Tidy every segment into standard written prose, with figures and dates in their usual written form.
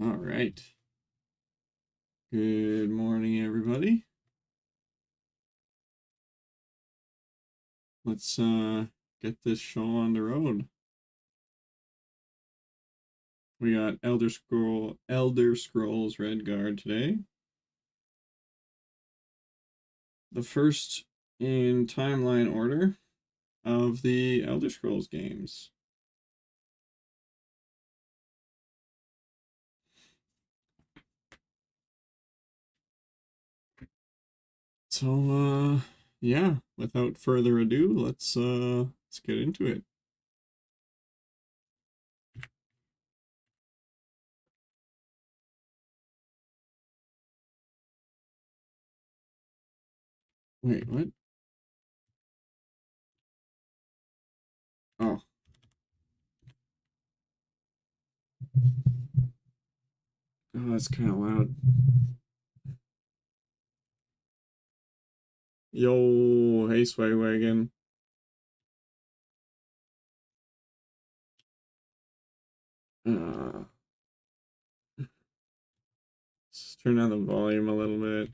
All right. Good morning, everybody. Let's get this show on the road. We got Elder Scrolls Redguard today. The first in timeline order of the Elder Scrolls games. So yeah, without further ado, let's get into it. Wait, what? Oh. Oh, that's kind of loud. Yo, hey Swagwagon. Uh, let's turn down the volume a little bit.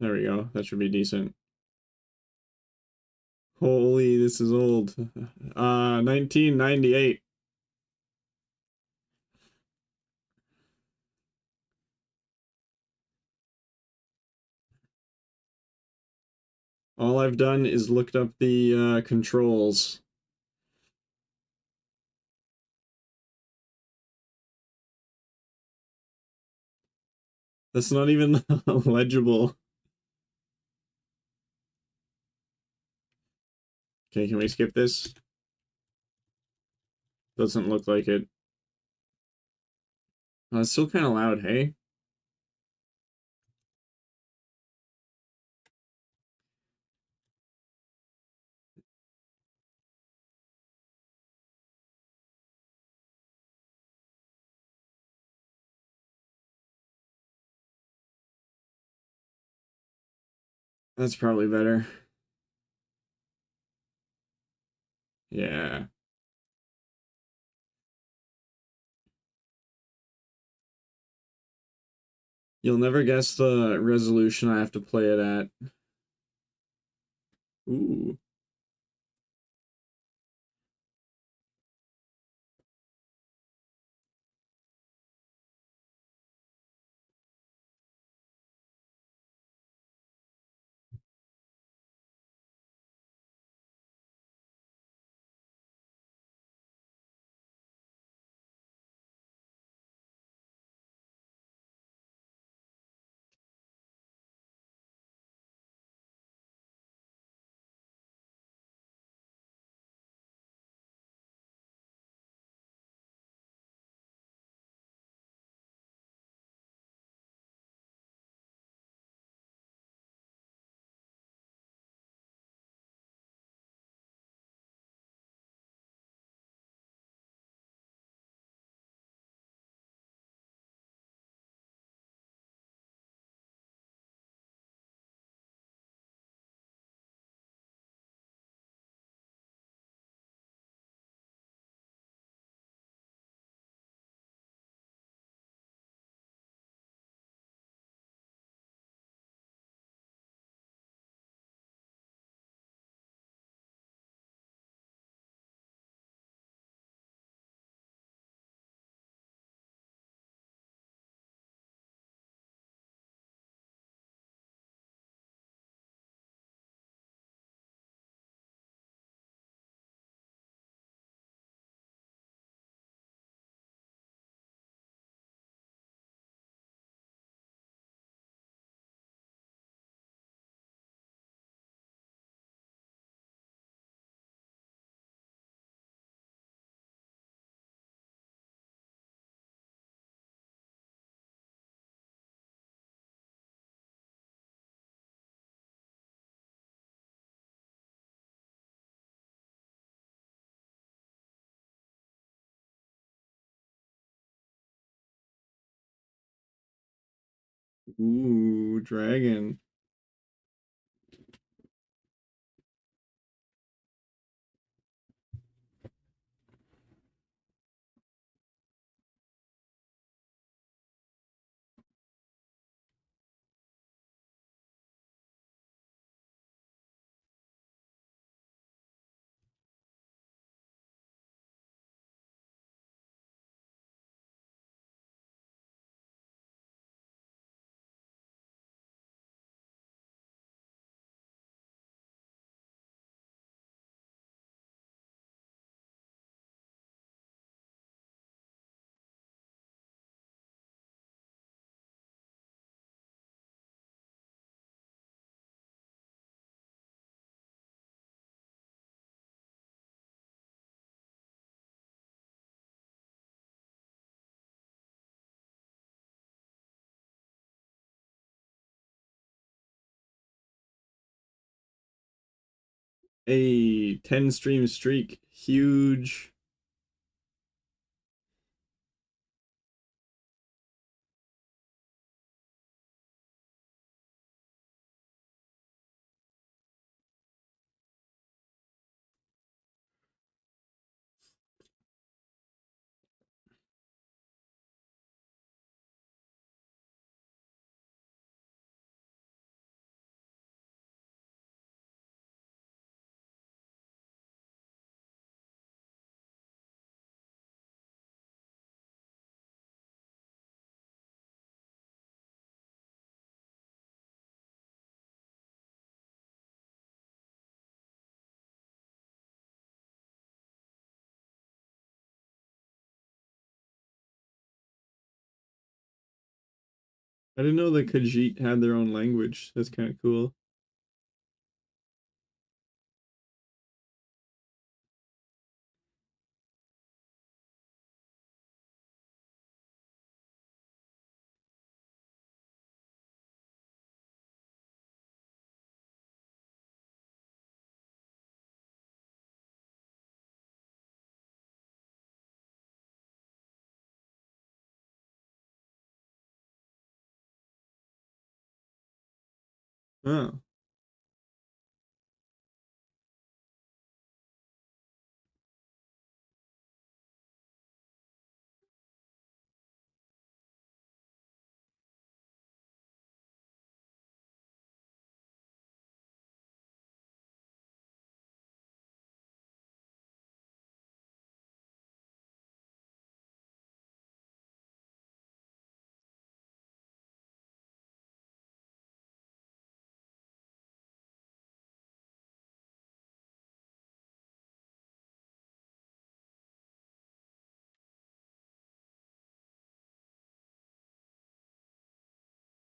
There we go. That should be decent. Holy, this is old. 1998. All I've done is looked up the controls. That's not even legible. Okay, can we skip this? Doesn't look like it. It's still kind of loud, hey? That's probably better. Yeah. You'll never guess the resolution I have to play it at. Ooh. Ooh, dragon. A 10 stream streak. Huge. I didn't know that Khajiit had their own language. That's kind of cool. Oh.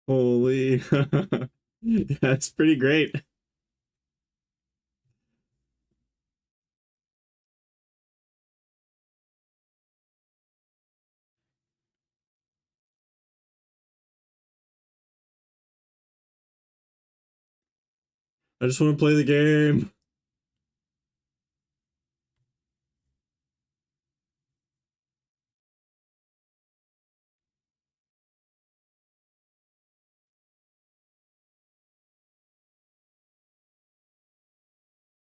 Holy. That's pretty great. I just want to play the game.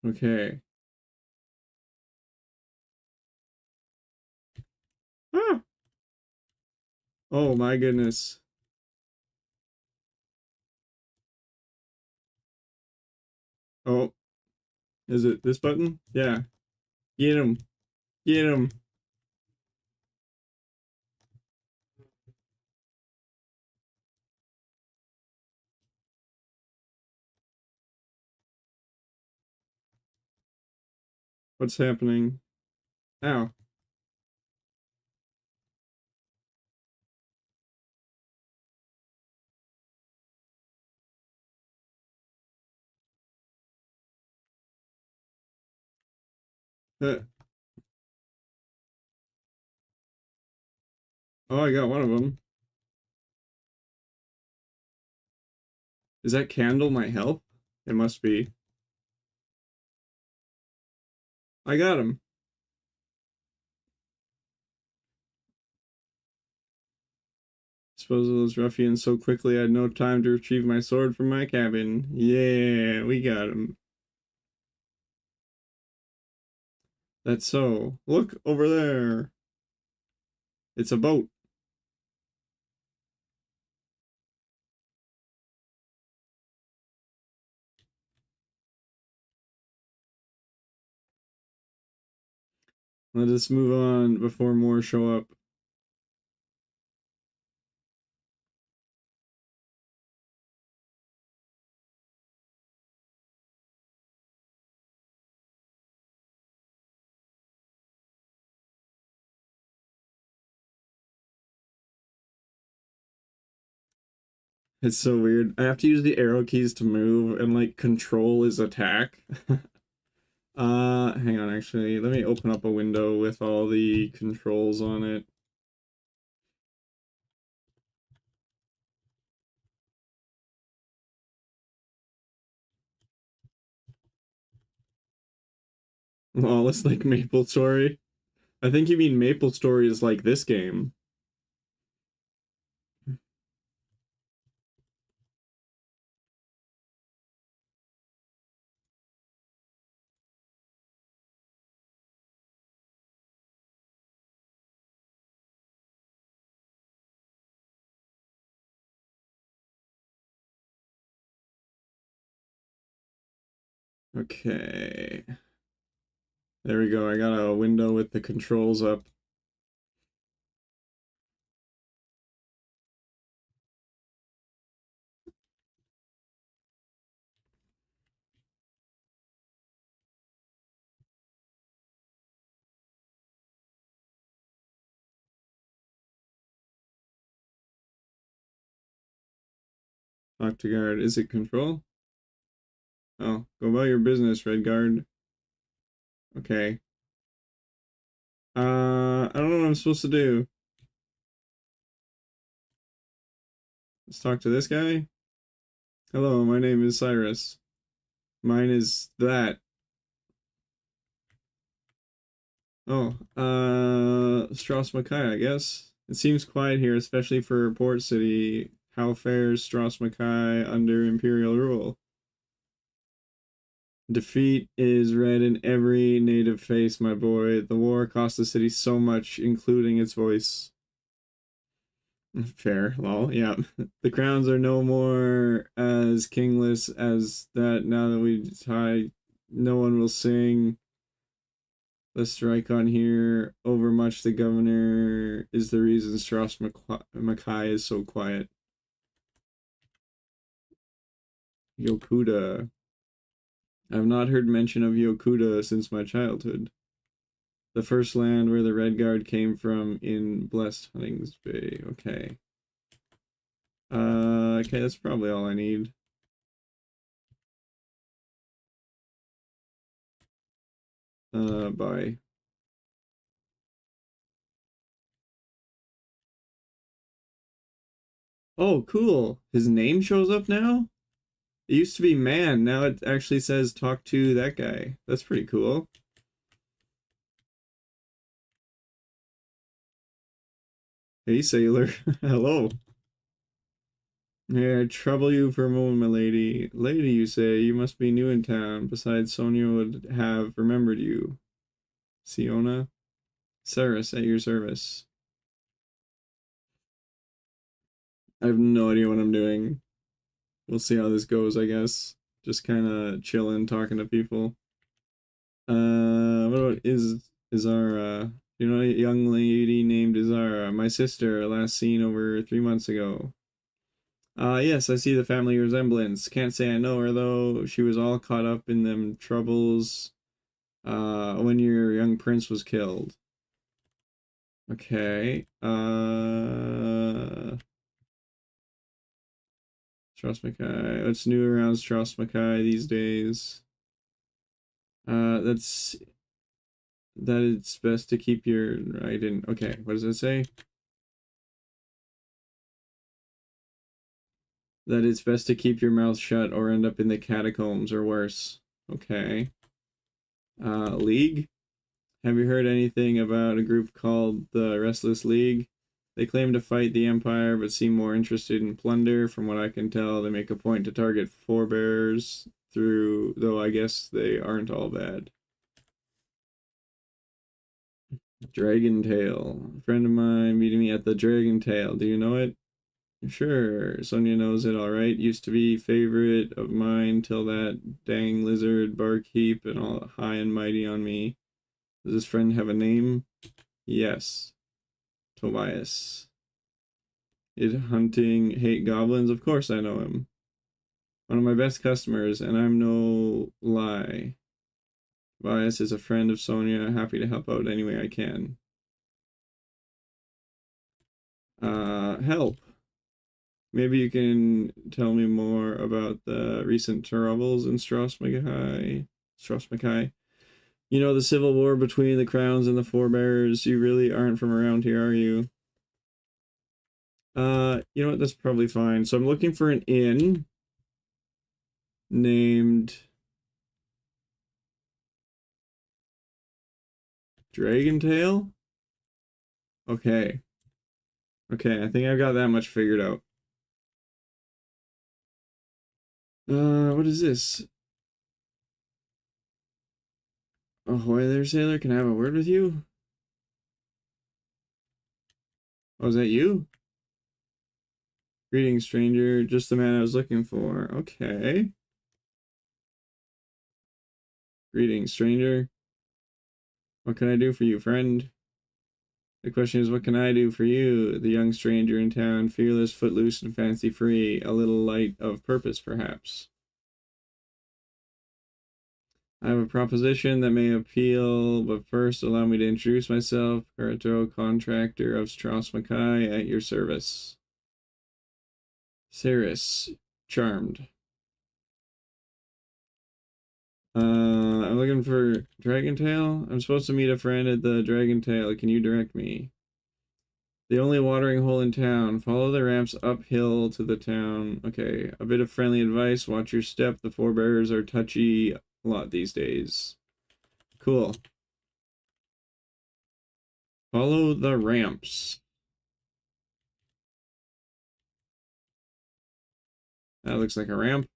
Okay. Ah. Oh my goodness. Oh, is it this button? Yeah. Get him. Get him. What's happening? Ow. Uh, oh, I got one of them. Is that candle might help? It must be. I got him. Dispose of those ruffians so quickly I had no time to retrieve my sword from my cabin. Yeah, we got him. That's so. Look over there. It's a boat. Let us move on before more show up. It's so weird. I have to use the arrow keys to move, and like control is attack. Hang on, actually. Let me open up a window with all the controls on it. Lawless like Maple Story. I think you mean Maple Story is like this game. Okay. There we go. I got a window with the controls up. Talk to guard. Is it control? Oh, go about your business, Red Guard. Okay. I don't know what I'm supposed to do. Let's talk to this guy. Hello, my name is Cyrus. Mine is that. Oh, Strauss Mackay, I guess. It seems quiet here, especially for a port city. How fares Strauss Mackay under Imperial rule? Defeat is red in every native face, my boy. The war cost the city so much, including its voice. Fair, lol, yeah. The crowns are no more as kingless as that now that we tie. No one will sing. Let's strike on here. Overmuch the governor is the reason Strauss Mackay is so quiet. Yokuda. I've not heard mention of Yokuda since my childhood. The first land where the Red Guard came from in Blessed Huntings Bay. Okay. Okay, that's probably all I need. Bye. Oh, cool. His name shows up now? It used to be man. Now it actually says talk to that guy. That's pretty cool. Hey, sailor. Hello. May I trouble you for a moment, my lady? Lady, you say, you must be new in town. Besides, Sonia would have remembered you. Siona? Cyrus, at your service. I have no idea what I'm doing. We'll see how this goes, I guess. Just kind of chilling, talking to people. What about Izara? You know, a young lady named Izara, my sister, last seen over 3 months ago. Yes, I see the family resemblance. Can't say I know her though. She was all caught up in them troubles when your young prince was killed. Okay. Strauss Mackay. What's new around Strauss Mackay these days? That's that it's best to keep your. I didn't. Okay, what does it say? That it's best to keep your mouth shut or end up in the catacombs or worse. Okay. League? Have you heard anything about a group called the Restless League? They claim to fight the Empire, but seem more interested in plunder. From what I can tell, they make a point to target forebears through, though I guess they aren't all bad. Dragon Tail. A friend of mine meeting me at the Dragon Tail. Do you know it? Sure, Sonia knows it all right. Used to be favorite of mine till that dang lizard barkeep and all high and mighty on me. Does this friend have a name? Yes. Tobias. Is hunting hate goblins? Of course I know him. One of my best customers, and I'm no lie. Tobias is a friend of Sonia, happy to help out any way I can. Help. Maybe you can tell me more about the recent troubles in Strauss Mackay. Strauss Mackay. You know, the civil war between the crowns and the forebears. You really aren't from around here, are you? You know what? That's probably fine. So I'm looking for an inn named Dragon tail? Okay. Okay, I think I've got that much figured out. What is this? Ahoy there, sailor. Can I have a word with you? Oh, is that you? Greetings, stranger. Just the man I was looking for. Okay. Greetings, stranger. What can I do for you, friend? The question is, what can I do for you, the young stranger in town, fearless, footloose, and fancy-free, a little light of purpose, perhaps? I have a proposition that may appeal, but first allow me to introduce myself, Karato, contractor of Strauss Mackay, at your service. Ceres, charmed. I'm looking for Dragon Tail. I'm supposed to meet a friend at the Dragon Tail. Can you direct me? The only watering hole in town. Follow the ramps uphill to the town. Okay, a bit of friendly advice. Watch your step. The forebearers are touchy a lot these days. Cool. Follow the ramps. That looks like a ramp.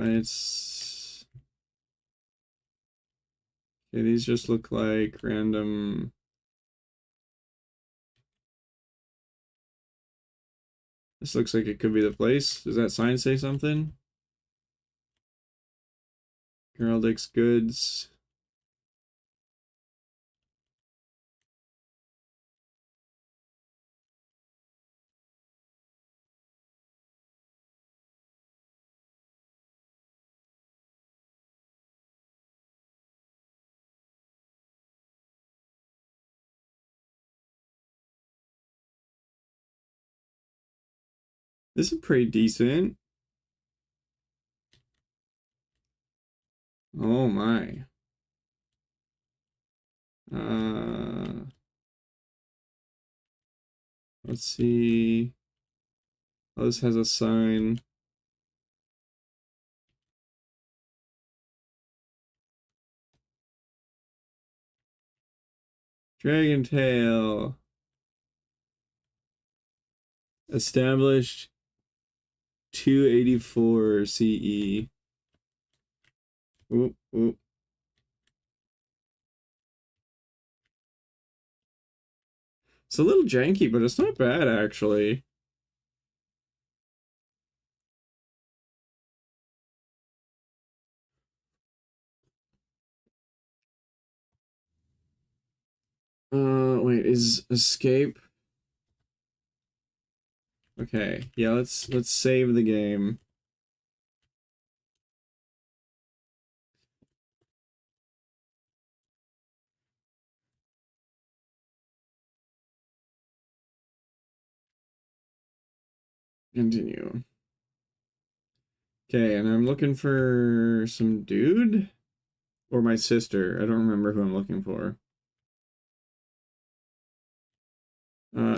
It's... Okay, these just look like random... This looks like it could be the place. Does that sign say something? Heraldic's goods. This is pretty decent. Oh my. Uh, let's see. Oh, this has a sign. Dragon Tail. Established 284 CE. Oop, oop. It's a little janky, but it's not bad actually. Wait, is escape? Okay, yeah, let's save the game. Continue. Okay, and I'm looking for some dude or my sister. I don't remember who I'm looking for.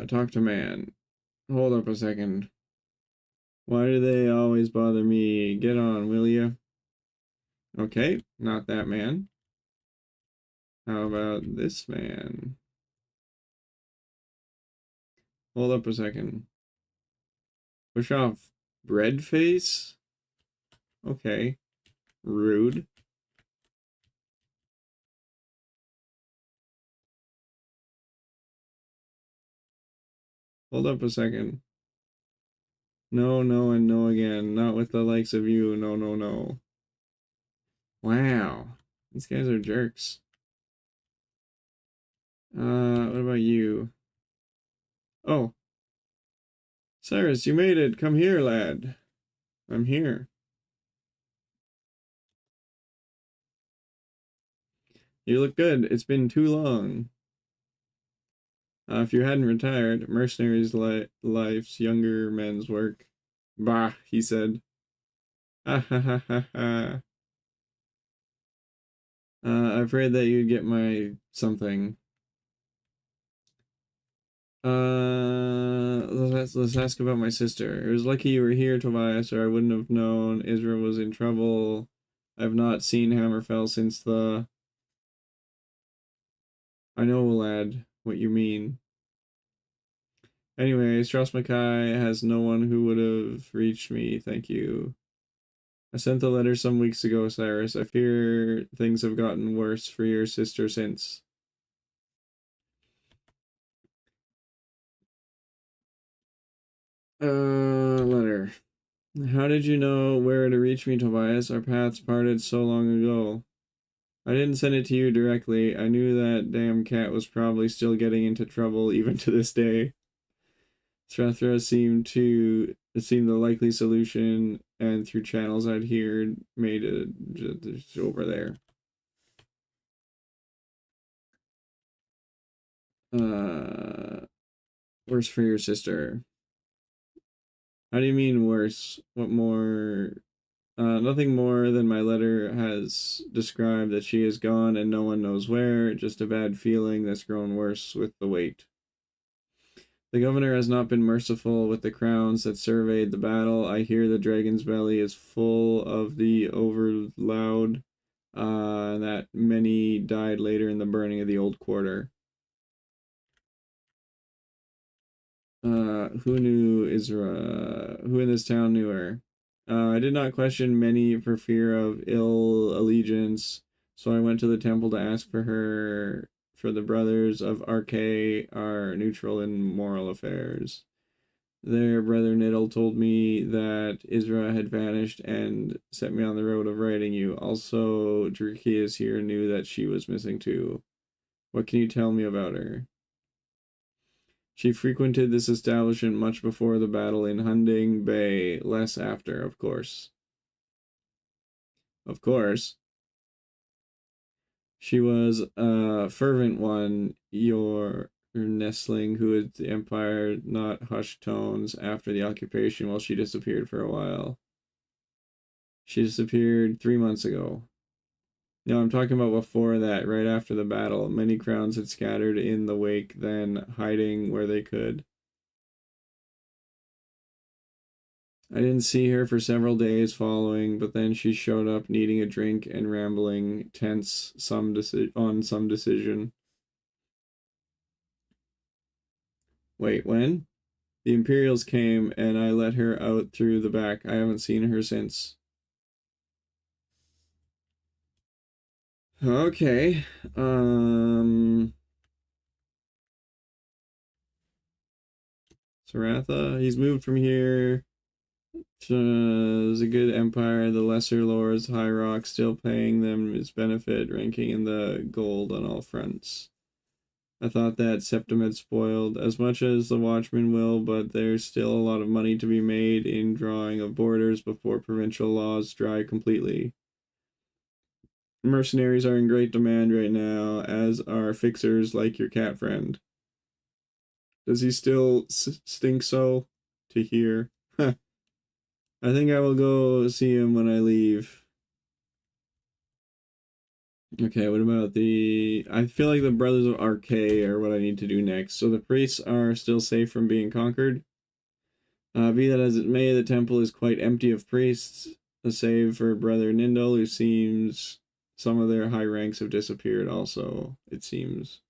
Talk to man. Hold up a second. Why do they always bother me? Get on, will you? Okay, not that man. How about this man? Hold up a second. Push off. Bread face? Okay. Rude. Hold up a second. No, no, and no again. Not with the likes of you. No, no, no. Wow. These guys are jerks. What about you? Oh. Cyrus, you made it. Come here, lad. I'm here. You look good. It's been too long. If you hadn't retired, mercenaries life's younger men's work. Bah, he said. Ha ha ha ha ha. I've heard that you'd get my something. Let's ask about my sister. It was lucky you were here, Tobias, or I wouldn't have known Israel was in trouble. I've not seen Hammerfell since the... I know, lad, what you mean. Anyway, Strauss Mackay has no one who would have reached me, thank you. I sent the letter some weeks ago, Cyrus. I fear things have gotten worse for your sister since. Letter. How did you know where to reach me, Tobias? Our paths parted so long ago. I didn't send it to you directly. I knew that damn cat was probably still getting into trouble even to this day. Strathra seemed the likely solution, and through channels I'd heard, made it just over there. Uh, Worse for your sister. How do you mean worse? What more? Nothing more than my letter has described that she is gone and no one knows where. Just a bad feeling that's grown worse with the wait. The governor has not been merciful with the crowns that surveyed the battle. I hear the dragon's belly is full of the overloud, that many died later in the burning of the old quarter. Who knew Isra? Who in this town knew her? I did not question many for fear of ill allegiance, so I went to the temple to ask for her, for the brothers of Arche are neutral in moral affairs. Their brother Niddle told me that Isra had vanished and set me on the road of writing you. Also, Drakeus here knew that she was missing too. What can you tell me about her? She frequented this establishment much before the battle in Hunding Bay, less after, of course. Of course. She was a fervent one, your nestling who had the empire not hushed tones after the occupation while she disappeared for a while. She disappeared 3 months ago. No, I'm talking about before that, right after the battle. Many crowns had scattered in the wake, then hiding where they could. I didn't see her for several days following, but then she showed up needing a drink and rambling, tense on some decision. Wait, when? The Imperials came and I let her out through the back. I haven't seen her since. Okay. Saratha, he's moved from here. Is a good empire. The lesser lords, High Rock, still paying them its benefit, ranking in the gold on all fronts. I thought that Septim had spoiled as much as the Watchmen will, but there's still a lot of money to be made in drawing of borders before provincial laws dry completely. Mercenaries are in great demand right now, as are fixers like your cat friend. Does he still stink so? To hear. I think I will go see him when I leave. Okay, what about the... I feel like the Brothers of Arche are what I need to do next. So the priests are still safe from being conquered. Be that as it may, the temple is quite empty of priests, save for Brother Nindal, who seems some of their high ranks have disappeared also, it seems.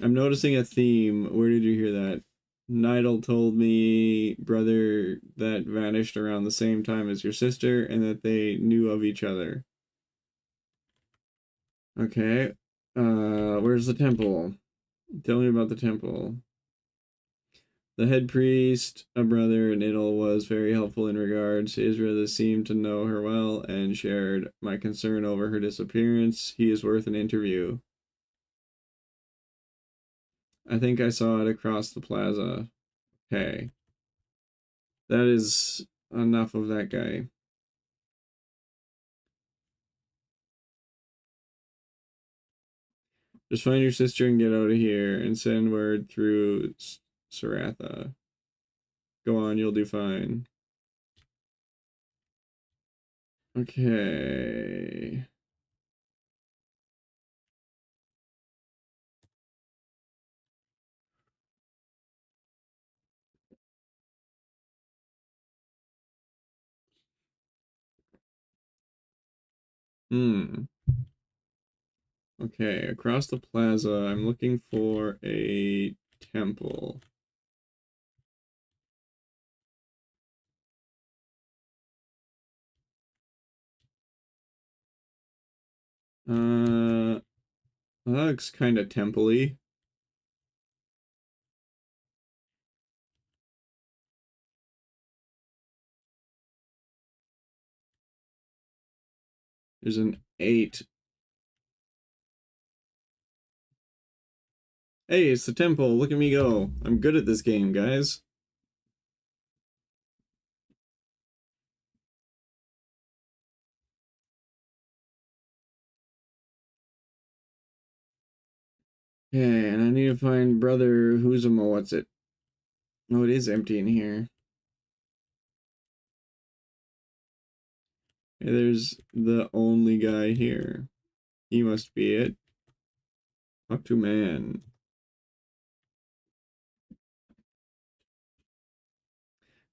I'm noticing a theme. Where did you hear that? Nidal told me, brother, that vanished around the same time as your sister, and that they knew of each other. Okay. Where's the temple? Tell me about the temple. The head priest, a brother Nidal, was very helpful in regards to Israel, that seemed to know her well and shared my concern over her disappearance. He is worth an interview. I think I saw it across the plaza. Okay. That is enough of that guy. Just find your sister and get out of here and send word through Saratha. Go on, you'll do fine. Okay. Hmm. Okay, across the plaza, I'm looking for a temple. That looks kind of temple-y. There's an 8. Hey, it's the temple. Look at me go. I'm good at this game, guys. Okay, and I need to find Brother Huzuma. What's it? Oh, it is empty in here. Hey, there's the only guy here. He must be it. Talk to man.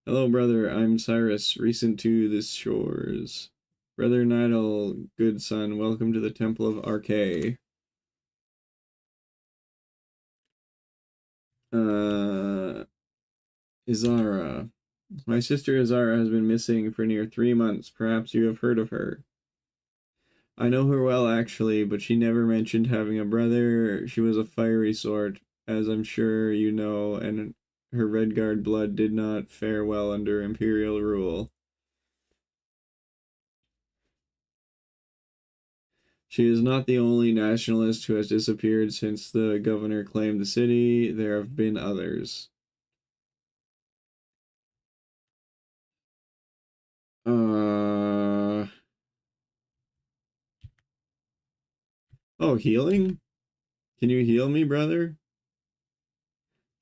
Hello, brother. I'm Cyrus, recent to this shores. Brother Nidal, good son, welcome to the Temple of Arche. Uh, Izara. My sister Izara has been missing for near 3 months. Perhaps you have heard of her. I know her well, actually, but she never mentioned having a brother. She was a fiery sort, as I'm sure you know, and her Redguard blood did not fare well under Imperial rule. She is not the only nationalist who has disappeared since the governor claimed the city. There have been others. Uh, oh, healing? Can you heal me, brother?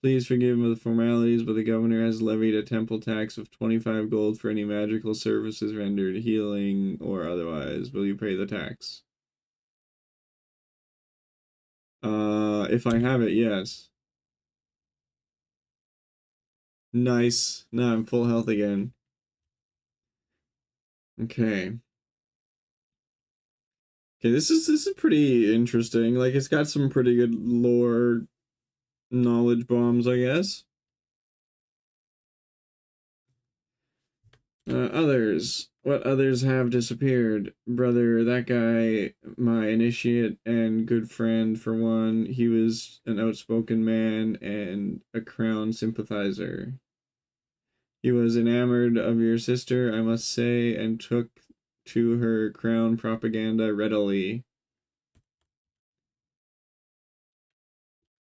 Please forgive the formalities, but the governor has levied a temple tax of 25 gold for any magical services rendered, healing or otherwise. Will you pay the tax? If I have it, yes. Nice. Now I'm full health again. Okay. Okay, this is pretty interesting. Like it's got some pretty good lore knowledge bombs, I guess. Others. What others have disappeared? Brother, that guy, my initiate and good friend, for one, he was an outspoken man and a crown sympathizer. He was enamored of your sister, I must say, and took to her crown propaganda readily.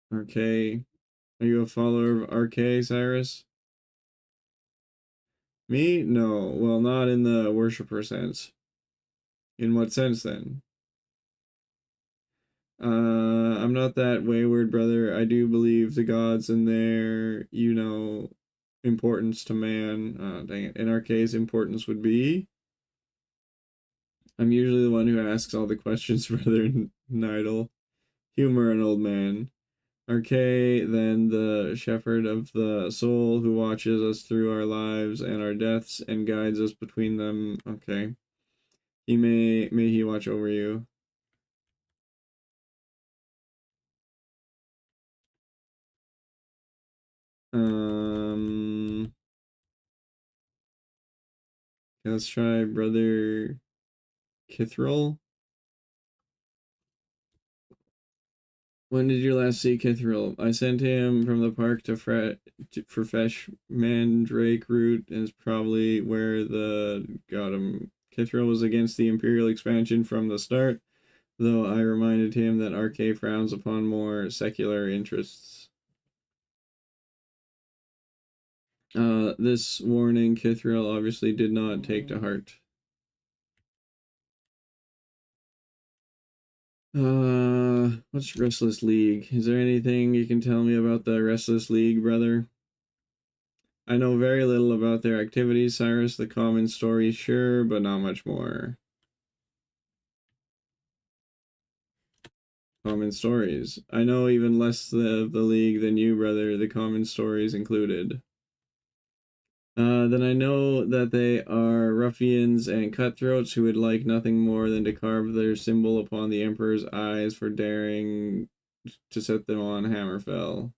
RK. Are you a follower of RK, Cyrus? Me? No. Well, not in the worshipper sense. In what sense then? I'm not that wayward, brother. I do believe the gods and their, importance to man. Dang it. In our case, importance would be. I'm usually the one who asks all the questions, brother Nidal. Humor an old man. Arche, then the shepherd of the soul who watches us through our lives and our deaths and guides us between them. Okay. May he watch over you. Um let's try Brother Kithril. When did you last see Kithril? I sent him from the park for fresh mandrake root, and is probably where the got him. Kithril was against the Imperial expansion from the start, though I reminded him that RK frowns upon more secular interests. This warning Kithril obviously did not take to heart. What's Restless League? Is there anything you can tell me about the Restless League, brother? I know very little about their activities, Cyrus. The common story, sure, but not much more. Common stories. I know even less of the League than you, brother, the common stories included. Then I know that they are ruffians and cutthroats who would like nothing more than to carve their symbol upon the Emperor's eyes for daring to set them on Hammerfell,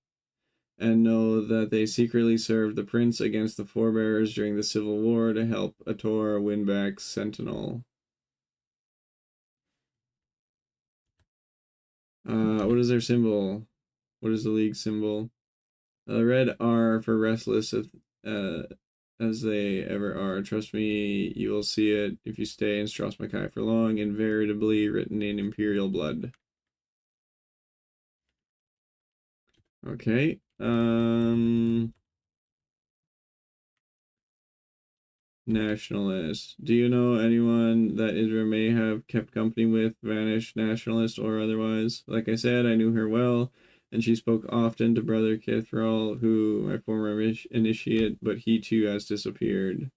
and know that they secretly served the prince against the forebears during the Civil War to help Ator win back Sentinel. What is their symbol? What is the league symbol? The red R for restless, uh, as they ever are. Trust me, you will see it if you stay in Strasmakai for long, invariably written in Imperial blood. Okay. Nationalist. Do you know anyone that Idra may have kept company with, vanished, nationalist or otherwise? Like I said, I knew her well, and she spoke often to Brother Kithral, who my former initiate, but he too has disappeared.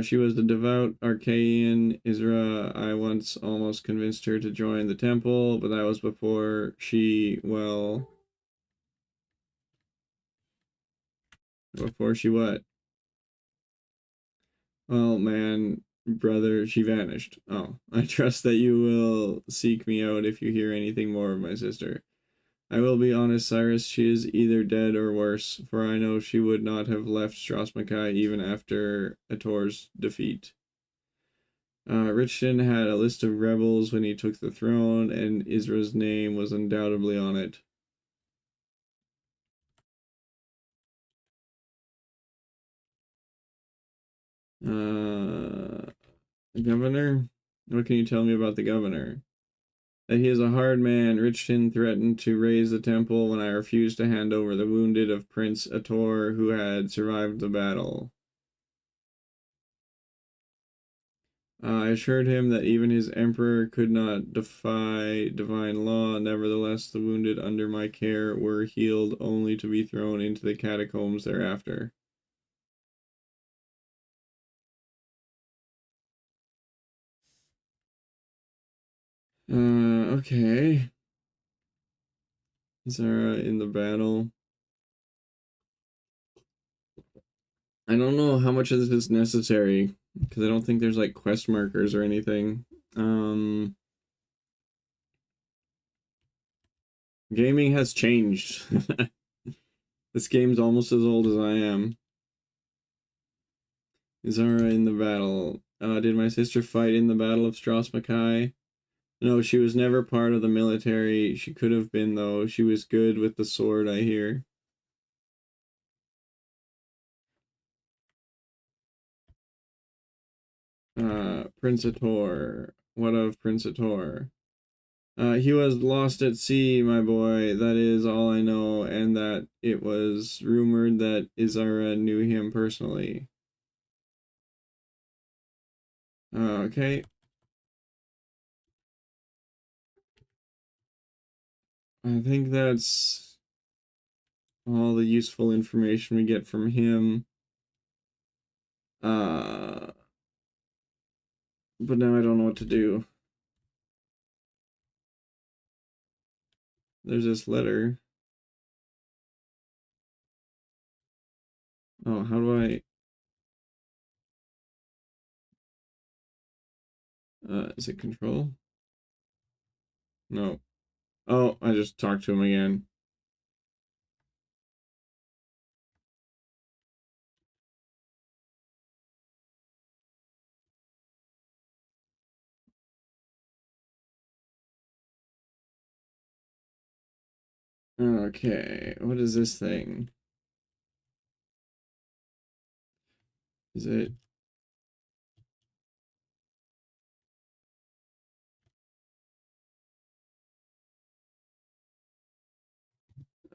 She was the devout Archaean Isra. I once almost convinced her to join the temple, but that was before she what? Well, man, brother, she vanished. Oh, I trust that you will seek me out if you hear anything more of my sister. I will be honest, Cyrus, she is either dead or worse, for I know she would not have left Strasmakai even after Ator's defeat. Richton had a list of rebels when he took the throne, and Isra's name was undoubtedly on it. Uh, the governor? What can you tell me about the governor? That he is a hard man. Richton threatened to raise the temple when I refused to hand over the wounded of Prince Ator, who had survived the battle. I assured him that even his emperor could not defy divine law. Nevertheless, the wounded under my care were healed only to be thrown into the catacombs thereafter. Okay. Zara in the battle. I don't know how much of this is necessary because I don't think there's like quest markers or anything. Um, Gaming has changed. This game's almost as old as I am. Zara in the battle. Did my sister fight in the Battle of Strass Mackay? No, she was never part of the military. She could have been, though. She was good with the sword, I hear. Prince Ator. What of Prince Ator? He was lost at sea, my boy. That is all I know, and that it was rumored that Izara knew him personally. Okay. I think that's all the useful information we get from him. Uh, but now I don't know what to do. There's this letter. Oh, how do I? Is it control? No. Oh, I just talked to him again. Okay, what is this thing? Is it?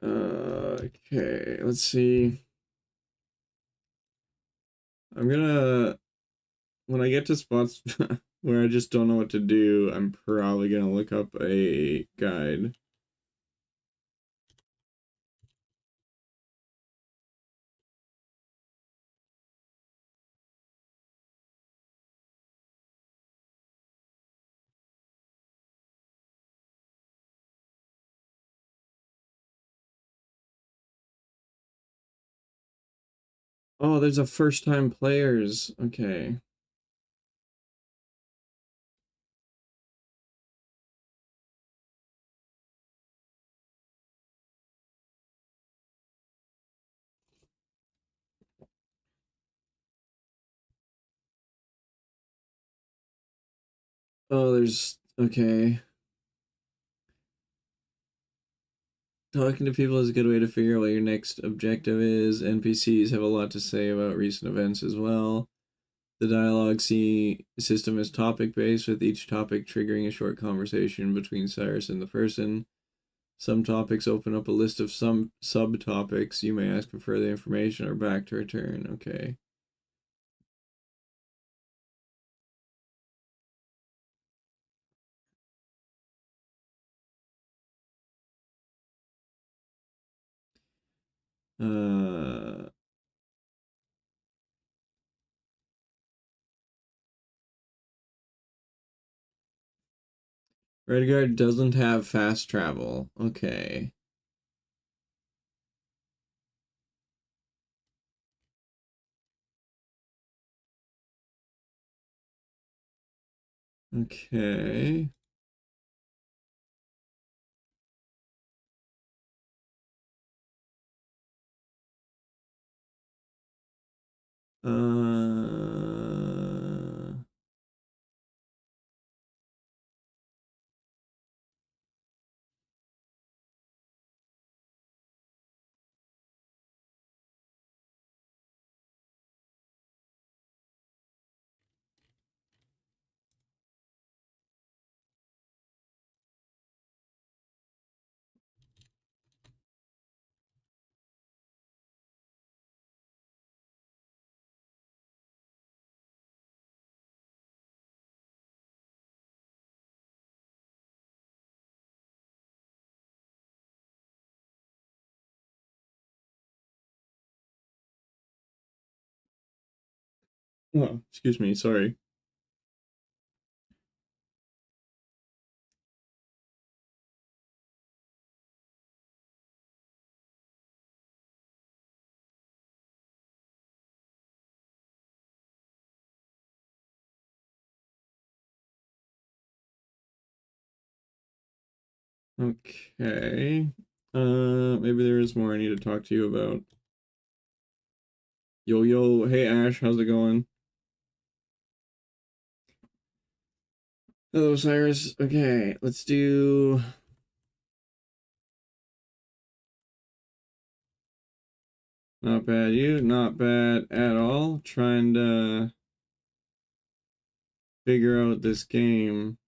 Okay, let's see. I'm gonna, when I get to spots where I just don't know what to do, I'm probably gonna look up a guide. Oh, there's a first time players. Okay. Oh, there's okay. Talking to people is a good way to figure out what your next objective is. NPCs have a lot to say about recent events as well. The dialogue system is topic based, with each topic triggering a short conversation between Cyrus and the person. Some topics open up a list of some subtopics. You may ask for further information or back to return. Okay. Uh, Redguard doesn't have fast travel. Okay. Okay. Uh, oh, excuse me. Sorry. Okay. Maybe there is more I need to talk to you about. Yo, yo. Hey, Ash. How's it going? Hello, Cyrus. Okay, let's do. Not bad. You? Not bad at all. Trying to figure out this game.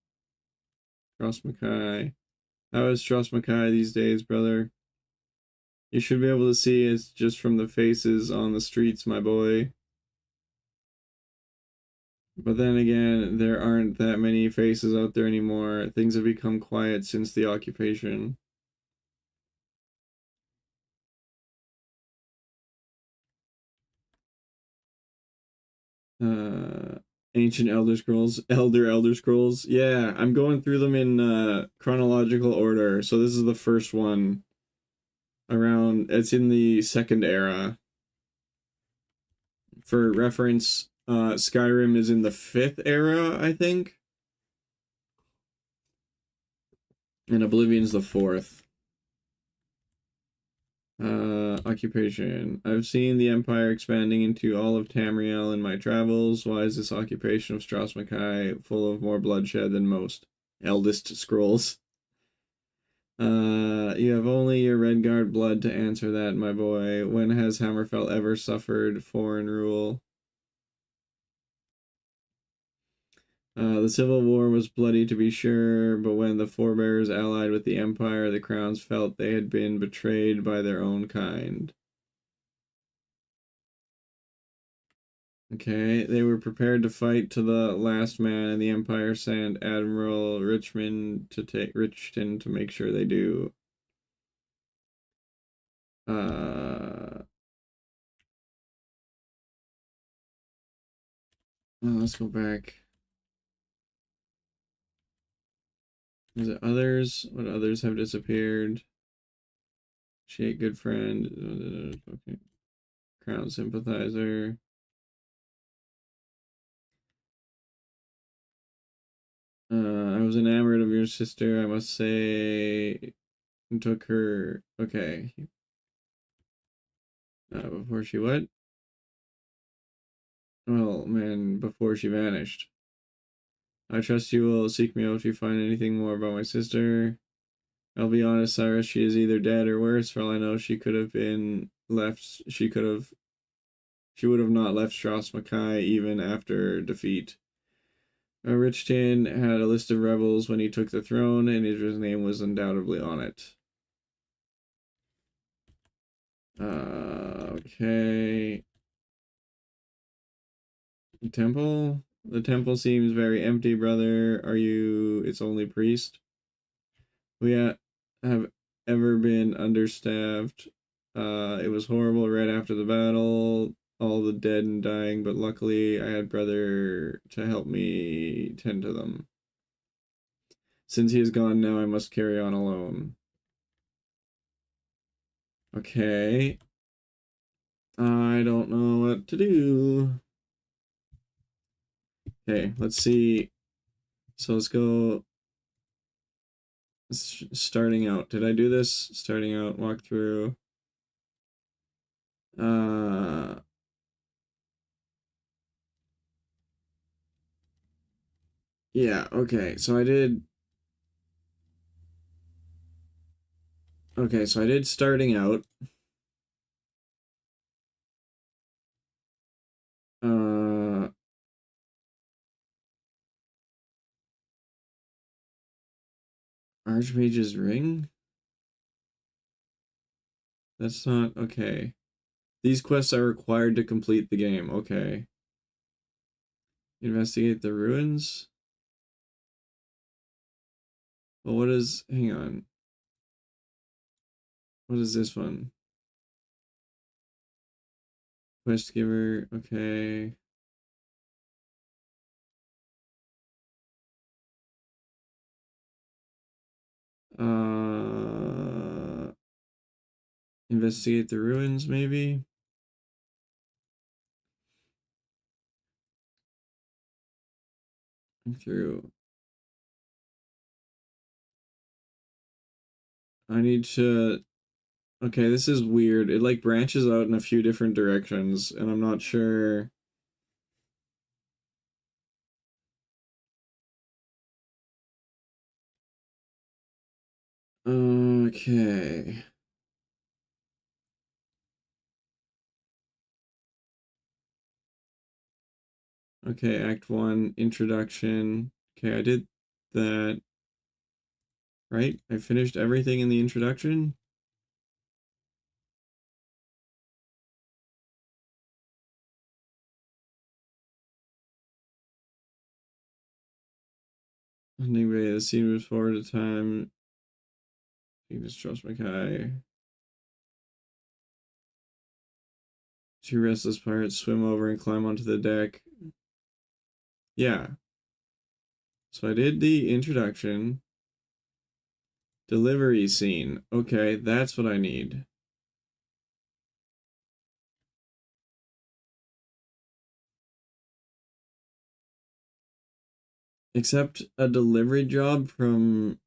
Ross Mackay. How is Ross Mackay these days, brother? You should be able to see it's just from the faces on the streets, my boy. But then again, there aren't that many faces out there anymore. Things have become quiet since the occupation. Uh, Ancient Elder Scrolls. Yeah, I'm going through them in chronological order. So this is the first one around. It's in the second era. For reference, Skyrim is in the fifth era, I think, and Oblivion's the fourth. Occupation. I've seen the Empire expanding into all of Tamriel in my travels. Why is this occupation of Strauss Mackay full of more bloodshed than most Eldest Scrolls? You have only your Redguard blood to answer that, my boy. When has Hammerfell ever suffered foreign rule? The Civil War was bloody to be sure, but when the forebears allied with the Empire, the crowns felt they had been betrayed by their own kind. Okay, they were prepared to fight to the last man, and the Empire sent Admiral Richton to make sure they do. Uh, let's go back. Is it others? What others have disappeared? She a good friend. Okay. Crown sympathizer. I was enamored of your sister, I must say. Took her. Okay. Before she what? Well, man, before she vanished. I trust you will seek me out if you find anything more about my sister. I'll be honest, Cyrus, she is either dead or worse. For all I know, she could have been left. She would have not left Strauss Mackay even after defeat. Richton had a list of rebels when he took the throne, and Israel's name was undoubtedly on it. Okay. Temple? The temple seems very empty, brother. Are you its only priest? We have ever been understaffed. It was horrible right after the battle, all the dead and dying, but luckily I had brother to help me tend to them. Since he is gone now, I must carry on alone. Okay. I don't know what to do. Okay, let's see. So let's go starting out. Did I do this? Starting out, walk through. Uh, yeah, okay. So I did. Okay, so I did starting out. Uh, Archmage's Ring? That's not okay. These quests are required to complete the game. Okay. Investigate the ruins? Well, what is. Hang on. What is this one? Quest giver. Okay. Uh, investigate the ruins, maybe? Through. I need to. Okay, this is weird. It like branches out in a few different directions, and I'm not sure. Okay. Okay, Act 1, introduction. Okay, I did that. Right? I finished everything in the introduction? Anyway, the scene moves forward to time. You just trust Mackay. Two restless pirates swim over and climb onto the deck. Yeah. So I did the introduction. Delivery scene. Okay, that's what I need. Accept a delivery job from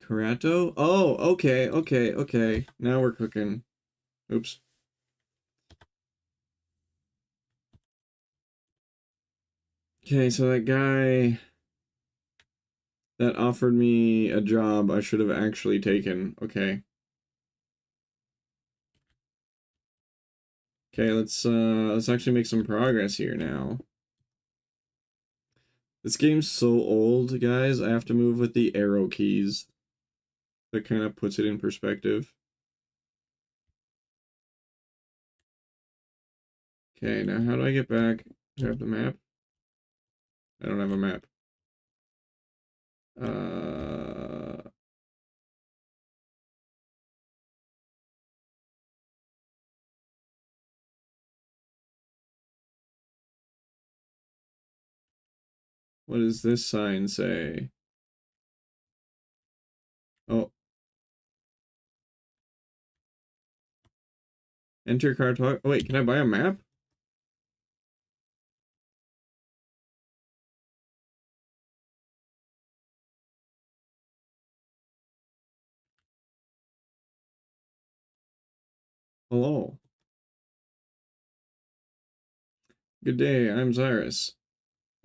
Karato? Oh, okay, okay, okay. Now we're cooking. Oops. Okay, so that guy that offered me a job I should have actually taken. Okay. Okay, let's actually make some progress here now. This game's so old, guys. I have to move with the arrow keys. That kind of puts it in perspective. Okay, now how do I get back? Do I have the map? I don't have a map. Uh, what does this sign say? Oh, Enter cartog. Oh, wait, can I buy a map? Hello. Good day, I'm Cyrus.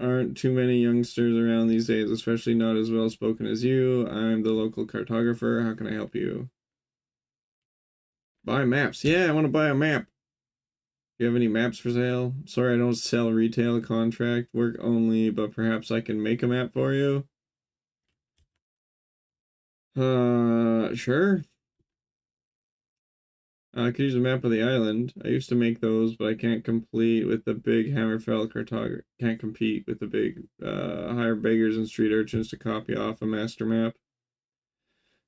Aren't too many youngsters around these days, especially not as well spoken as you. I'm the local cartographer. How can I help you? Buy maps. Yeah, I want to buy a map. Do you have any maps for sale? Sorry, I don't sell retail, contract work only, but perhaps I can make a map for you. Sure. I could use a map of the island. I used to make those, but I can't complete with the big Hammerfell cartographer. Can't compete with the big, hire beggars and street urchins to copy off a master map.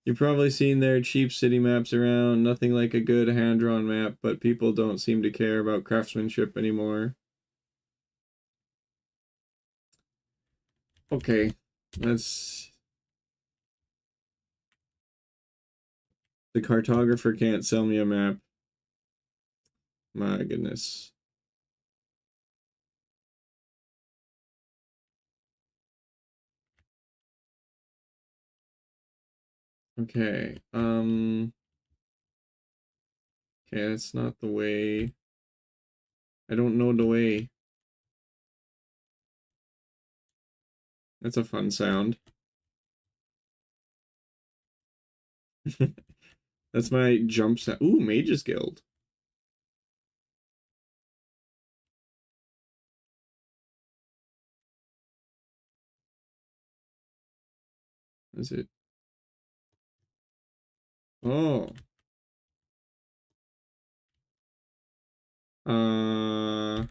You've probably seen their cheap city maps around, nothing like a good hand-drawn map, but people don't seem to care about craftsmanship anymore. Okay, that's... The cartographer can't sell me a map. My goodness. Okay, okay, that's not the way. I don't know the way. That's a fun sound. That's my jump sound. Ooh, Mage's Guild. Is it? Oh. I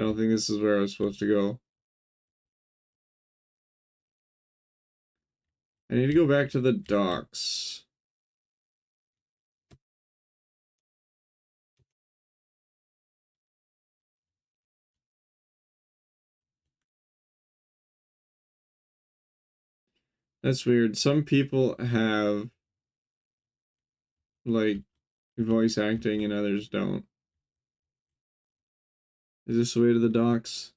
don't think this is where I was supposed to go. I need to go back to the docks. That's weird. Some people have, like, voice acting and others don't. Is this the way to the docks?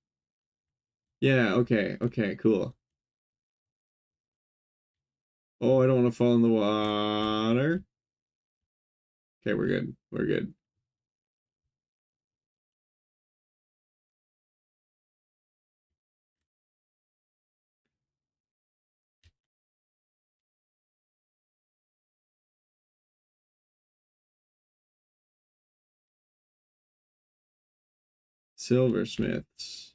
Yeah, okay, okay, cool. Oh, I don't want to fall in the water. Okay, we're good. We're good. Silversmiths.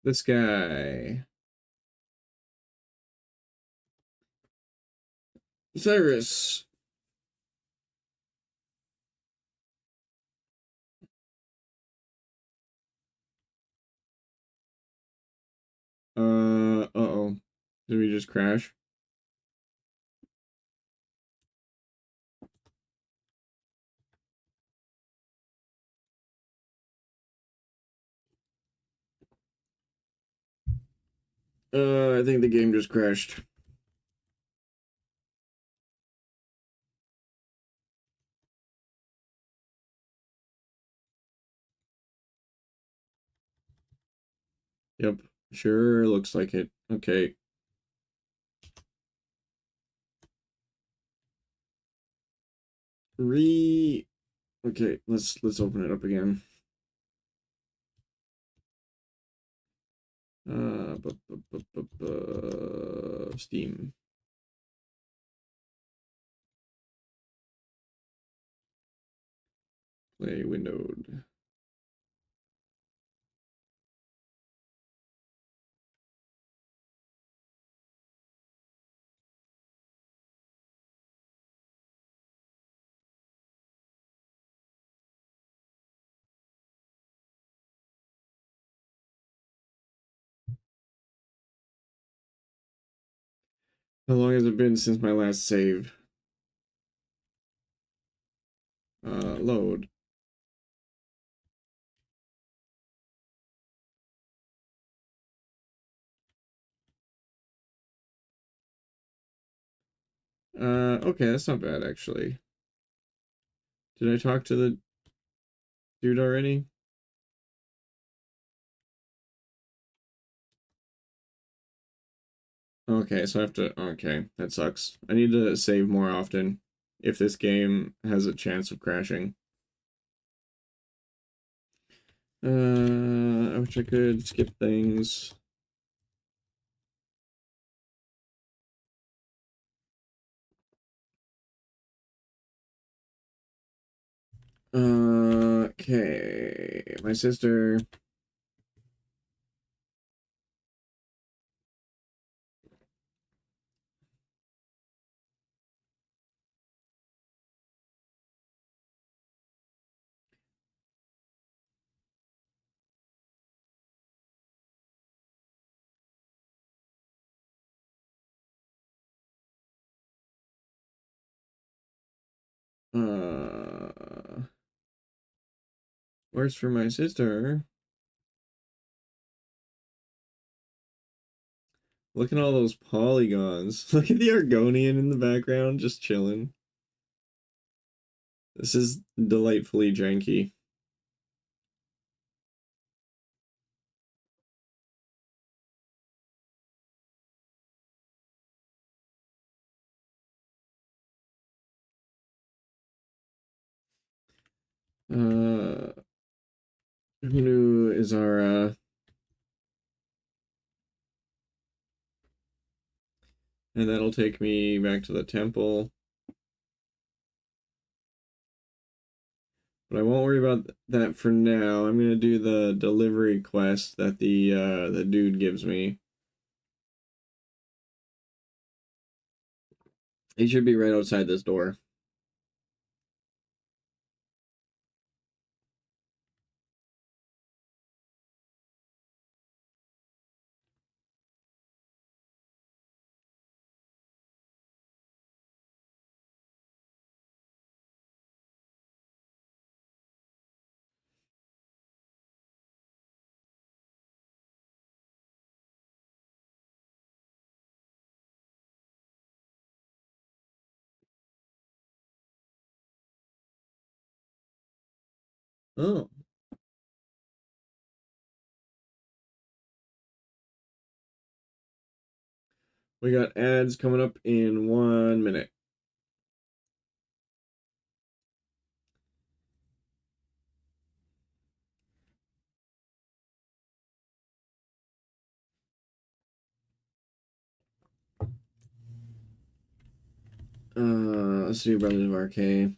This guy. Cyrus. Uh-oh. Did we just crash? I think the game just crashed. Yep, sure looks like it. Okay. Re Okay, let's open it up again. Steam. Play windowed. How long has it been since my last save? Load. Okay, that's not bad actually. Did I talk to the dude already? Okay, so I have to. Okay, that sucks. I need to save more often if this game has a chance of crashing. I wish I could skip things. Okay, my sister. Uh, Works for my sister. Look at all those polygons. Look at the Argonian in the background, just chilling. This is delightfully janky. Uh, who is our and that'll take me back to the temple. But I won't worry about that for now. I'm gonna do the delivery quest that the dude gives me. He should be right outside this door. Oh, we got ads coming up in 1 minute. Let's do Brothers of RK.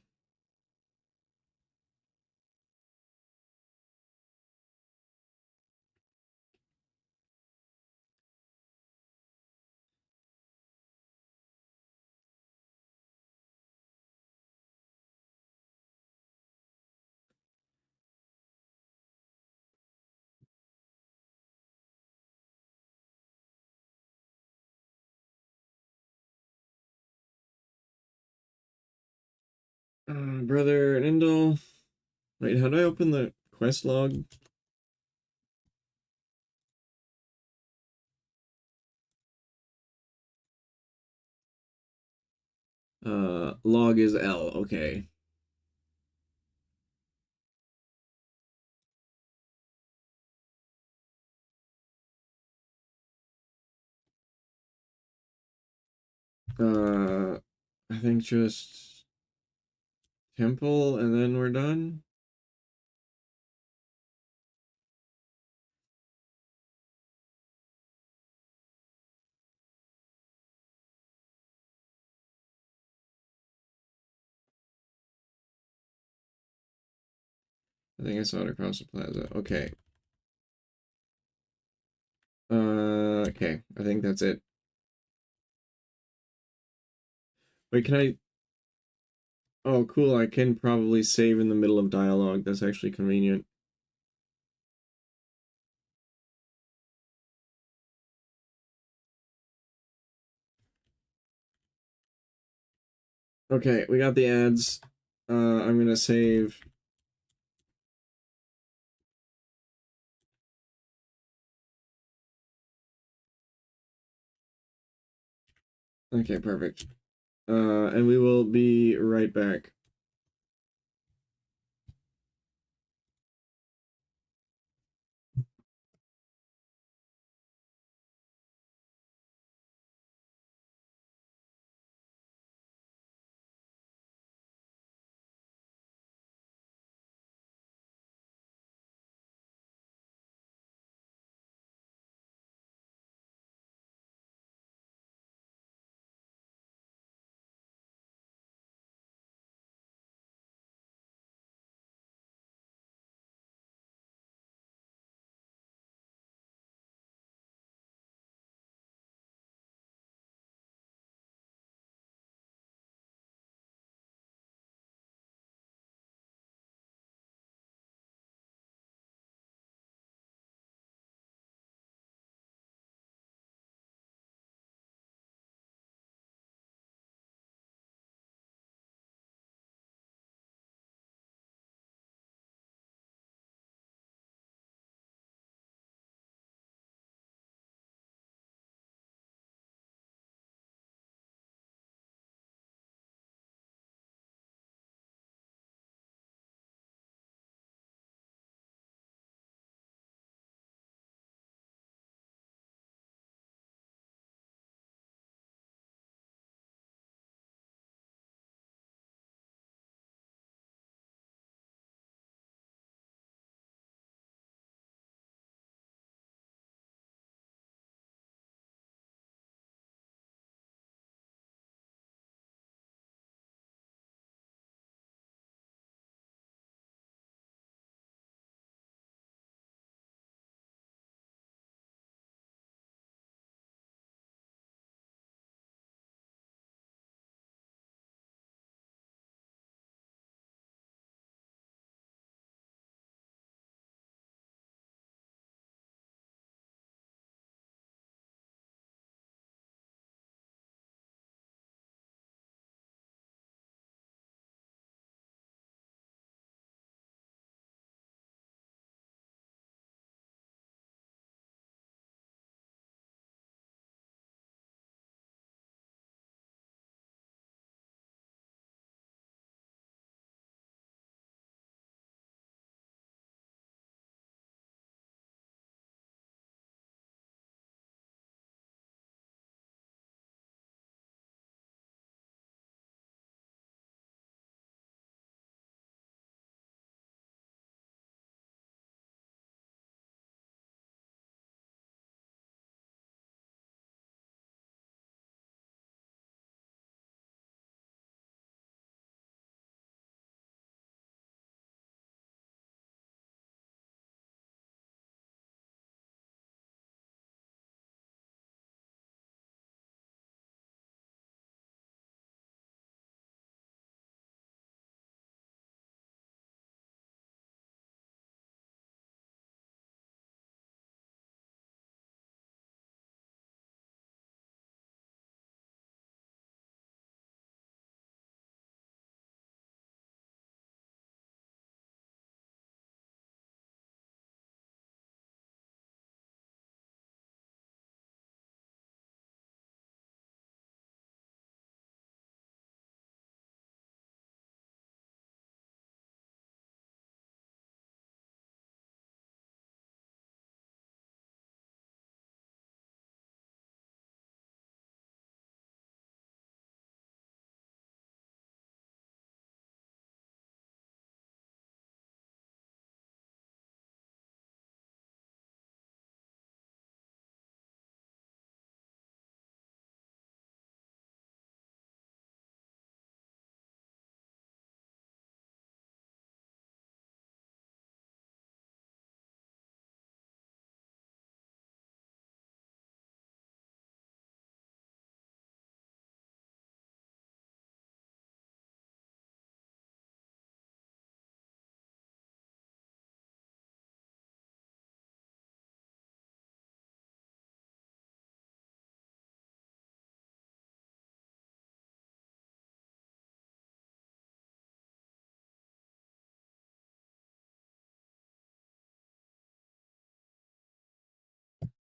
Brother Nindle. Wait, how do I open the quest log? Log is L. Okay. Uh, I think just temple and then we're done. I think I saw it across the plaza. Okay. Okay. I think that's it. Wait, can I? Oh, cool. I can probably save in the middle of dialogue. That's actually convenient. Okay, we got the ads. I'm gonna save. Okay, perfect. And we will be right back.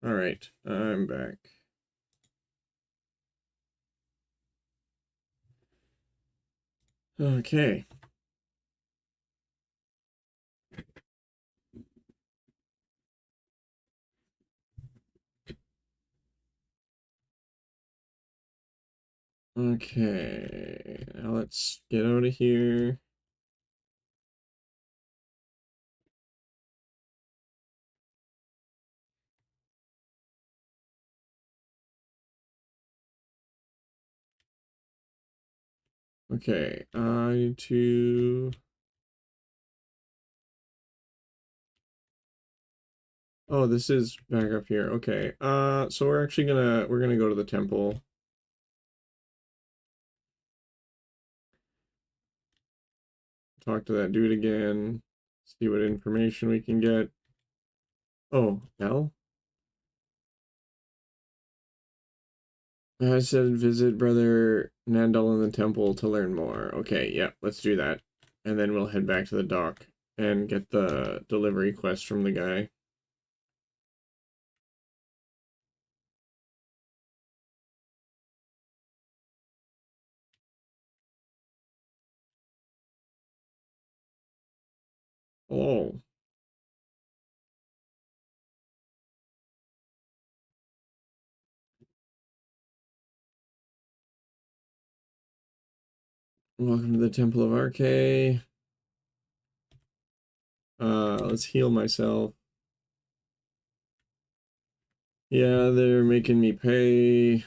All right, I'm back. Okay. Okay. Now let's get out of here. Okay. I need to. Oh, this is back up here. Okay. So we're gonna go to the temple. Talk to that dude again. See what information we can get. Oh, L? I said visit Brother Nandal in the temple to learn more. Okay, yeah, let's do that. And then we'll head back to the dock and get the delivery quest from the guy. Oh, welcome to the Temple of Arche. Let's heal myself. Yeah, they're making me pay.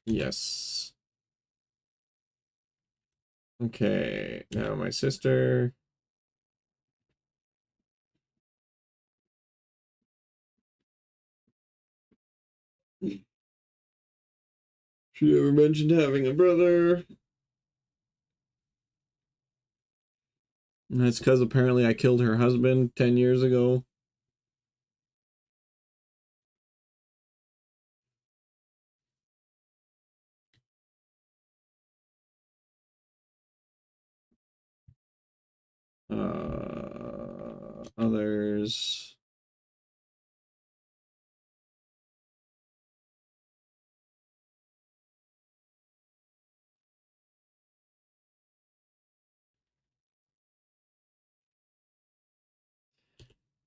Yes. Okay, now my sister. She ever mentioned having a brother? And that's because apparently I killed her husband 10 years ago. Others.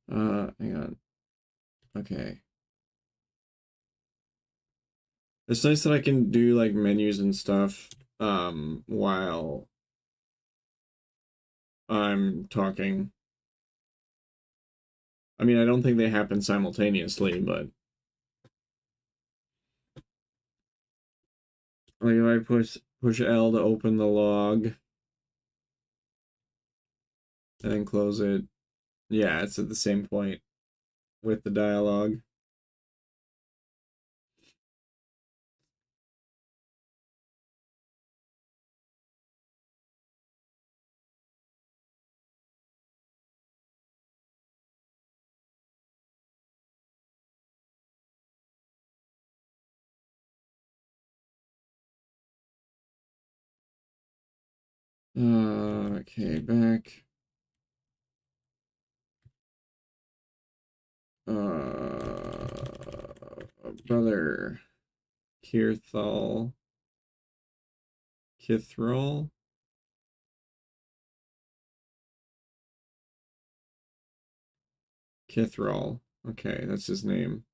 Hang on. Okay. It's nice that I can do like menus and stuff while I'm talking. I mean, I don't think they happen simultaneously, but like if I push L to open the log and then close it, yeah, it's at the same point with the dialogue. Okay, back. Brother Kirthal. Kithrall? Kithrall. Okay, that's his name.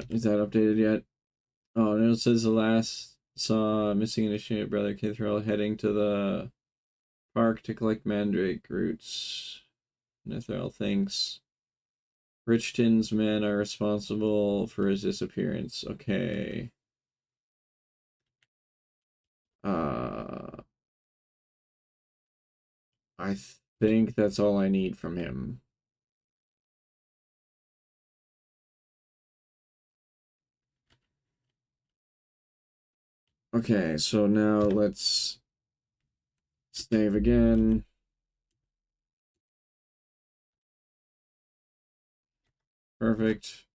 Is that updated yet? Oh, no, it says the last saw missing initiate brother Kithrall heading to the park to collect mandrake roots. Nithral thinks Richton's men are responsible for his disappearance. Okay. Uh, I think that's all I need from him. Okay, so now let's save again. Perfect.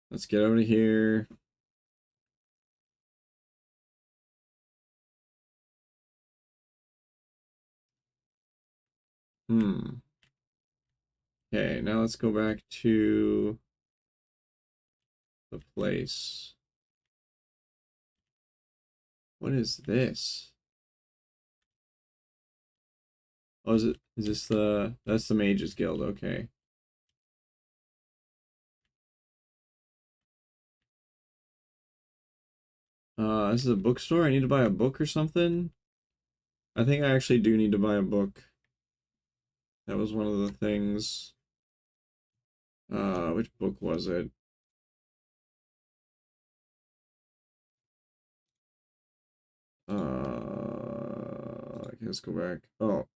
Let's get out of here. Okay, now let's go back to the place. What is this? Oh, is this that's the Mages Guild, okay. This is a bookstore? I need to buy a book or something? I think I actually do need to buy a book. That was one of the things. Which book was it? Okay, let's go back. Oh.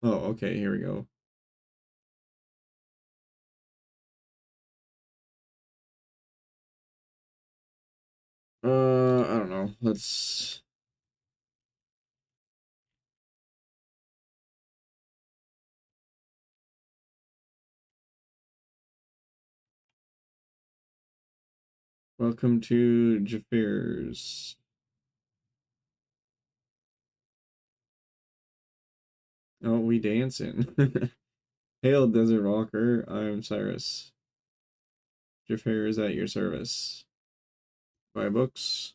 Oh, okay, here we go. I don't know. Let's... Welcome to Jaffir's. Oh, we dancing. Hail, Desert Walker. I'm Cyrus. Jaffir is at your service. Buy books.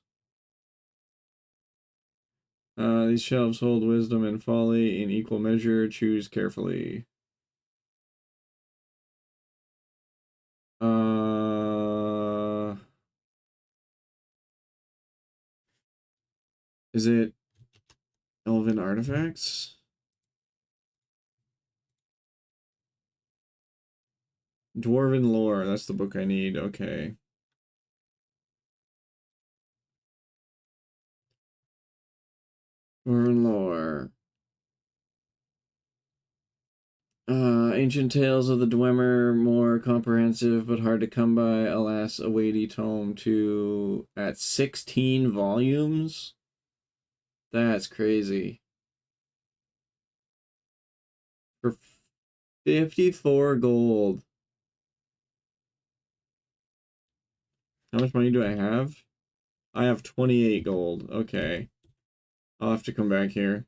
These shelves hold wisdom and folly in equal measure. Choose carefully. Is it Elven Artifacts? Dwarven Lore. That's the book I need. Okay. Dwarven Lore. Ancient Tales of the Dwemer, more comprehensive but hard to come by. Alas, a weighty tome at 16 volumes? That's crazy. For 54 gold. How much money do I have? I have 28 gold. Okay. I'll have to come back here.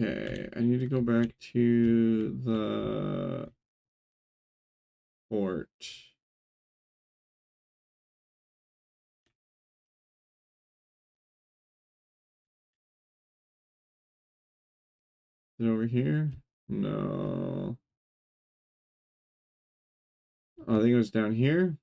Okay, I need to go back to the port. Is it over here? No. Oh, I think it was down here.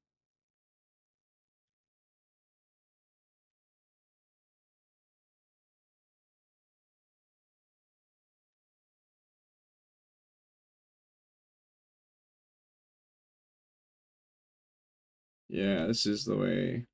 Yeah, this is the way.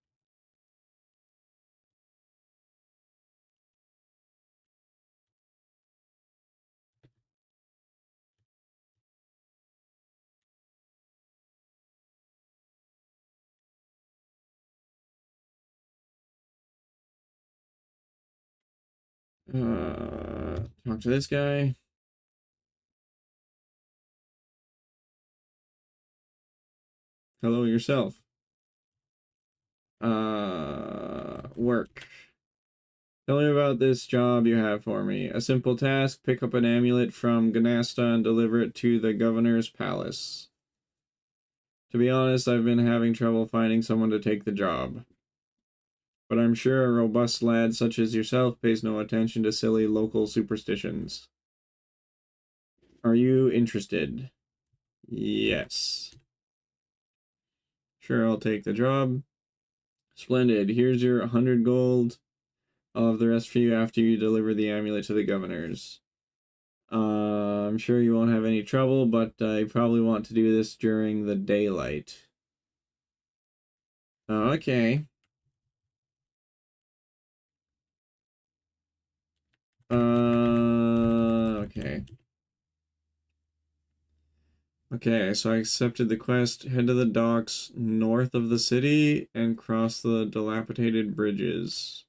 Talk to this guy. Hello yourself. Work. Tell me about this job you have for me. A simple task, pick up an amulet from Ganasta and deliver it to the governor's palace. To be honest, I've been having trouble finding someone to take the job. But I'm sure a robust lad such as yourself pays no attention to silly local superstitions. Are you interested? Yes. Sure, I'll take the job. Splendid. Here's your 100 gold. I'll have the rest for you after you deliver the amulet to the governors. I'm sure you won't have any trouble, but you probably want to do this during the daylight. Okay. Okay. Okay, so I accepted the quest. Head to the docks north of the city and cross the dilapidated bridges.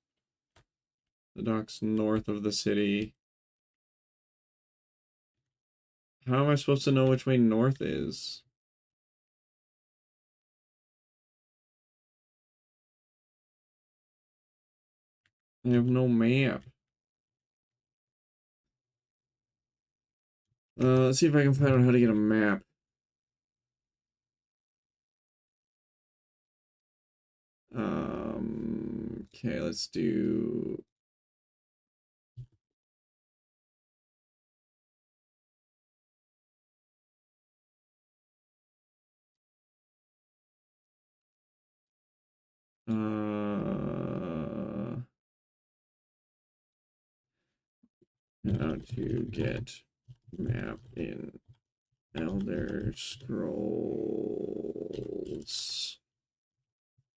The docks north of the city. How am I supposed to know which way north is? I have no map. Let's see if I can find out how to get a map. Okay, let's do... How to get map in Elder Scrolls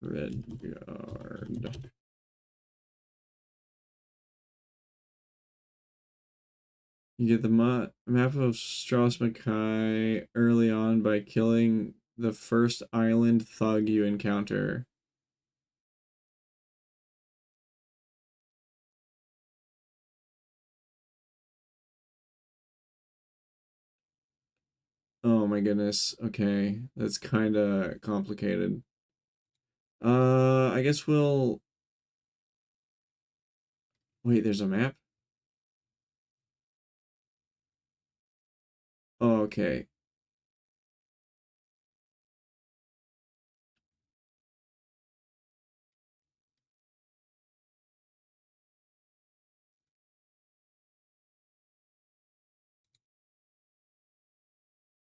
Redguard. You get the map of Strauss Mackay early on by killing the first island thug you encounter. Oh my goodness. Okay, that's kind of complicated. I guess we'll... Wait, there's a map? Oh, okay.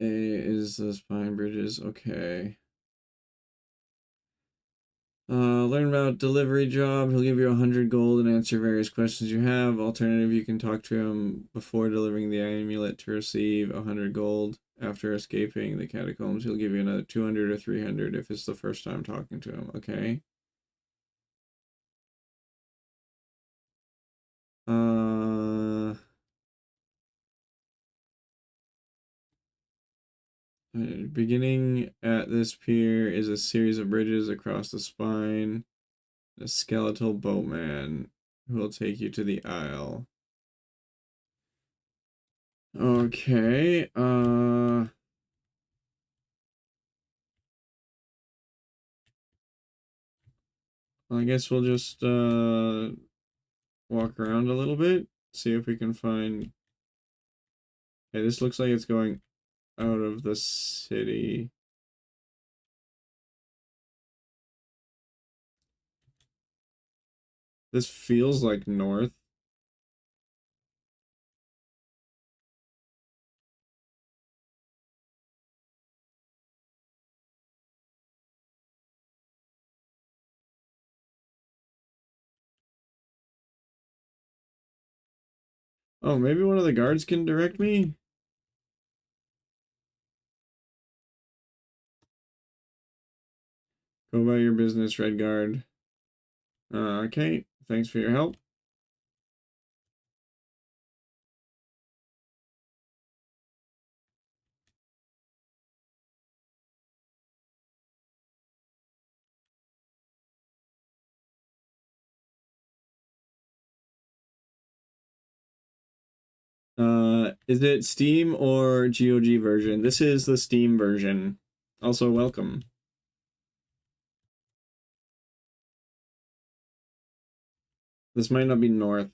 A is the spine bridges. Okay. Learn about delivery job. He'll give you 100 gold and answer various questions you have. Alternative, you can talk to him before delivering the amulet to receive 100 gold. After escaping the catacombs, he'll give you another 200 or 300 if it's the first time talking to him. Okay. Uh, Beginning at this pier is a series of bridges across the spine. A skeletal boatman who will take you to the isle. Okay, I guess we'll just, walk around a little bit, see if we can find... Okay, this looks like it's going out of the city. This feels like north. Oh, maybe one of the guards can direct me? Go about your business, Red Guard. Okay, thanks for your help. Is it Steam or GOG version? This is the Steam version. Also, welcome. This might not be north.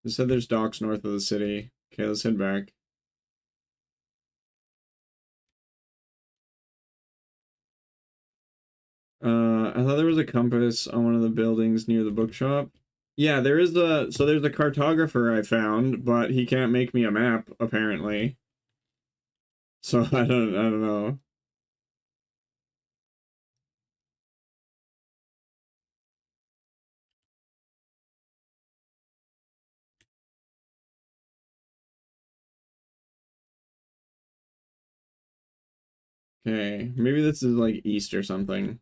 They said there's docks north of the city. Okay, let's head back. I thought there was a compass on one of the buildings near the bookshop. Yeah, there is there's a cartographer I found, but he can't make me a map, apparently. So I don't know. Okay, maybe this is like east or something.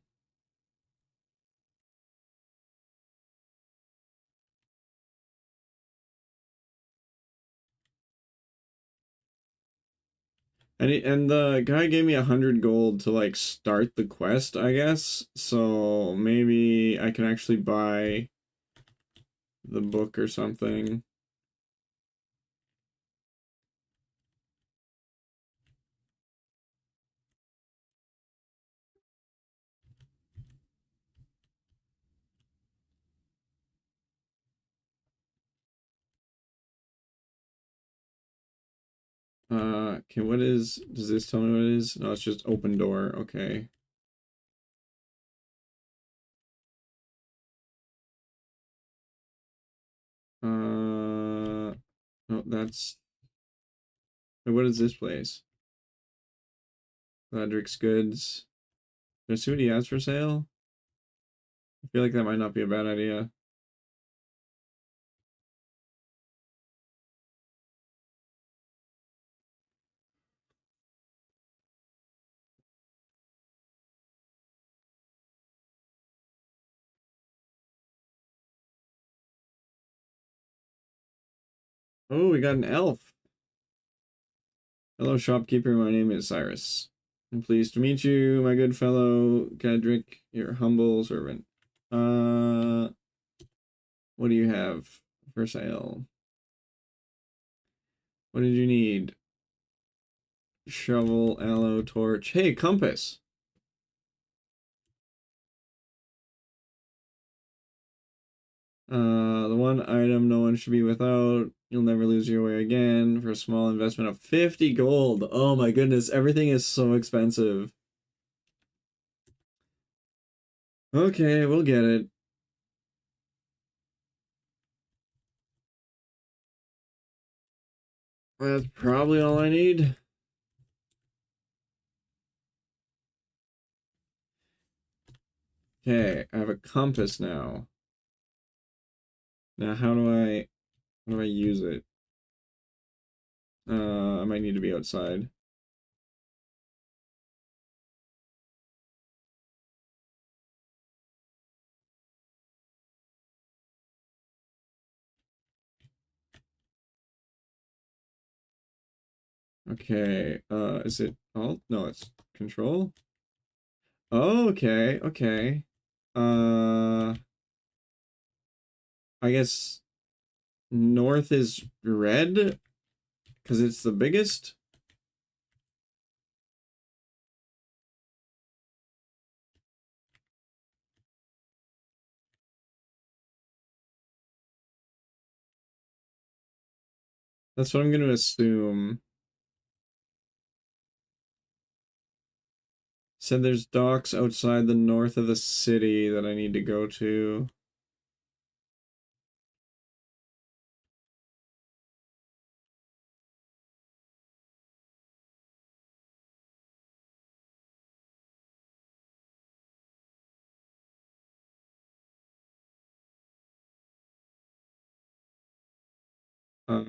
And the guy gave me 100 gold to like start the quest, I guess. So maybe I can actually buy the book or something. Okay, does this tell me what it is? No, it's just open door. Okay. Oh, what is this place? Ladrick's Goods. Can I see what he has for sale? I feel like that might not be a bad idea. Oh, we got an elf. Hello, shopkeeper. My name is Cyrus. I'm pleased to meet you, my good fellow Gadrick, your humble servant. What do you have for sale? What did you need? Shovel, aloe, torch. Hey, compass. The one item no one should be without. You'll never lose your way again for a small investment of 50 gold. Oh my goodness, everything is so expensive. Okay, we'll get it. That's probably all I need. Okay, I have a compass now. Now how do I use it? I might need to be outside. Okay, is it alt? No, it's control. Oh, okay, okay. Uh, I guess north is red because it's the biggest. That's what I'm going to assume. Said there's docks outside the north of the city that I need to go to. Uh,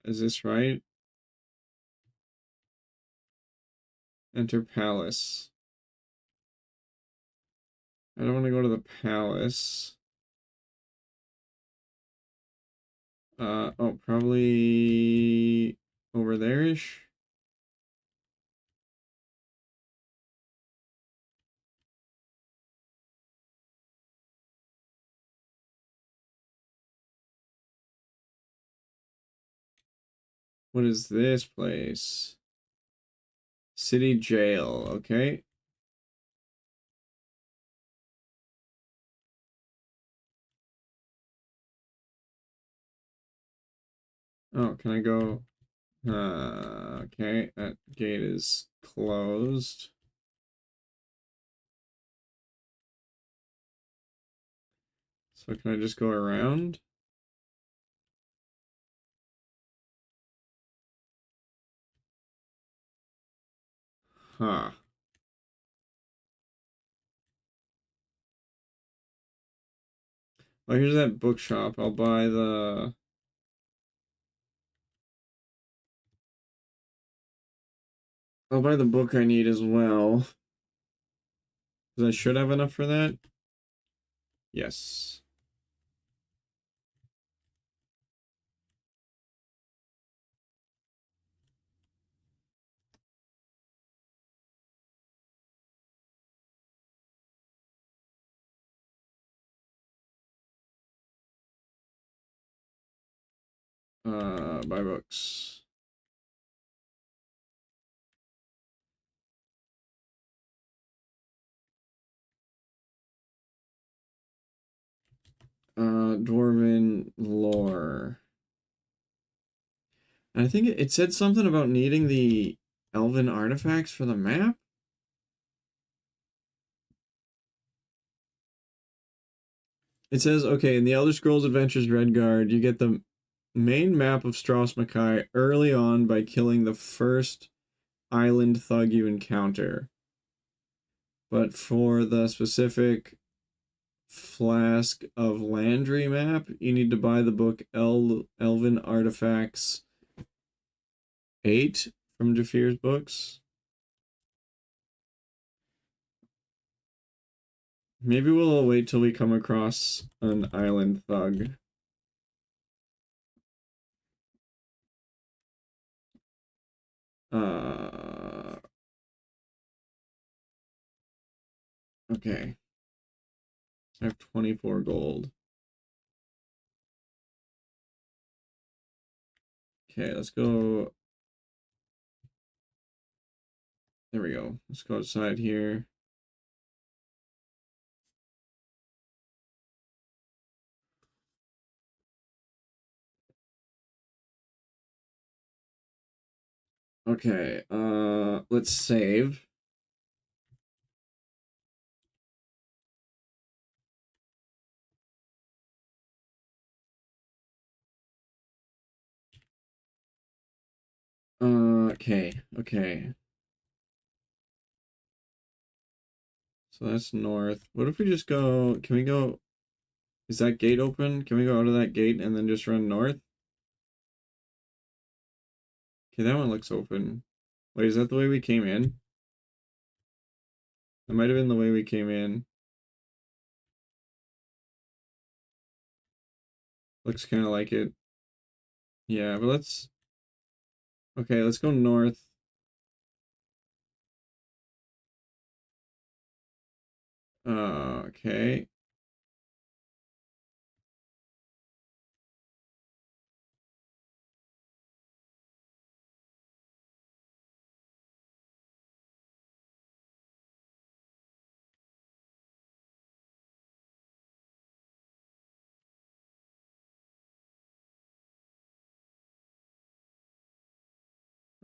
is this right? Enter palace. I don't want to go to the palace. Oh, probably over there-ish. What is this place? City jail, okay. Oh, can I go? Okay, that gate is closed. So can I just go around? Huh. Oh, here's that bookshop. I'll buy the... I'll buy the book I need as well. Because I should have enough for that. Yes. Buy books. Dwarven lore. And I think it said something about needing the elven artifacts for the map. It says, okay, in the Elder Scrolls Adventures Redguard, you get the main map of Stros Mackay early on by killing the first island thug you encounter. But for the specific Flask of Landry map, you need to buy the book Elven Artifacts 8 from Jaffir's books. Maybe we'll wait till we come across an island thug. Okay. I have 24 gold. Okay, let's go. There we go. Let's go outside here. Okay, let's save. Okay. So that's north. What if we just go, can we go, is that gate open? Can we go out of that gate and then just run north? Okay, that one looks open. Wait, is that the way we came in? That might have been the way we came in. Looks kind of like it. Yeah, but let's, okay, let's go north. Okay.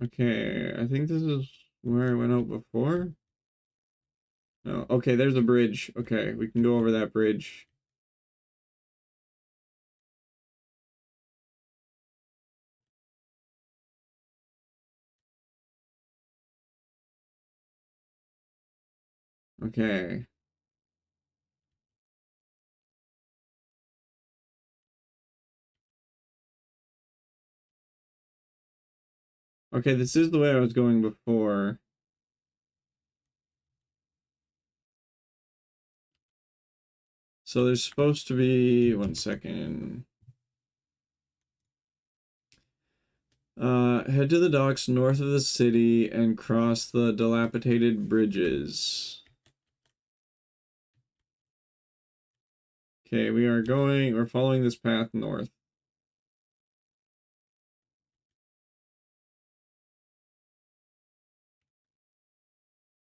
Okay, I think this is where I went out before. No, okay, there's a bridge. Okay, we can go over that bridge. Okay. Okay, this is the way I was going before. So there's supposed to be, one second. Head to the docks north of the city and cross the dilapidated bridges. Okay, we're following this path north.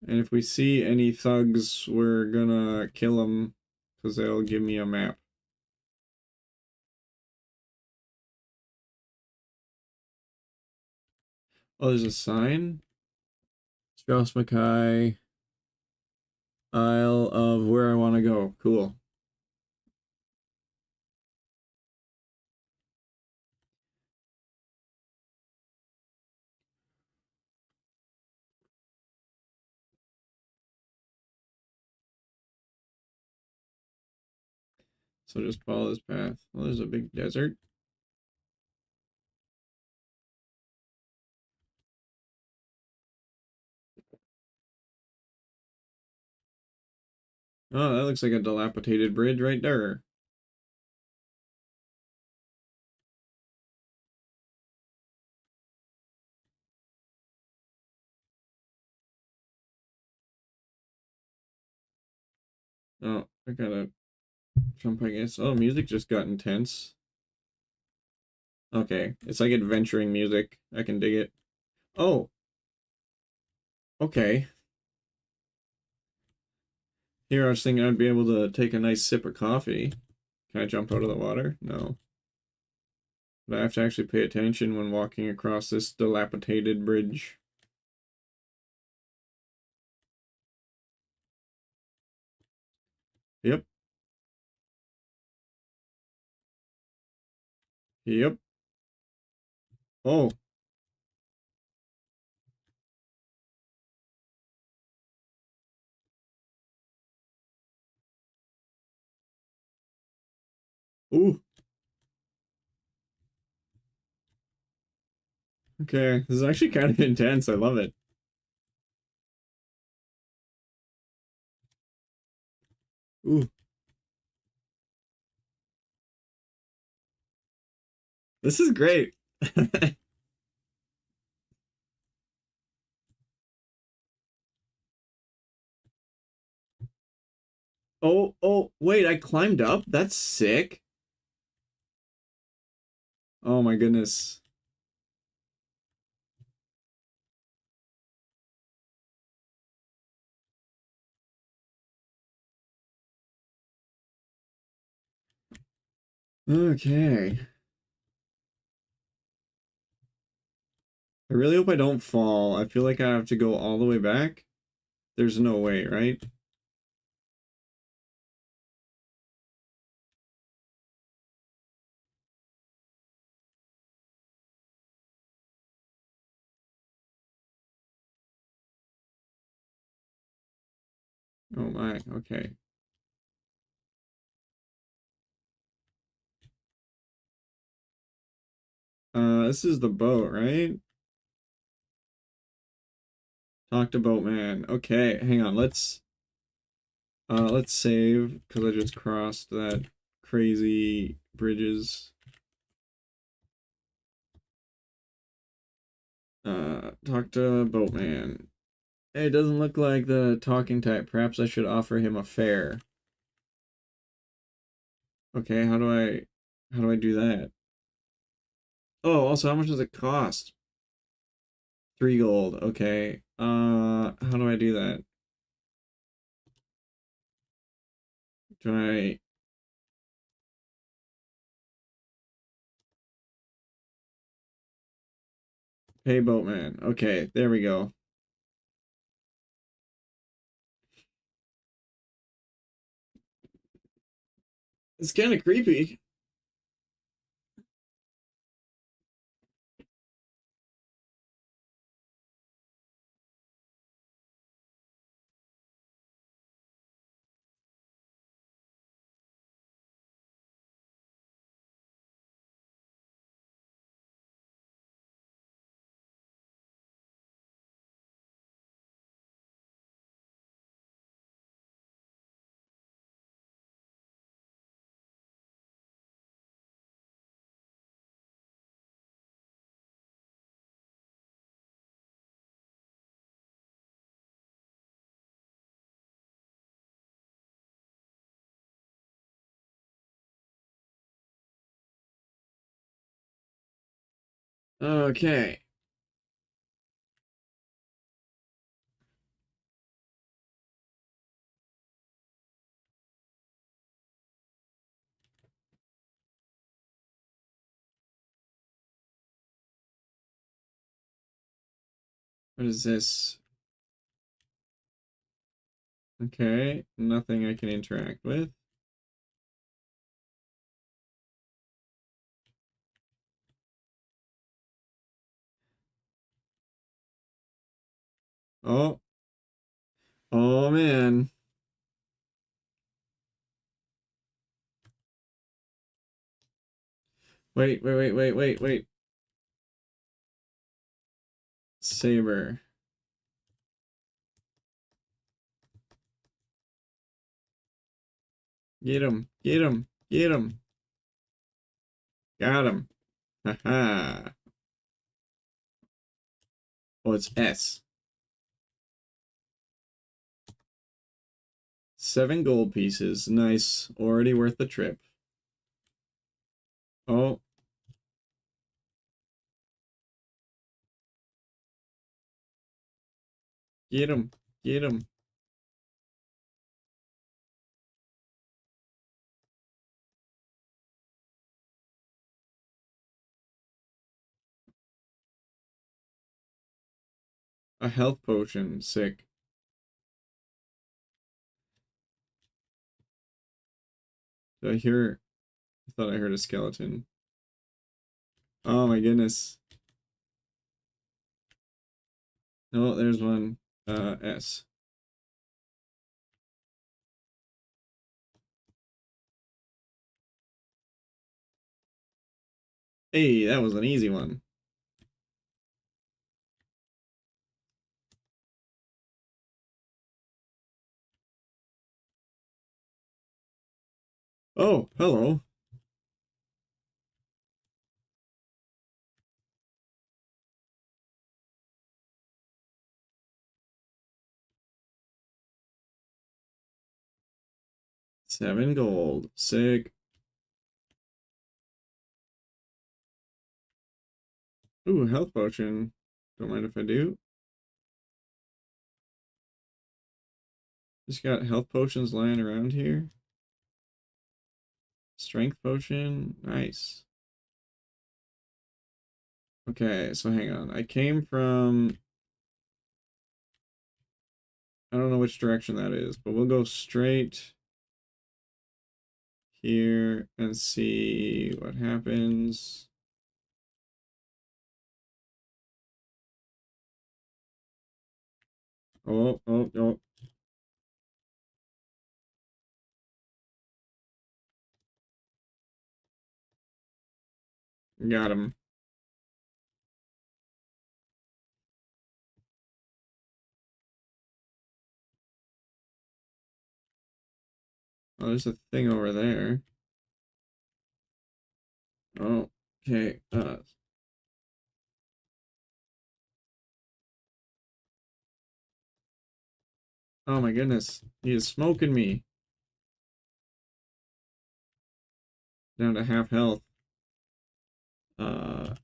And if we see any thugs, we're gonna kill them because they'll give me a map. Oh, there's a sign? Strauss Mackay, Isle of where I want to go. Cool. So just follow this path. Well, there's a big desert. Oh, that looks like a dilapidated bridge right there. Oh, I gotta jump, I guess. Oh, music just got intense. Okay, it's like adventuring music. I can dig it. Oh, okay. Here I was thinking I'd be able to take a nice sip of coffee. Can I jump out of the water? No. But I have to actually pay attention when walking across this dilapidated bridge. Yep. Yep. Oh. Ooh. Okay. This is actually kind of intense. I love it. Ooh. This is great. Oh, oh, wait, I climbed up? That's sick. Oh my goodness. Okay. I really hope I don't fall. I feel like I have to go all the way back. There's no way, right? Oh my, okay. This is the boat, right? Talk to boatman. Okay, hang on. Let's save because I just crossed that crazy bridges. Talk to boatman. Hey, it doesn't look like the talking type. Perhaps I should offer him a fare. Okay, how do I do that? Oh, also, how much does it cost? 3 gold. Okay. How do I do that? Do I pay boatman? Okay, there we go. It's kind of creepy. Okay. What is this? Okay, nothing I can interact with. Oh, oh man. Wait. Saber. Get him. Get him. Get him. Got him. Haha. Oh, it's S. 7 gold pieces. Nice. Already worth the trip. Oh, get him. Get him. A health potion. Sick. Did I hear? I thought I heard a skeleton. Oh my goodness. No, there's one. S. Hey, that was an easy one. Oh, hello. Seven gold. Sick. Ooh, health potion. Don't mind if I do. Just got health potions lying around here. Strength potion. Nice. Okay, so hang on. I came from... I don't know which direction that is, but we'll go straight here and see what happens. Oh, oh, oh. Got him. Oh, there's a thing over there. Oh, okay. Oh my goodness. He is smoking me. Down to half health. Uh,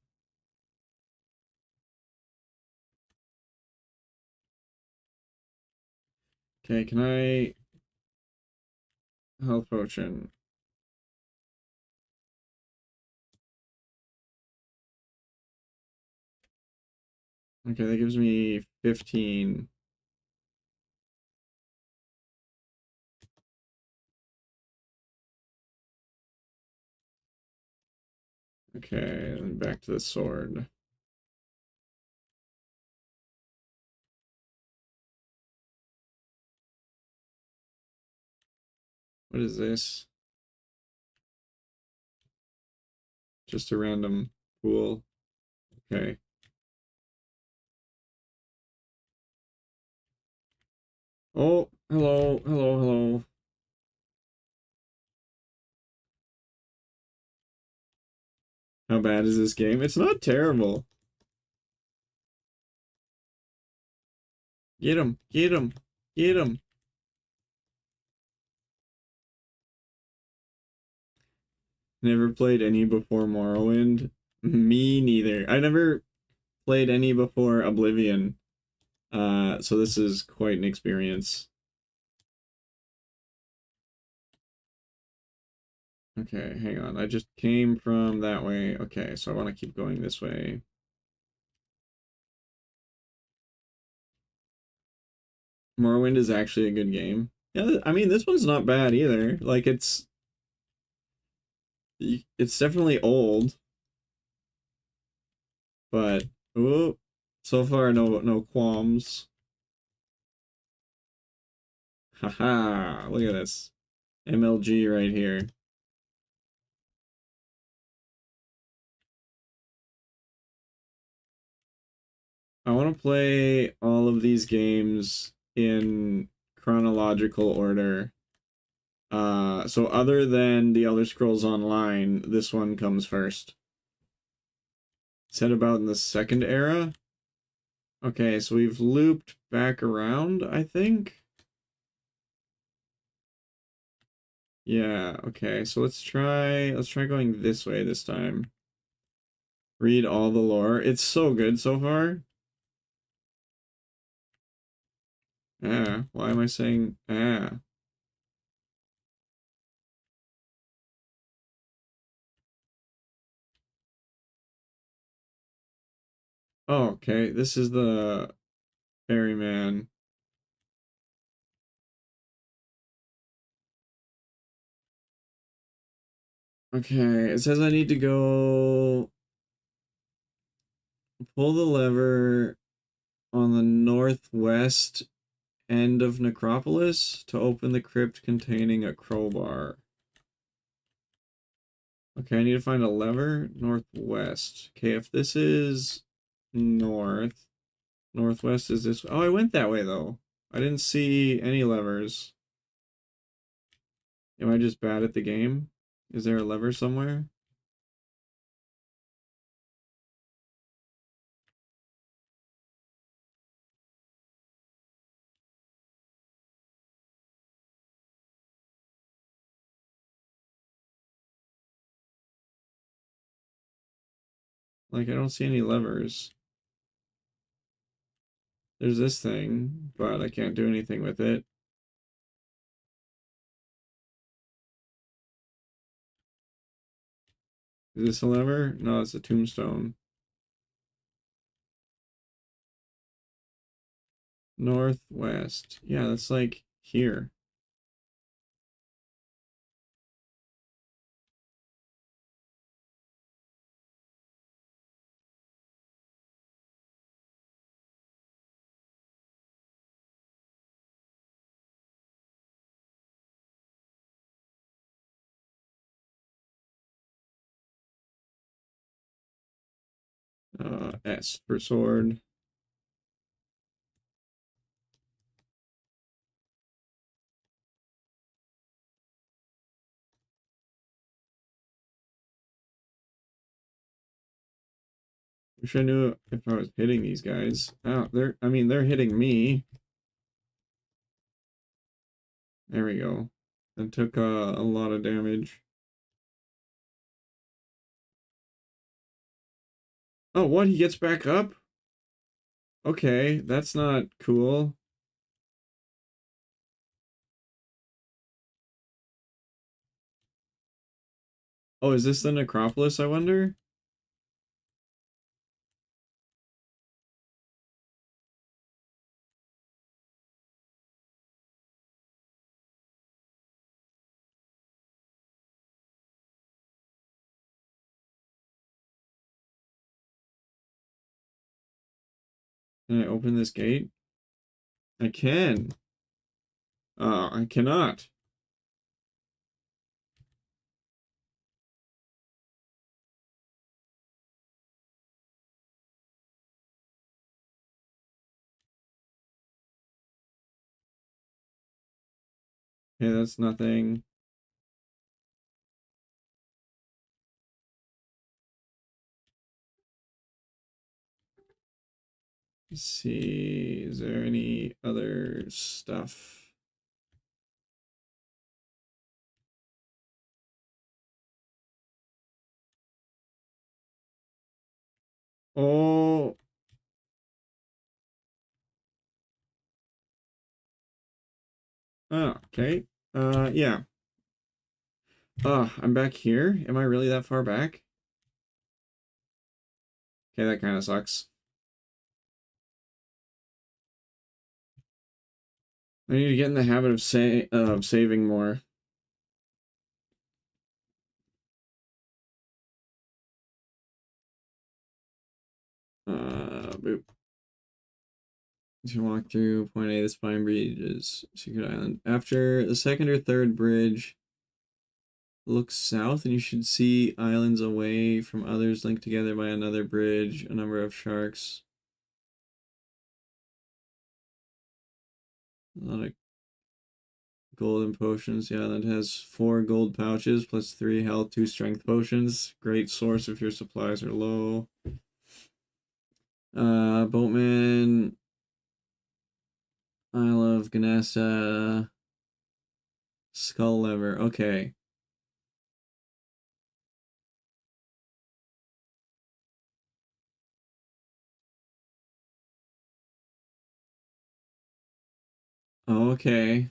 okay, can I... Health potion. Okay, that gives me 15. Okay, and back to the sword. What is this? Just a random pool. Okay. Oh, hello, hello, hello. How bad is this game? It's not terrible. Get him, get him, get him. Never played any before Morrowind. Me neither. I never played any before Oblivion. So this is quite an experience. Okay, hang on. I just came from that way. Okay, so I want to keep going this way. Morrowind is actually a good game. Yeah, I mean, this one's not bad either. Like, it's definitely old, but oh, so far no qualms. Haha, look at this. MLG right here. I want to play all of these games in chronological order. So other than the Elder Scrolls Online, this one comes first. Set about in the second era. Okay, so we've looped back around, I think. Yeah, okay. So let's try going this way this time. Read all the lore. It's so good so far. Why am I saying Oh, okay. This is the ferryman. Okay, it says I need to go pull the lever on the northwest end of Necropolis to open the crypt containing a crowbar. Okay, I need to find a lever northwest. Okay, if this is north, northwest is this. Oh, I went that way though. I didn't see any levers. Am I just bad at the game? Is there a lever somewhere? Like, I don't see any levers. There's this thing, but I can't do anything with it. Is this a lever? No, it's a tombstone. Northwest. Yeah, that's like here. S for sword. Wish I knew if I was hitting these guys. Oh, they're hitting me. There we go. That took a lot of damage. Oh, what? He gets back up? Okay, that's not cool. Oh, is this the necropolis, I wonder? Can I open this gate? I can. I cannot. Okay, that's nothing. Let's see, is there any other stuff? Oh, okay. Yeah. I'm back here. Am I really that far back? Okay, that kind of sucks. I need to get in the habit of saving more. Boop. To walk through point A, the spine bridge is Secret Island. After the second or third bridge, look south and you should see islands away from others linked together by another bridge, a number of sharks. A lot of golden potions. Yeah, that has 4 gold pouches plus 3 health, 2 strength potions. Great source if your supplies are low. Boatman, Isle of Ganessa, skull lever. Okay. Okay.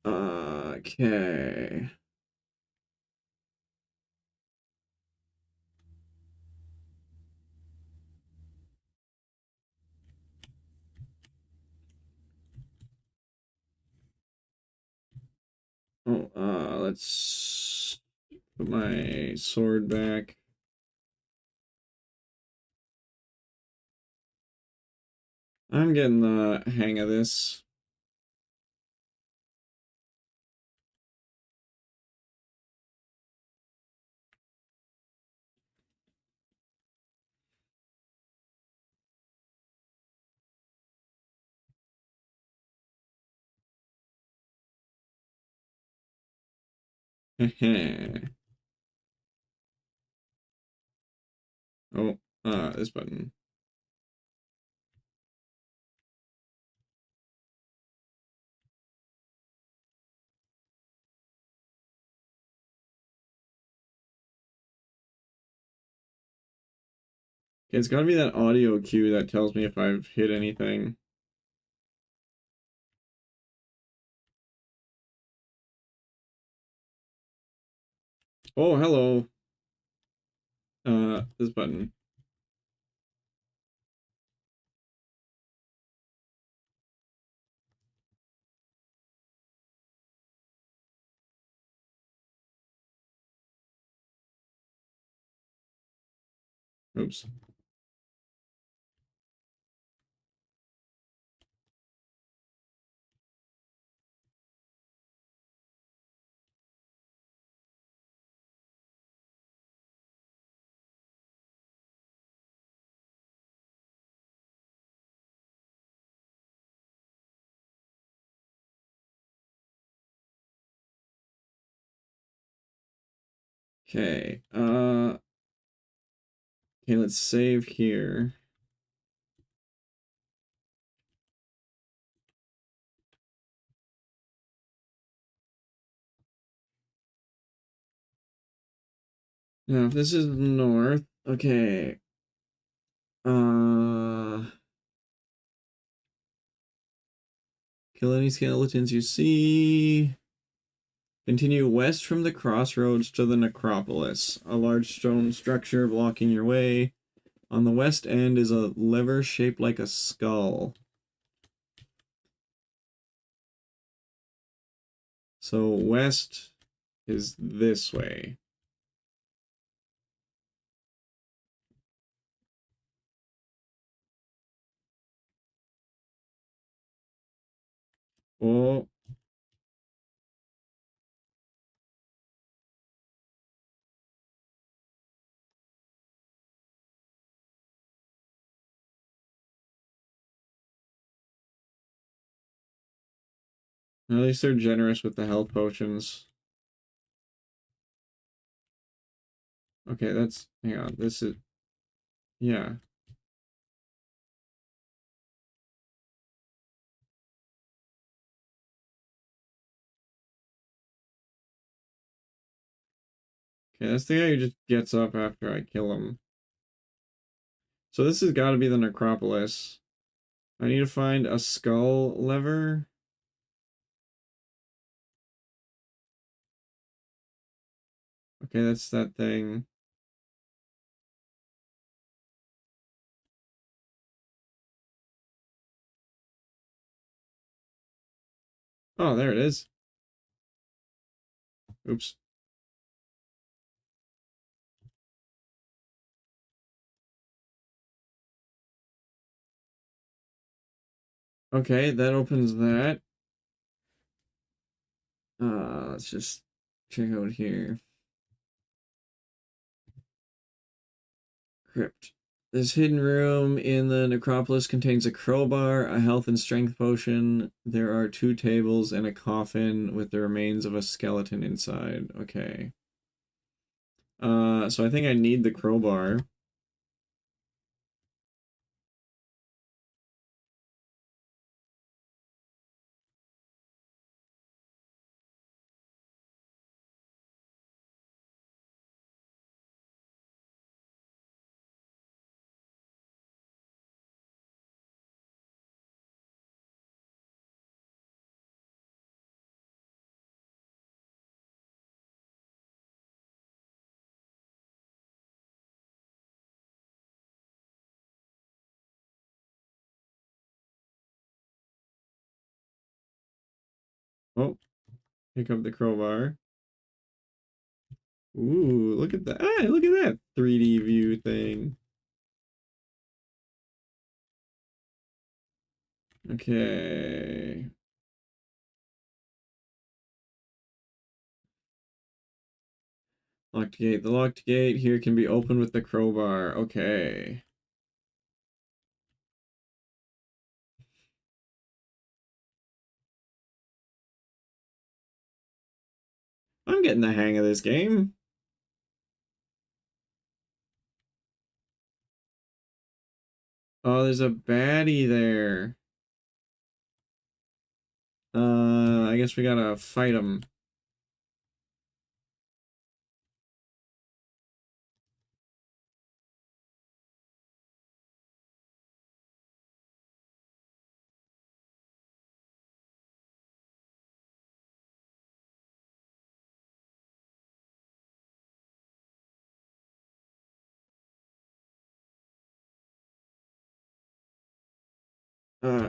Okay. Oh, let's put my sword back. I'm getting the hang of this. Oh, this button. Okay, it's gotta be that audio cue that tells me if I've hit anything. Oh, hello. This button. Oops. Okay, okay, let's save here. Now, if this is north, okay. Kill any skeletons you see. Continue west from the crossroads to the necropolis, a large stone structure blocking your way. On the west end is a lever shaped like a skull. So west is this way. Oh, at least they're generous with the health potions. Okay, that's, hang on, this is, yeah. Okay, that's the guy who just gets up after I kill him. So this has got to be the necropolis. I need to find a skull lever. Okay, that's that thing. Oh, there it is. Oops. Okay, that opens that. Let's just check out here. Crypt. This hidden room in the necropolis contains a crowbar, a health and strength potion. There are two tables and a coffin with the remains of a skeleton inside. Okay. So I think I need the crowbar. Oh, pick up the crowbar. Ooh, look at that. Ah, look at that 3D view thing. Okay. Locked gate. The locked gate here can be opened with the crowbar. Okay. I'm getting the hang of this game. Oh, there's a baddie there. I guess we gotta fight him.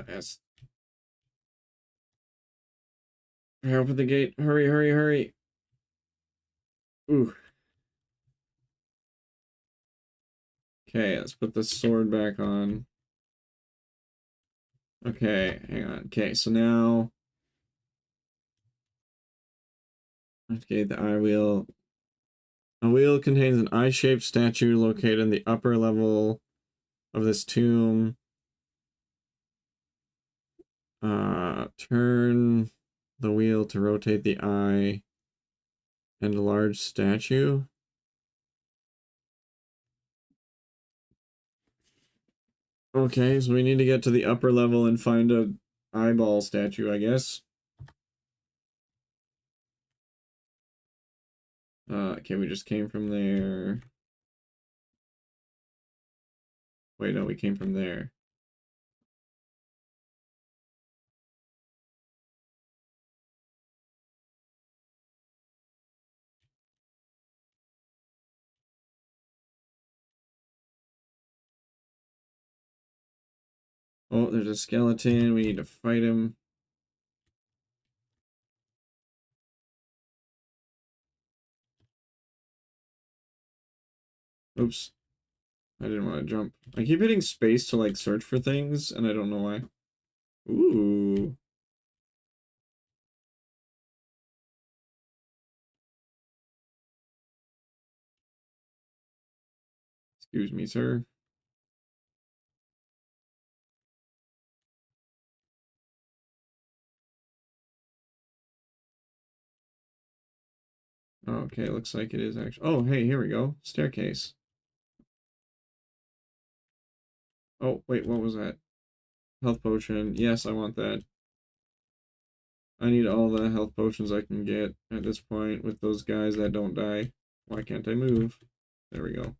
Yes. Open the gate. Hurry, hurry, hurry. Ooh. Okay, let's put the sword back on. Okay, hang on. Okay, so now... Okay, the eye wheel. A wheel contains an eye-shaped statue located in the upper level of this tomb. Turn the wheel to rotate the eye and a large statue. Okay, so we need to get to the upper level and find a eyeball statue, I guess. Okay, we just came from there. Wait, no, we came from there. Oh, there's a skeleton. We need to fight him. Oops. I didn't want to jump. I keep hitting space to, like, search for things, and I don't know why. Ooh. Excuse me, sir. Okay, looks like it is actually. Oh, hey, here we go. Staircase. Oh, wait, what was that? Health potion. Yes, I want that. I need all the health potions I can get at this point with those guys that don't die. Why can't I move? There we go.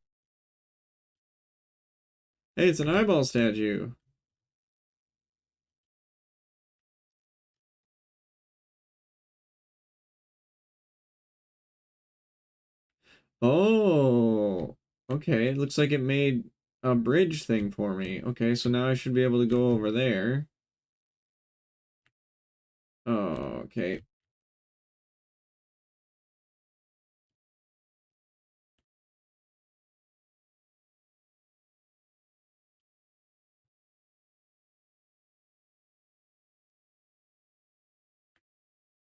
Hey, it's an eyeball statue. Oh, okay. It looks like it made a bridge thing for me. Okay, so now I should be able to go over there. Oh, okay.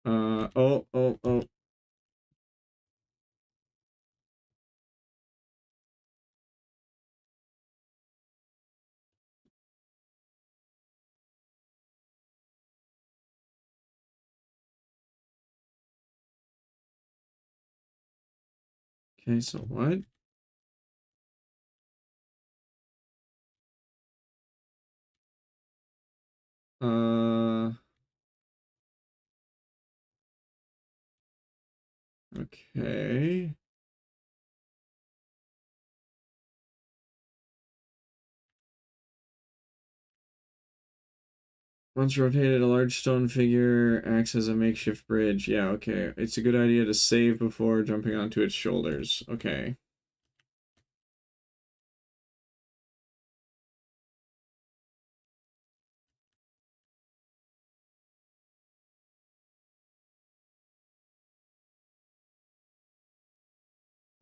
Oh. Okay, so what? Okay. Once rotated, a large stone figure acts as a makeshift bridge. Yeah, okay. It's a good idea to save before jumping onto its shoulders. Okay.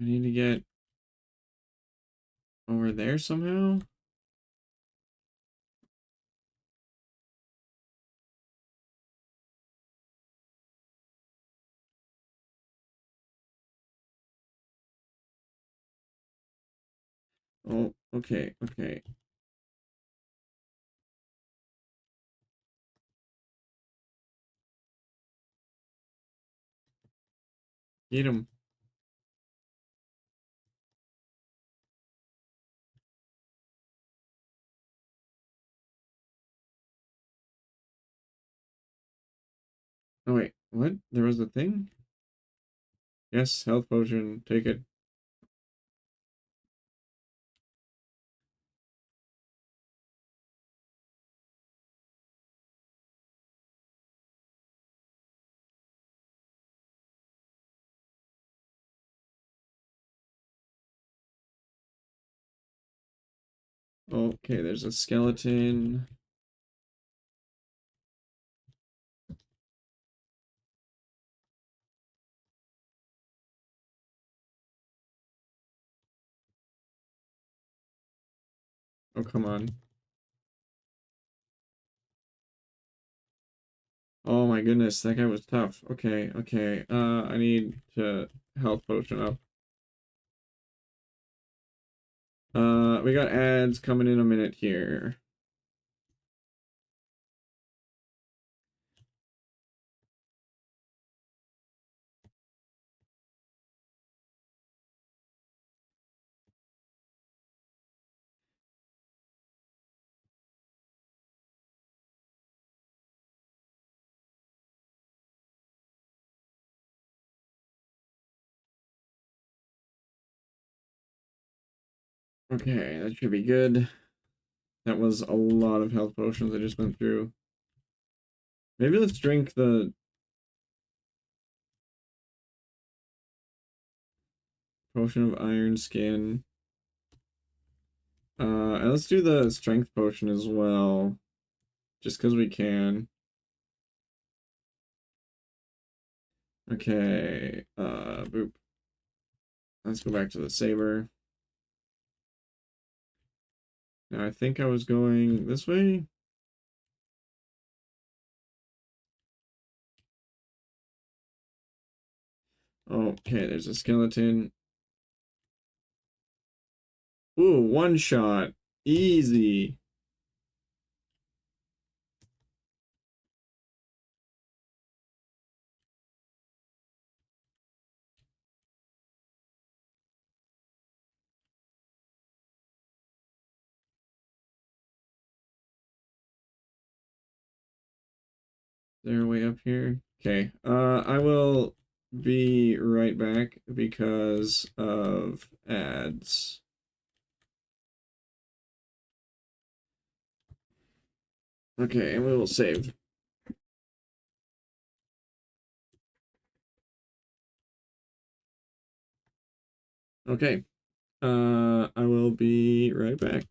I need to get over there somehow. Oh, okay, okay. Get him. Oh, wait. What? There was a thing? Yes, health potion. Take it. Okay, there's a skeleton. Oh, come on. Oh my goodness, that guy was tough. Okay, okay. I need to health potion up. We got ads coming in a minute here. Okay, that should be good. That was a lot of health potions I just went through. Maybe let's drink the potion of iron skin. And let's do the strength potion as well, just because we can. Okay, boop. Let's go back to the saber. Now I think I was going this way. Okay, there's a skeleton. Ooh, one shot. Easy. They're way up here. Okay. I will be right back because of ads. Okay, and we will save. Okay. I will be right back.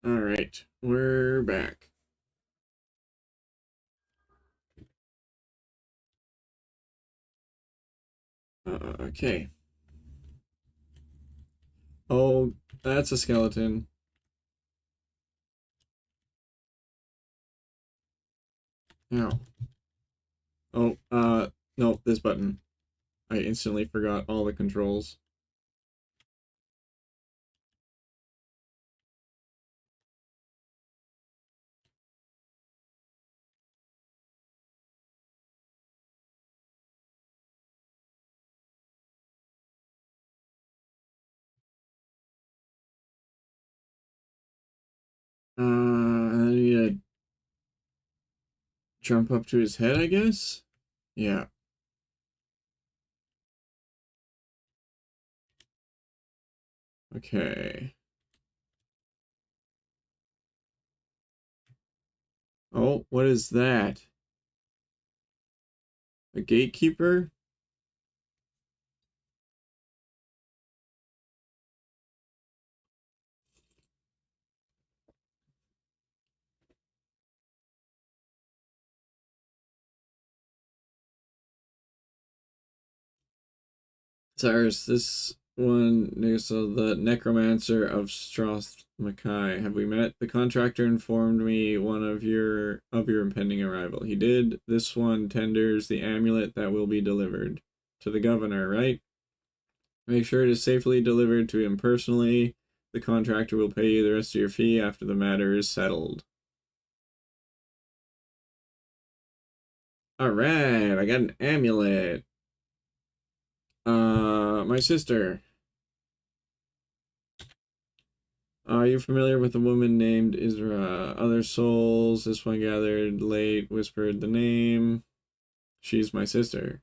All right, we're back. Okay. Oh, that's a skeleton. Ow. Oh, no, this button. I instantly forgot all the controls. I need to jump up to his head, I guess? Yeah. Okay. Oh, what is that? A gatekeeper? Cyrus, this one, so the necromancer of Stroth Mackay. Have we met? The contractor informed me of your impending arrival. He did. This one tenders the amulet that will be delivered to the governor, right? Make sure it is safely delivered to him personally. The contractor will pay you the rest of your fee after the matter is settled. All right, I got an amulet. My sister. Are you familiar with a woman named Isra? Other souls, this one gathered late, whispered the name. She's my sister.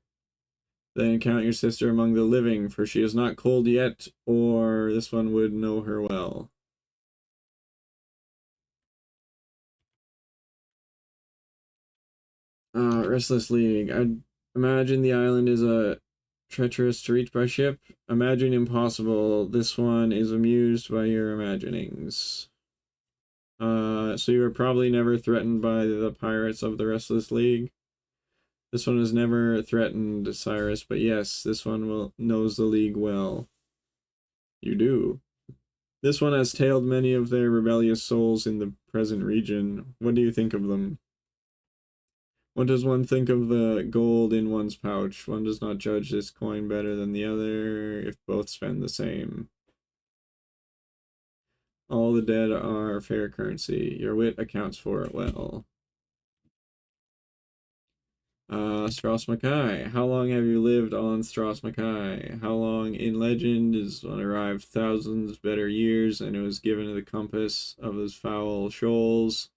Then count your sister among the living, for she is not cold yet, or this one would know her well. Restless League. I'd imagine the island is a treacherous to reach by ship. Imagine impossible. This one is amused by your imaginings. So you were probably never threatened by the pirates of the Restless League. This one has never threatened Cyrus, but yes, this one knows the League well. You do. This one has tailed many of their rebellious souls in the present region. What do you think of them? What does one think of the gold in one's pouch? One does not judge this coin better than the other if both spend the same. All the dead are fair currency. Your wit accounts for it well. Stros Mackay. How long have you lived on Stros Mackay? How long in legend is one arrived thousands better years and it was given the compass of his foul shoals.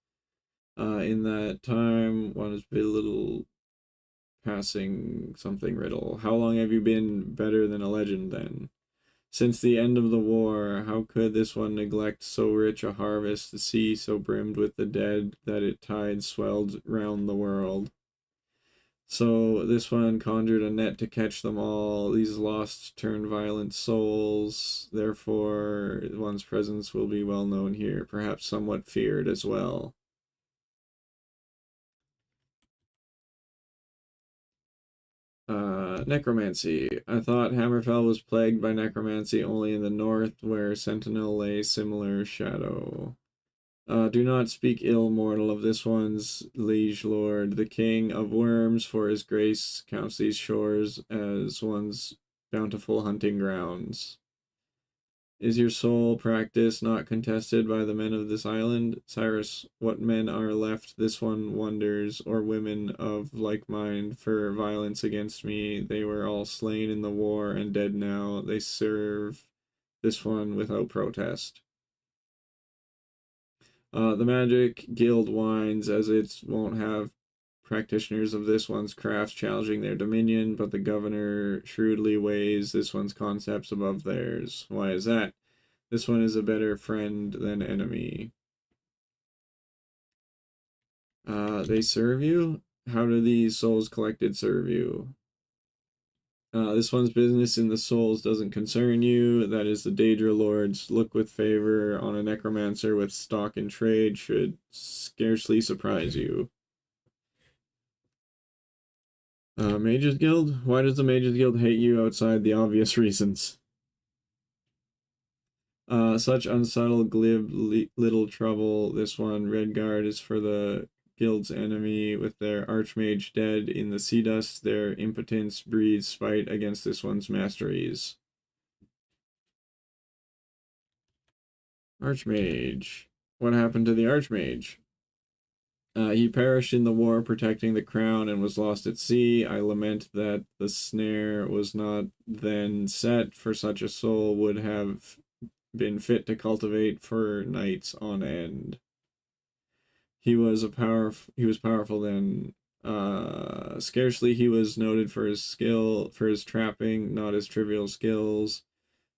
In that time, one has been a little passing something riddle. How long have you been better than a legend then? Since the end of the war, how could this one neglect so rich a harvest, the sea so brimmed with the dead that it tide swelled round the world? So this one conjured a net to catch them all, these lost turned violent souls. Therefore, one's presence will be well known here, perhaps somewhat feared as well. Necromancy. I thought Hammerfell was plagued by necromancy only in the north, where Sentinel lay similar shadow. Do not speak ill, mortal, of this one's liege lord, the king of worms, for his grace counts these shores as one's bountiful hunting grounds. Is your sole practice not contested by the men of this island? Cyrus, what men are left, this one wonders, or women of like mind, for violence against me? They were all slain in the war and dead now. They serve this one without protest. The Magic Guild whines as it won't have practitioners of this one's crafts challenging their dominion, but the governor shrewdly weighs this one's concepts above theirs. Why is that? This one is a better friend than enemy. They serve you? How do these souls collected serve you? This one's business in the souls doesn't concern you. That is the Daedra Lord's look with favor on a necromancer with stock in trade should scarcely surprise you. Mages Guild? Why does the Mages Guild hate you outside the obvious reasons? Such unsubtle, glib, little trouble. This one, Redguard, is for the guild's enemy. With their archmage dead in the sea dust, their impotence breeds spite against this one's masteries. Archmage. What happened to the Archmage? He perished in the war protecting the crown and was lost at sea. I lament that the snare was not then set, for such a soul would have been fit to cultivate for nights on end. He was powerful then. Scarcely he was noted for his skill, for his trapping, not his trivial skills.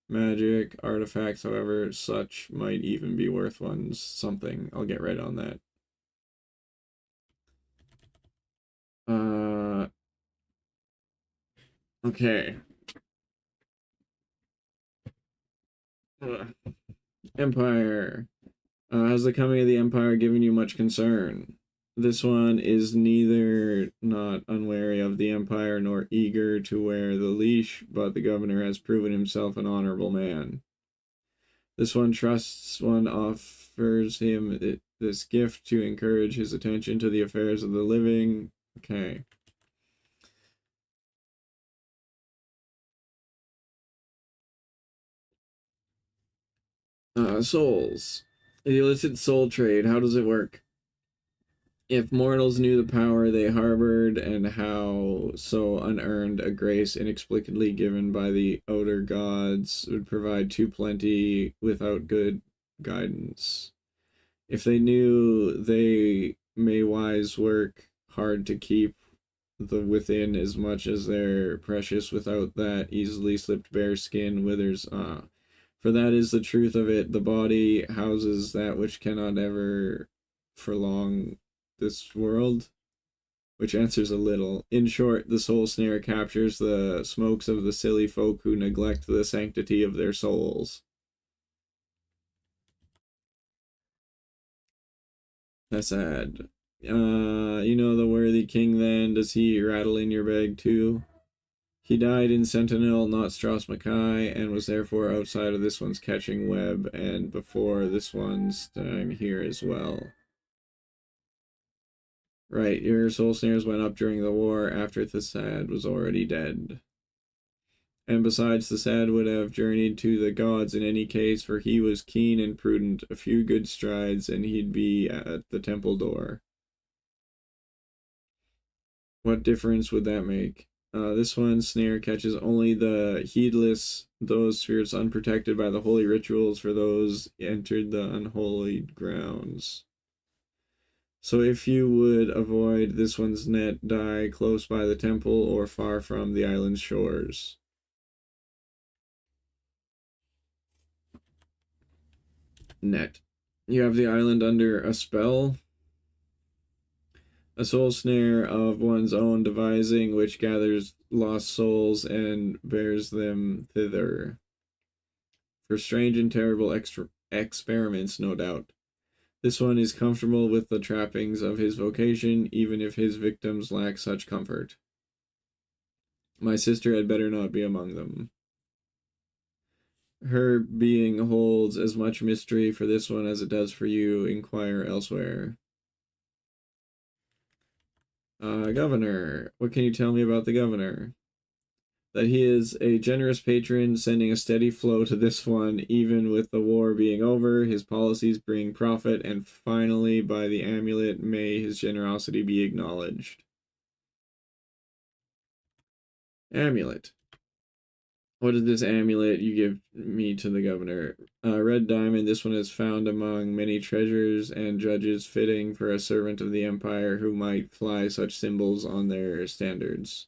Magic, artifacts, however, such might even be worth one something. I'll get right on that. Uh, okay. Empire. Has the coming of the Empire given you much concern? This one is neither not unwary of the Empire nor eager to wear the leash, but the governor has proven himself an honorable man. This one trusts one offers him this gift to encourage his attention to the affairs of the living. Okay. Souls. The illicit soul trade, how does it work? If mortals knew the power they harbored and how so unearned a grace inexplicably given by the outer gods would provide too plenty without good guidance. If they knew they may wise work hard to keep the within as much as their precious without that easily slipped bare skin withers. For that is the truth of it. The body houses that which cannot ever for long this world, which answers a little. In short, the soul snare captures the smokes of the silly folk who neglect the sanctity of their souls. That's sad. You know the worthy king then, does he rattle in your bag too? He died in Sentinel, not Strauss Mackay, and was therefore outside of this one's catching web, and before this one's time here as well. Right, your soul snares went up during the war after Thesad was already dead. And besides, Thesad would have journeyed to the gods in any case, for he was keen and prudent. A few good strides, and he'd be at the temple door. What difference would that make? This one, snare, catches only the heedless, those spirits unprotected by the holy rituals, for those entered the unholy grounds. So if you would avoid this one's net, die close by the temple or far from the island's shores. Net. You have the island under a spell. A soul snare of one's own devising, which gathers lost souls and bears them thither. For strange and terrible experiments, no doubt. This one is comfortable with the trappings of his vocation, even if his victims lack such comfort. My sister had better not be among them. Her being holds as much mystery for this one as it does for you. Inquire elsewhere. Governor. What can you tell me about the governor? That he is a generous patron, sending a steady flow to this one, even with the war being over. His policies bring profit, and finally, by the amulet, may his generosity be acknowledged. Amulet. What is this amulet you give me to the governor? Red diamond. This one is found among many treasures and judges fitting for a servant of the empire who might fly such symbols on their standards.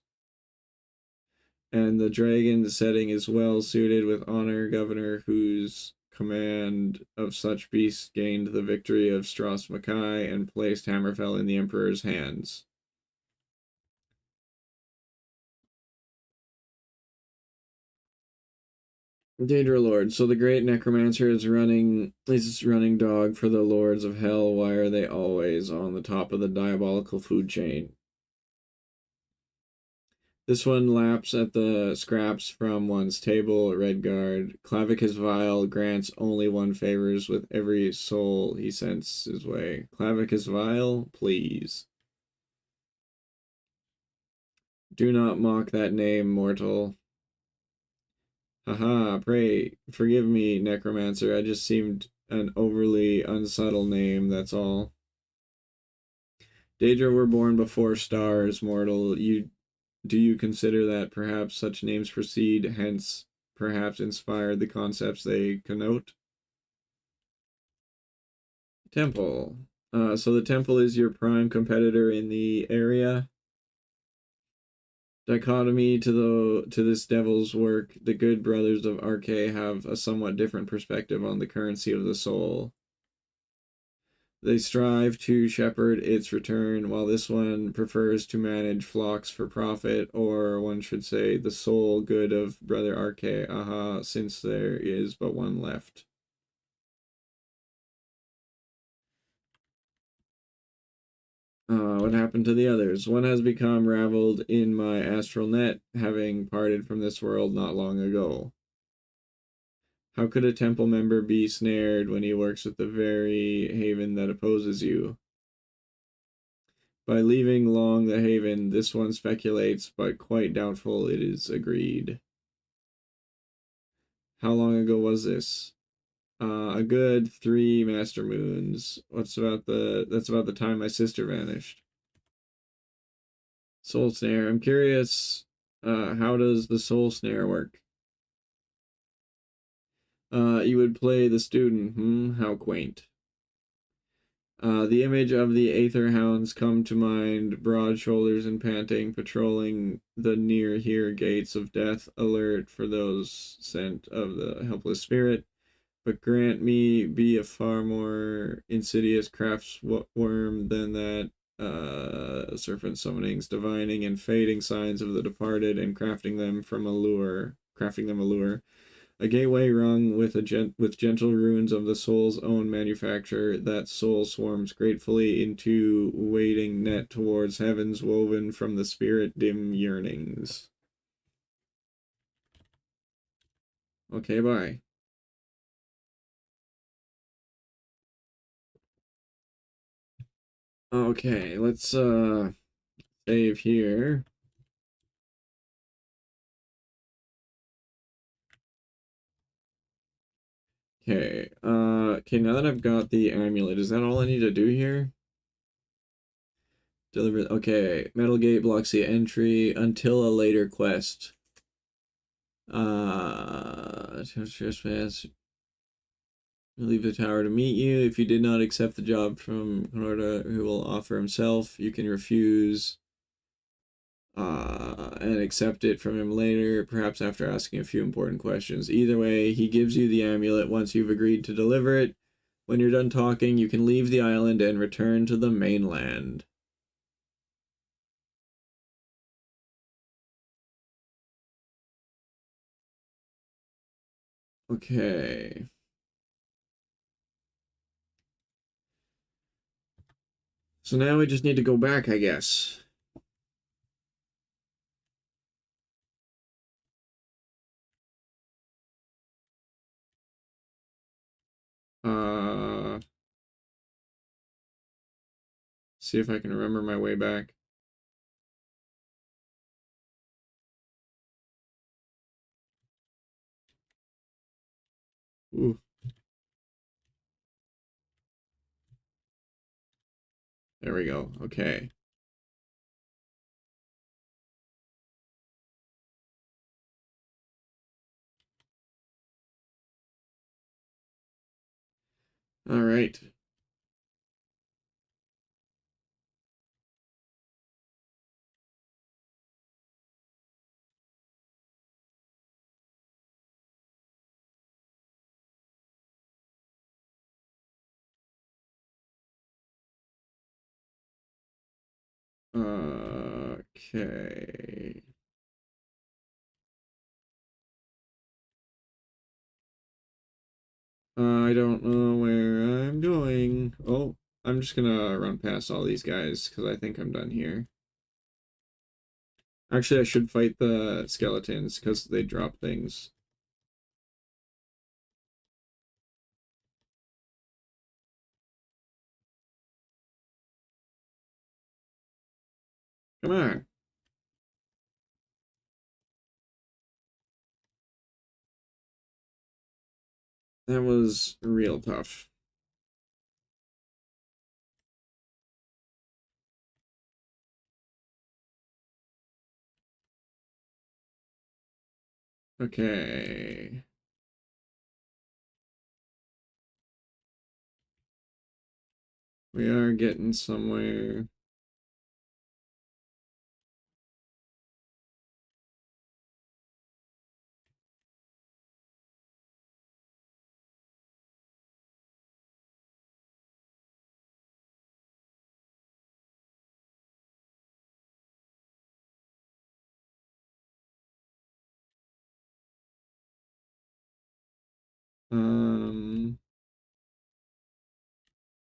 And the dragon setting is well suited with honor, governor, whose command of such beasts gained the victory of Strauss Mackay and placed Hammerfell in the emperor's hands. Daedra Lord. So the great necromancer is running dog for the lords of hell. Why are they always on the top of the diabolical food chain? This one laps at the scraps from one's table. Redguard. Clavic is vile, grants only one favors with every soul he sends his way. Clavic is vile, please. Do not mock that name, mortal. Haha, pray forgive me, necromancer. I just seemed an overly unsubtle name, that's all. Daedra were born before stars, mortal. Do you consider that perhaps such names proceed, hence perhaps inspired the concepts they connote? Temple. So the temple is your prime competitor in the area. Dichotomy to this devil's work, the good brothers of Arche have a somewhat different perspective on the currency of the soul. They strive to shepherd its return, while this one prefers to manage flocks for profit, or one should say the sole good of Brother Arche, aha, since there is but one left. What happened to the others? One has become raveled in my astral net, having parted from this world not long ago. How could a temple member be snared when he works with the very haven that opposes you? By leaving long the haven, this one speculates, but quite doubtful it is agreed. How long ago was this? A good 3 master moons. That's about the time my sister vanished. Soul snare. I'm curious, how does the soul snare work? You would play the student. How quaint. The image of the Aether Hounds come to mind, broad shoulders and panting, patrolling the near here gates of death, alert for those sent of the helpless spirit. But grant me be a far more insidious craftworm than that, serpent summonings, divining and fading signs of the departed, and crafting them a lure. A gateway rung with with gentle runes of the soul's own manufacture, that soul swarms gratefully into waiting net towards heavens woven from the spirit dim yearnings. Okay, bye. Okay, let's save here. Okay, now that I've got the amulet, is that all I need to do here? Deliver, okay, Metal Gate blocks the entry until a later quest. Trespass, leave the tower to meet you. If you did not accept the job from Honorda, who will offer himself, you can refuse and accept it from him later, perhaps after asking a few important questions. Either way, he gives you the amulet once you've agreed to deliver it. When you're done talking, you can leave the island and return to the mainland. Okay. So now we just need to go back, I guess. Uh, see if I can remember my way back. Ooh, there we go. Okay. All right. Okay. I don't know where I'm going. Oh, I'm just gonna run past all these guys because I think I'm done here. Actually, I should fight the skeletons because they drop things. Come on. That was real tough. Okay. We are getting somewhere. Um,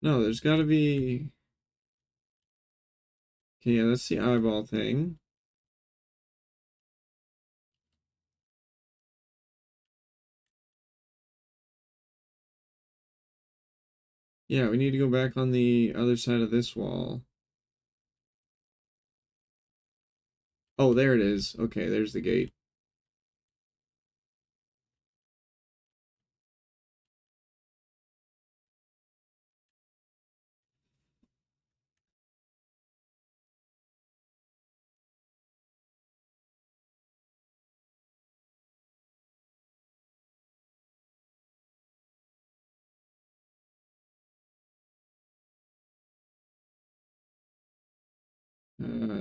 no, there's gotta be. Okay, yeah, that's the eyeball thing. Yeah, we need to go back on the other side of this wall. Oh, there it is. Okay, there's the gate.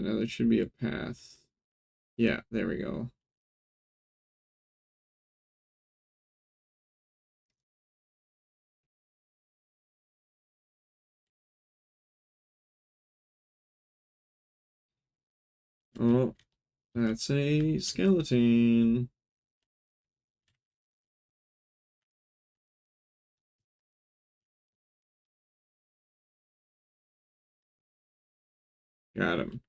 Now there should be a path. Yeah, there we go. Oh, that's a skeleton. Got him.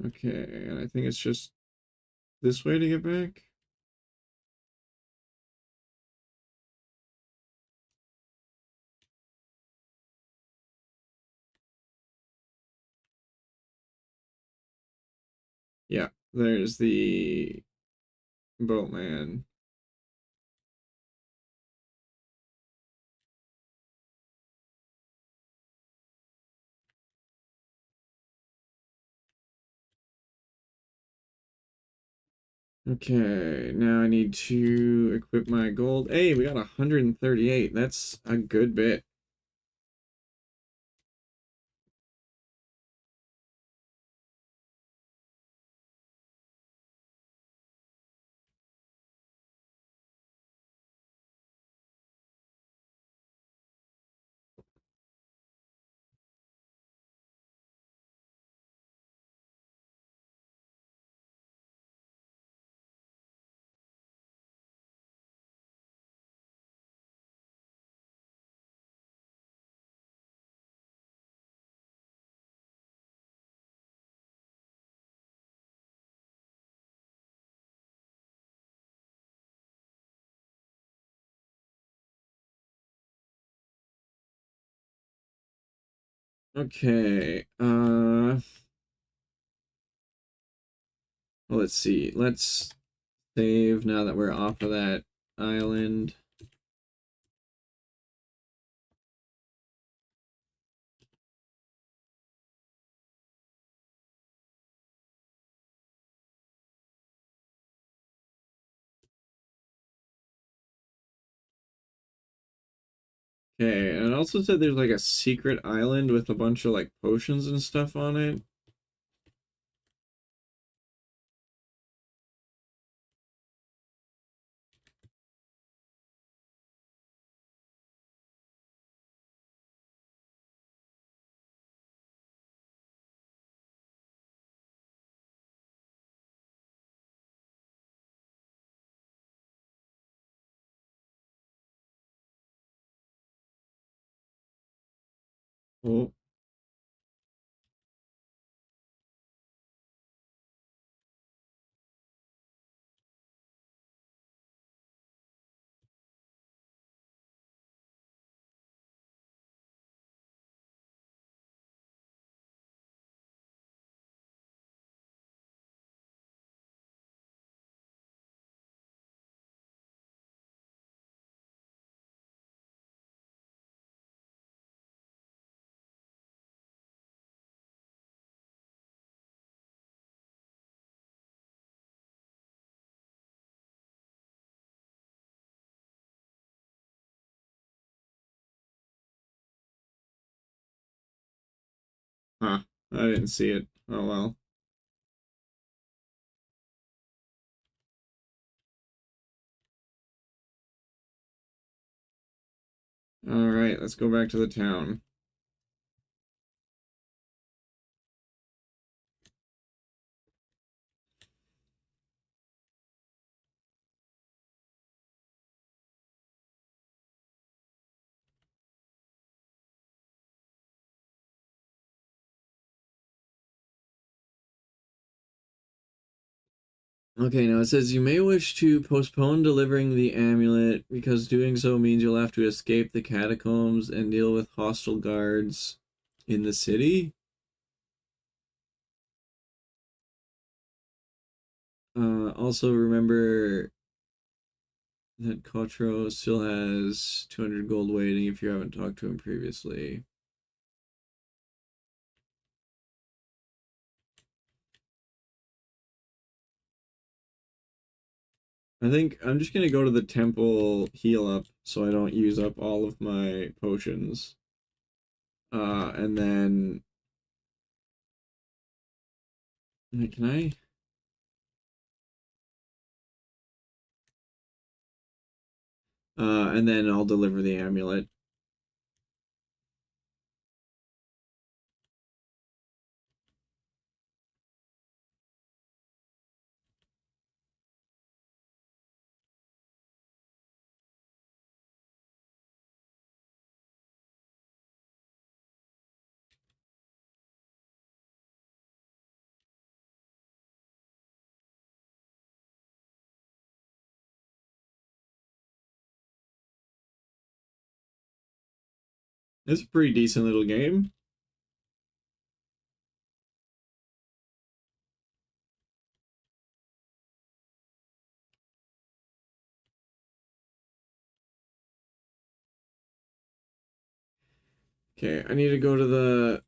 Okay, and I think it's just this way to get back. Yeah, there's the boatman. Okay, now I need to equip my gold. Hey, we got 138. That's a good bit. Okay, well, let's see. Let's save now that we're off of that island. Okay, and it also said there's like a secret island with a bunch of like potions and stuff on it. Oh, huh. I didn't see it. Oh well. All right, let's go back to the town. Okay, now it says you may wish to postpone delivering the amulet because doing so means you'll have to escape the catacombs and deal with hostile guards in the city. Also remember that Cotro still has 200 gold waiting if you haven't talked to him previously. I think I'm just gonna go to the temple heal up so I don't use up all of my potions. And then wait, can I? And then I'll deliver the amulet. It's a pretty decent little game. Okay, I need to go to the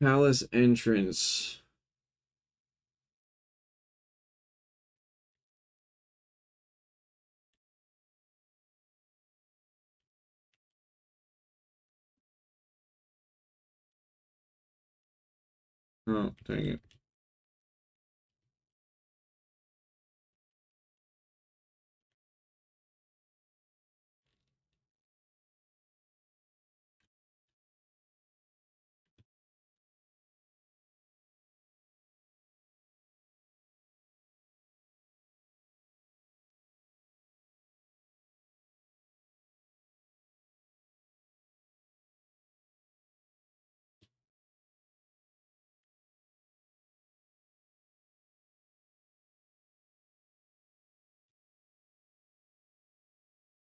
palace entrance. Oh, dang it.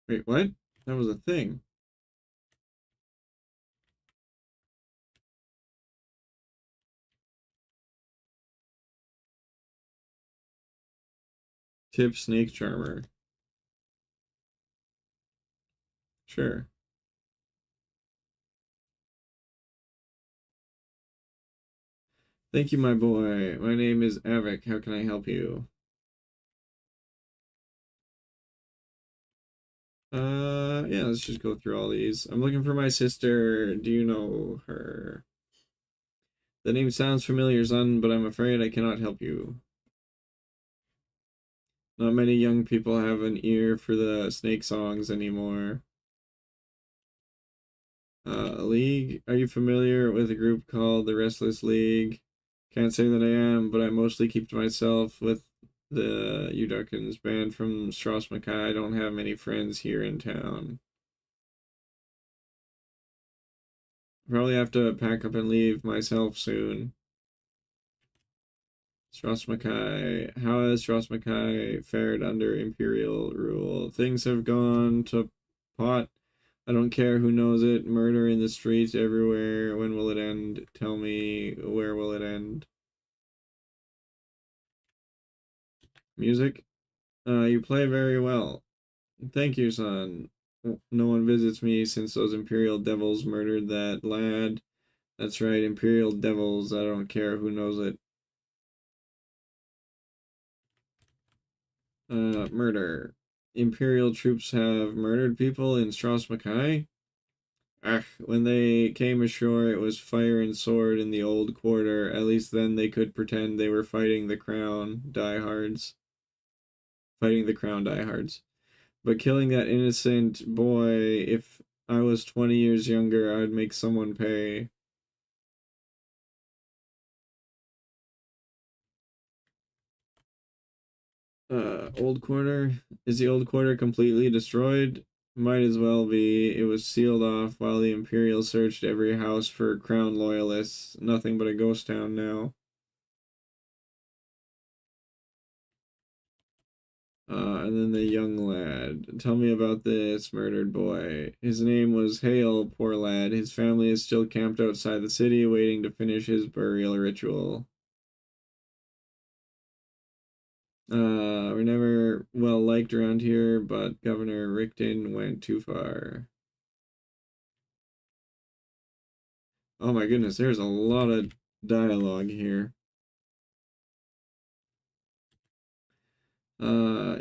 Wait, what? That was a thing. Tip snake charmer. Sure. Thank you, my boy. My name is Avik. How can I help you? Yeah, let's just go through all these. I'm looking for my sister. Do you know her? The name sounds familiar, son, but I'm afraid I cannot help you. Not many young people have an ear for the snake songs anymore. League? Are you familiar with a group called the Restless League? Can't say that I am, but I mostly keep to myself with the Udakins band from Stros Mackay. I don't have many friends here in town. Probably have to pack up and leave myself soon. Strasmakai. How has Strasmakai fared under Imperial rule? Things have gone to pot. I don't care who knows it. Murder in the streets everywhere. When will it end? Tell me, where will it end? Music? You play very well. Thank you, son. No one visits me since those Imperial devils murdered that lad. That's right, Imperial devils. I don't care who knows it. Murder. Imperial troops have murdered people in Stras Mackay? Ah, when they came ashore, it was fire and sword in the old quarter. At least then they could pretend they were fighting the crown diehards. Fighting the crown diehards. But killing that innocent boy, if I was 20 years younger, I'd make someone pay. Old quarter? Is the old quarter completely destroyed? Might as well be. It was sealed off while the Imperial searched every house for crown loyalists. Nothing but a ghost town now. And then the young lad. Tell me about this murdered boy. His name was Hale, poor lad. His family is still camped outside the city, waiting to finish his burial ritual. We're never well liked around here, but Governor Rickton went too far. Oh my goodness, there's a lot of dialogue here.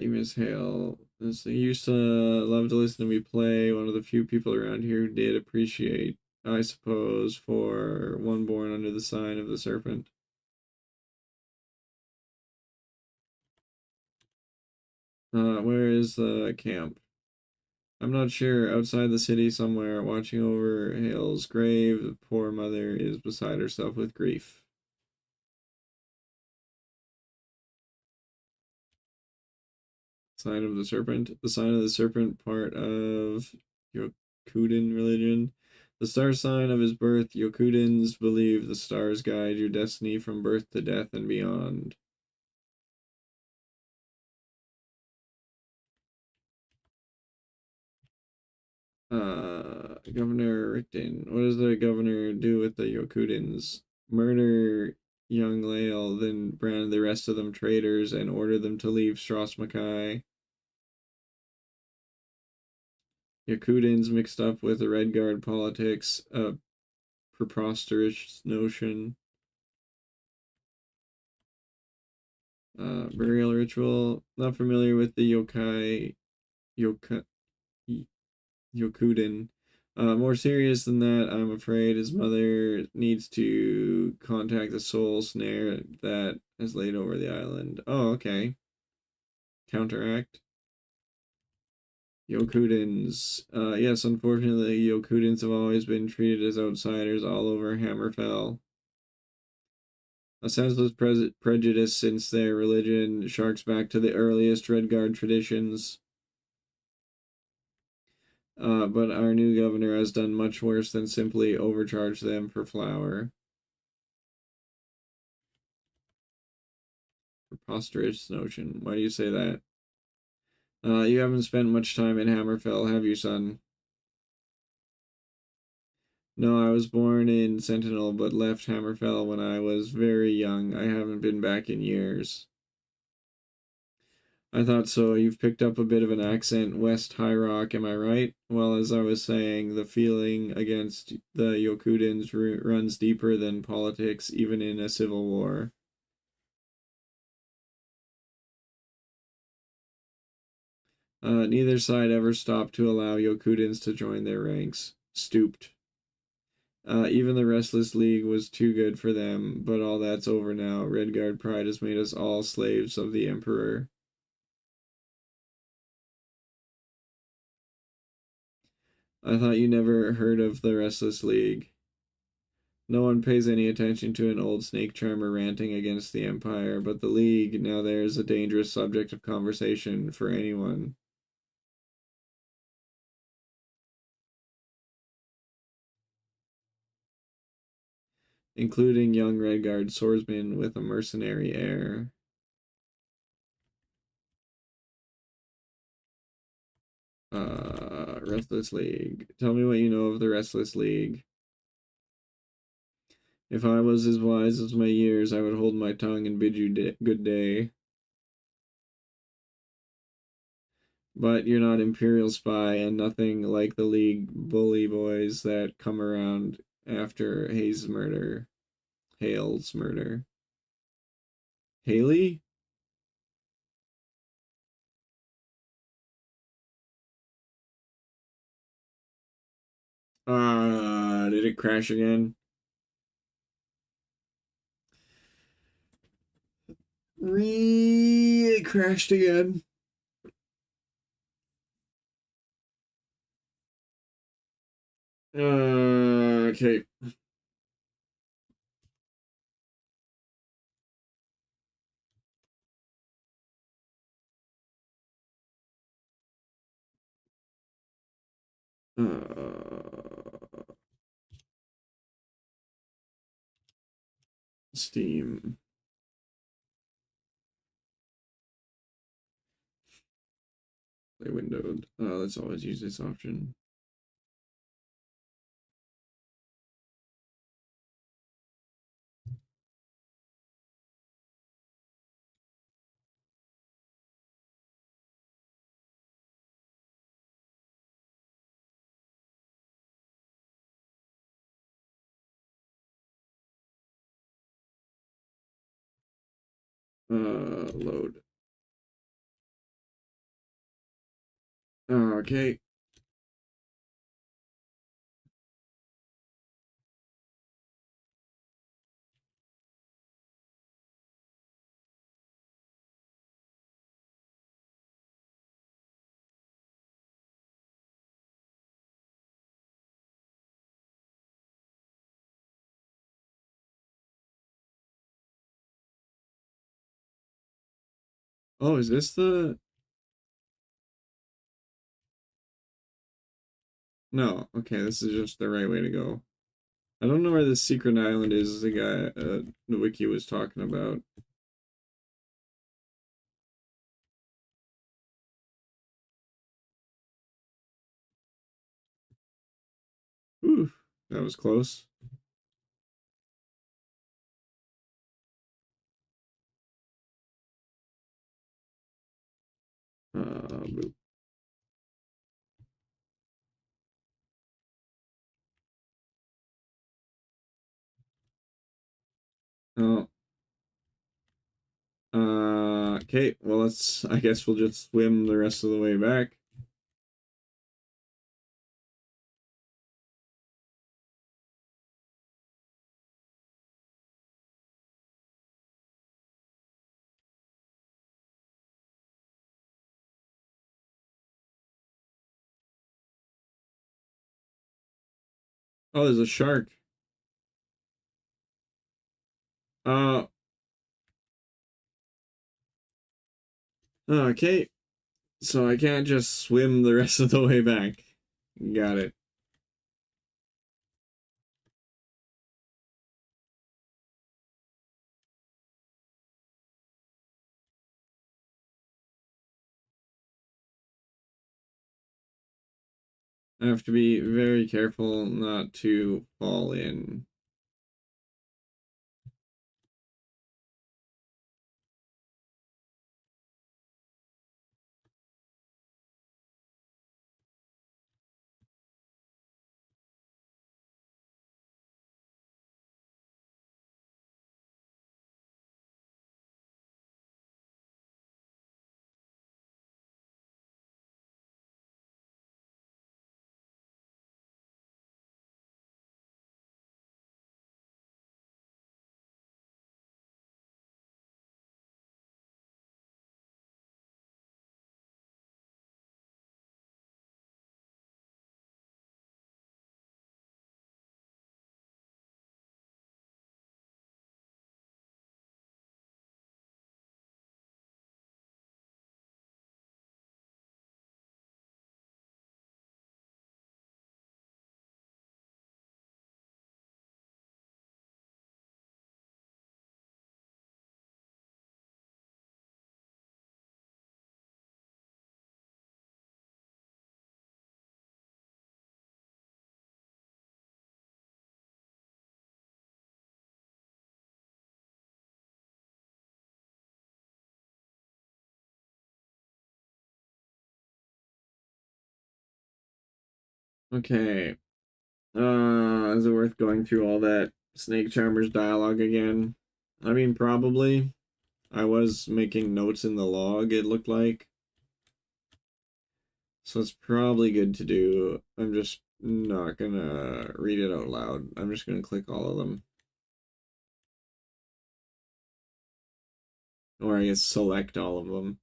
Miss Hale. He used to love to listen to me play. One of the few people around here who did appreciate, I suppose, for one born under the sign of the serpent. Where is the camp? I'm not sure. Outside the city somewhere, watching over Hale's grave. The poor mother is beside herself with grief. Sign of the serpent. The sign of the serpent, part of Yokuden religion. The star sign of his birth, Yokudens believe the stars guide your destiny from birth to death and beyond. Governor Rickton. What does the governor do with the Yokudens? Murder young Lael, then brand the rest of them traitors and order them to leave Stras Mackay. Yakudins mixed up with the Red Guard politics, a preposterous notion. Burial ritual. Not familiar with the yokai, Yokuden. More serious than that, I'm afraid. His mother needs to contact the soul snare that has laid over the island. Oh, okay. Counteract. Yokudens. Yes, unfortunately, Yokudens have always been treated as outsiders all over Hammerfell. A senseless prejudice since their religion sharks back to the earliest Redguard traditions. But our new governor has done much worse than simply overcharge them for flour. Preposterous notion. Why do you say that? You haven't spent much time in Hammerfell, have you, son? No, I was born in Sentinel, but left Hammerfell when I was very young. I haven't been back in years. I thought so. You've picked up a bit of an accent, West High Rock, am I right? Well, as I was saying, the feeling against the Yokudins runs deeper than politics, even in a civil war. Neither side ever stopped to allow Yokudins to join their ranks. Stooped. Even the Restless League was too good for them, but all that's over now. Redguard pride has made us all slaves of the Emperor. I thought you never heard of the Restless League. No one pays any attention to an old snake charmer ranting against the Empire, but the League, now there's a dangerous subject of conversation for anyone. including young Redguard swordsman with a mercenary air. Restless League. Tell me what you know of the Restless League. If I was as wise as my years, I would hold my tongue and bid you good day. But you're not Imperial spy and nothing like the League bully boys that come around after Hale's murder. Haley? Did it crash again? It crashed again. Okay. Steam. Play windowed. Let's always use this option. Load. Okay. Oh, is this the... No. Okay, this is just the right way to go. I don't know where this secret island is the guy, the wiki was talking about. Ooh, that was close. Boop. Oh, okay. Well, let's. I guess we'll just swim the rest of the way back. Oh, there's a shark. Uh, okay. So I can't just swim the rest of the way back. Got it. I have to be very careful not to fall in. Okay. Is it worth going through all that Snake Charmer's dialogue again? I mean, probably. I was making notes in the log, it looked like. So it's probably good to do. I'm just not gonna read it out loud. I'm just gonna click all of them. Or I guess select all of them.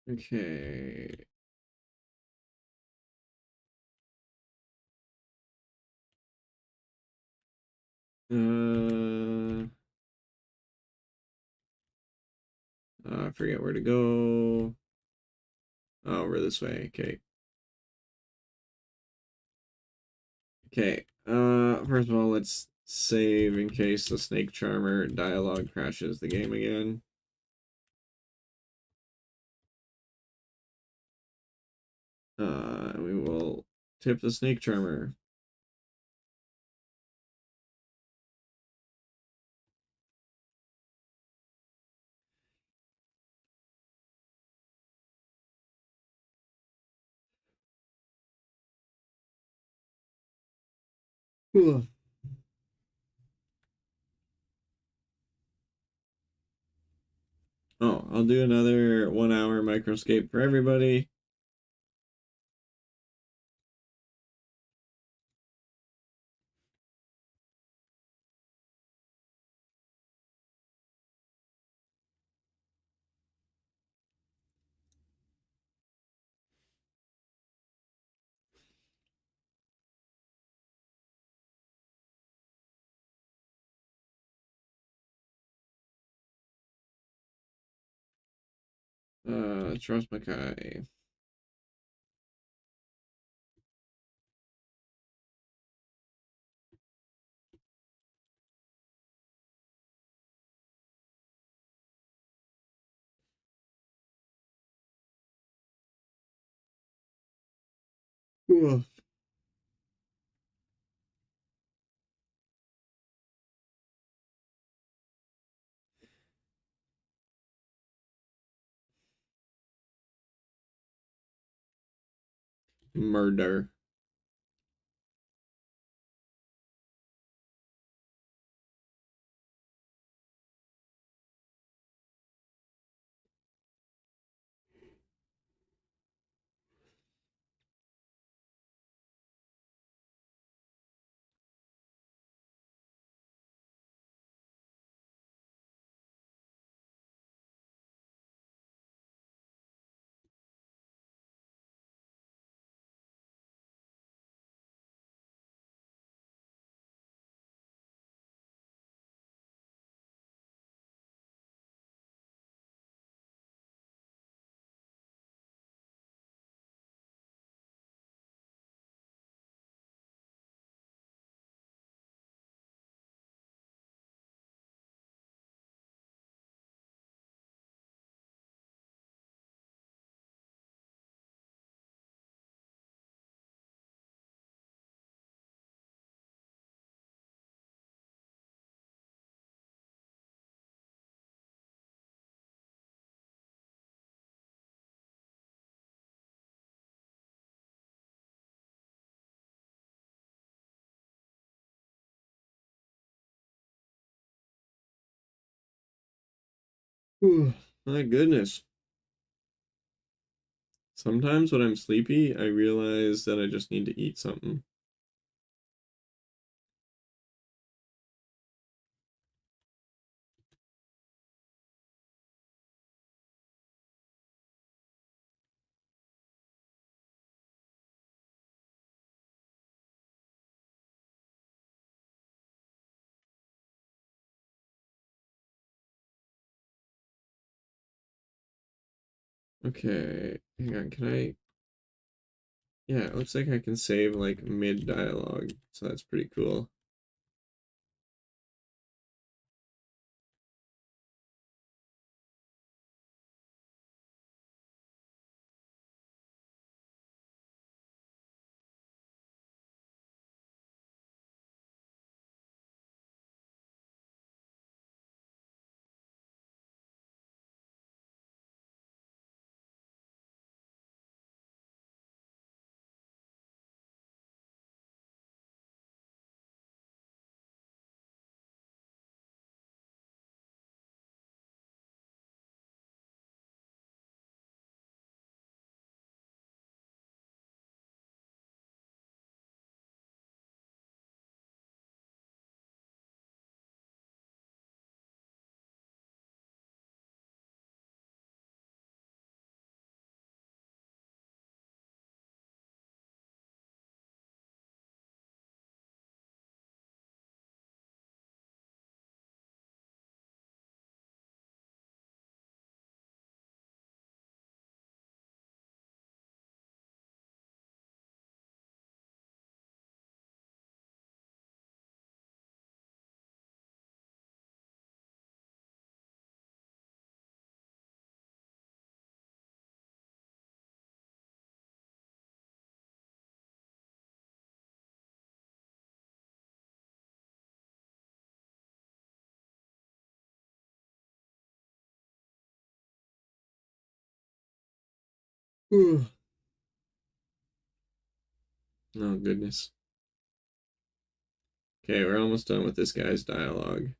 Okay. I forget where to go. Oh, we're this way. Okay. Okay. First of all, let's save in case the Snake Charmer dialogue crashes the game again. We will tip the Snake Charmer. Cool. Oh, I'll do another 1 hour microscape for everybody. Trust Mackay. Cool. Murder. Whew. My goodness. Sometimes when I'm sleepy, I realize that I just need to eat something. Okay, hang on, can I? Yeah, it looks like I can save like mid dialogue, so that's pretty cool. Whew. Oh goodness. Okay, we're almost done with this guy's dialogue.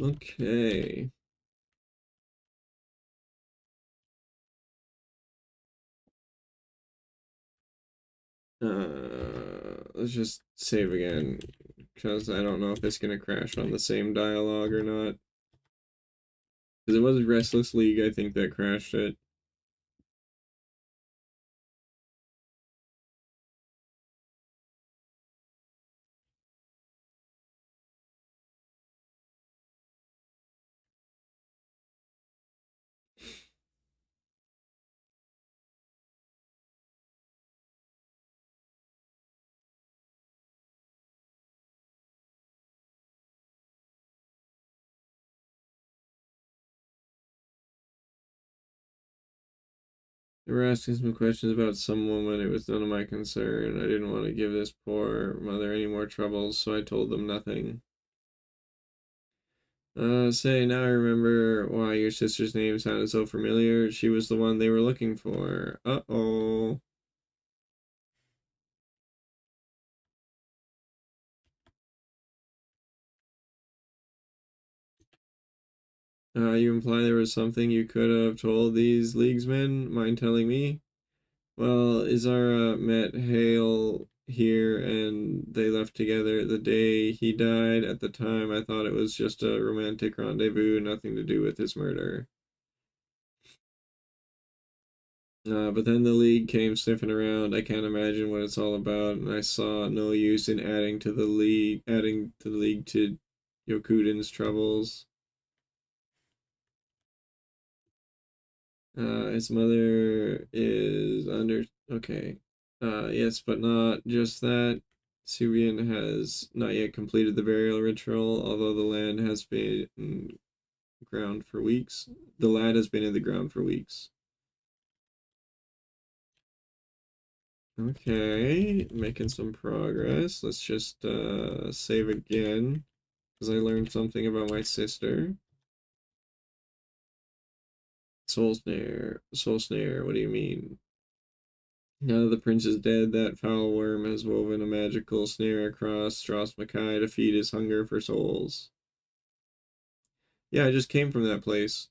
Okay. Let's just save again, because I don't know if it's gonna crash on the same dialogue or not. Because it was Restless League, I think, that crashed it. They were asking some questions about some woman. It was none of my concern. I didn't want to give this poor mother any more troubles, so I told them nothing. Say, now I remember why your sister's name sounded so familiar. She was the one they were looking for. Uh-oh. You imply there was something you could have told these leaguesmen? Mind telling me? Well, Izara met Hale here and they left together the day he died. At the time, I thought it was just a romantic rendezvous, nothing to do with his murder. But then the League came sniffing around. I can't imagine what it's all about, and I saw no use in adding to the League to Yokuden's troubles. His mother is under. Okay. Yes, but not just that. Subian has not yet completed the burial ritual, although the land has been in ground for weeks. The lad has been in the ground for weeks. Okay, making some progress. Let's just save again, because I learned something about my sister. Soul snare. Soul snare, what do you mean? Now that the prince is dead, that foul worm has woven a magical snare across Stros Mackay to feed his hunger for souls. Yeah, I just came from that place.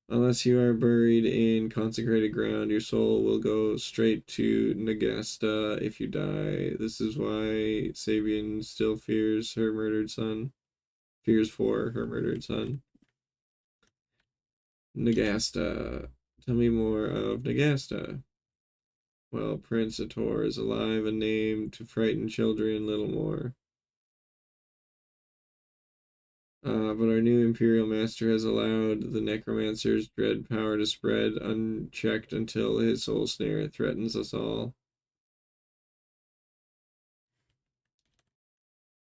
Unless you are buried in consecrated ground, your soul will go straight to Nagasta if you die. This is why Sabian still fears her murdered son. Fears for her murdered son. Nagasta. Tell me more of Nagasta. Well, Prince Ator is alive and named to frighten children little more. But our new Imperial Master has allowed the Necromancer's dread power to spread unchecked until his soul snare threatens us all.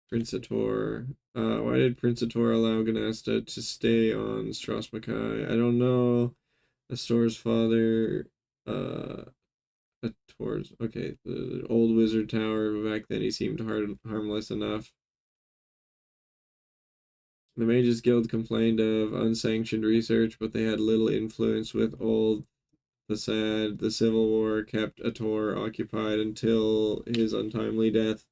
Prince Ator. Why did Prince Ator allow Ganasta to stay on Stros Mackay? I don't know. Astor's father, uh, Ator's, okay, the old wizard tower, back then he seemed harmless enough. The Mages Guild complained of unsanctioned research, but they had little influence with old Thasad. The Civil War kept Ator occupied until his untimely death.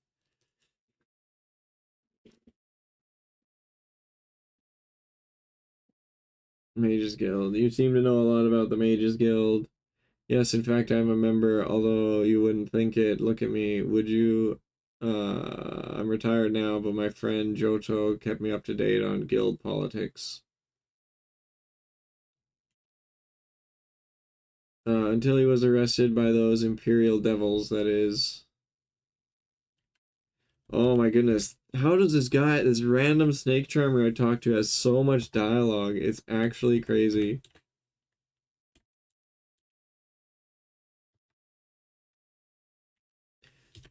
Mages Guild. You seem to know a lot about the Mages Guild. Yes, in fact, I'm a member, although you wouldn't think it. Look at me. Would you? I'm retired now, but my friend Joto kept me up to date on guild politics. Until he was arrested by those Imperial devils, that is. Oh my goodness. How does this random snake charmer I talked to has so much dialogue? It's actually crazy.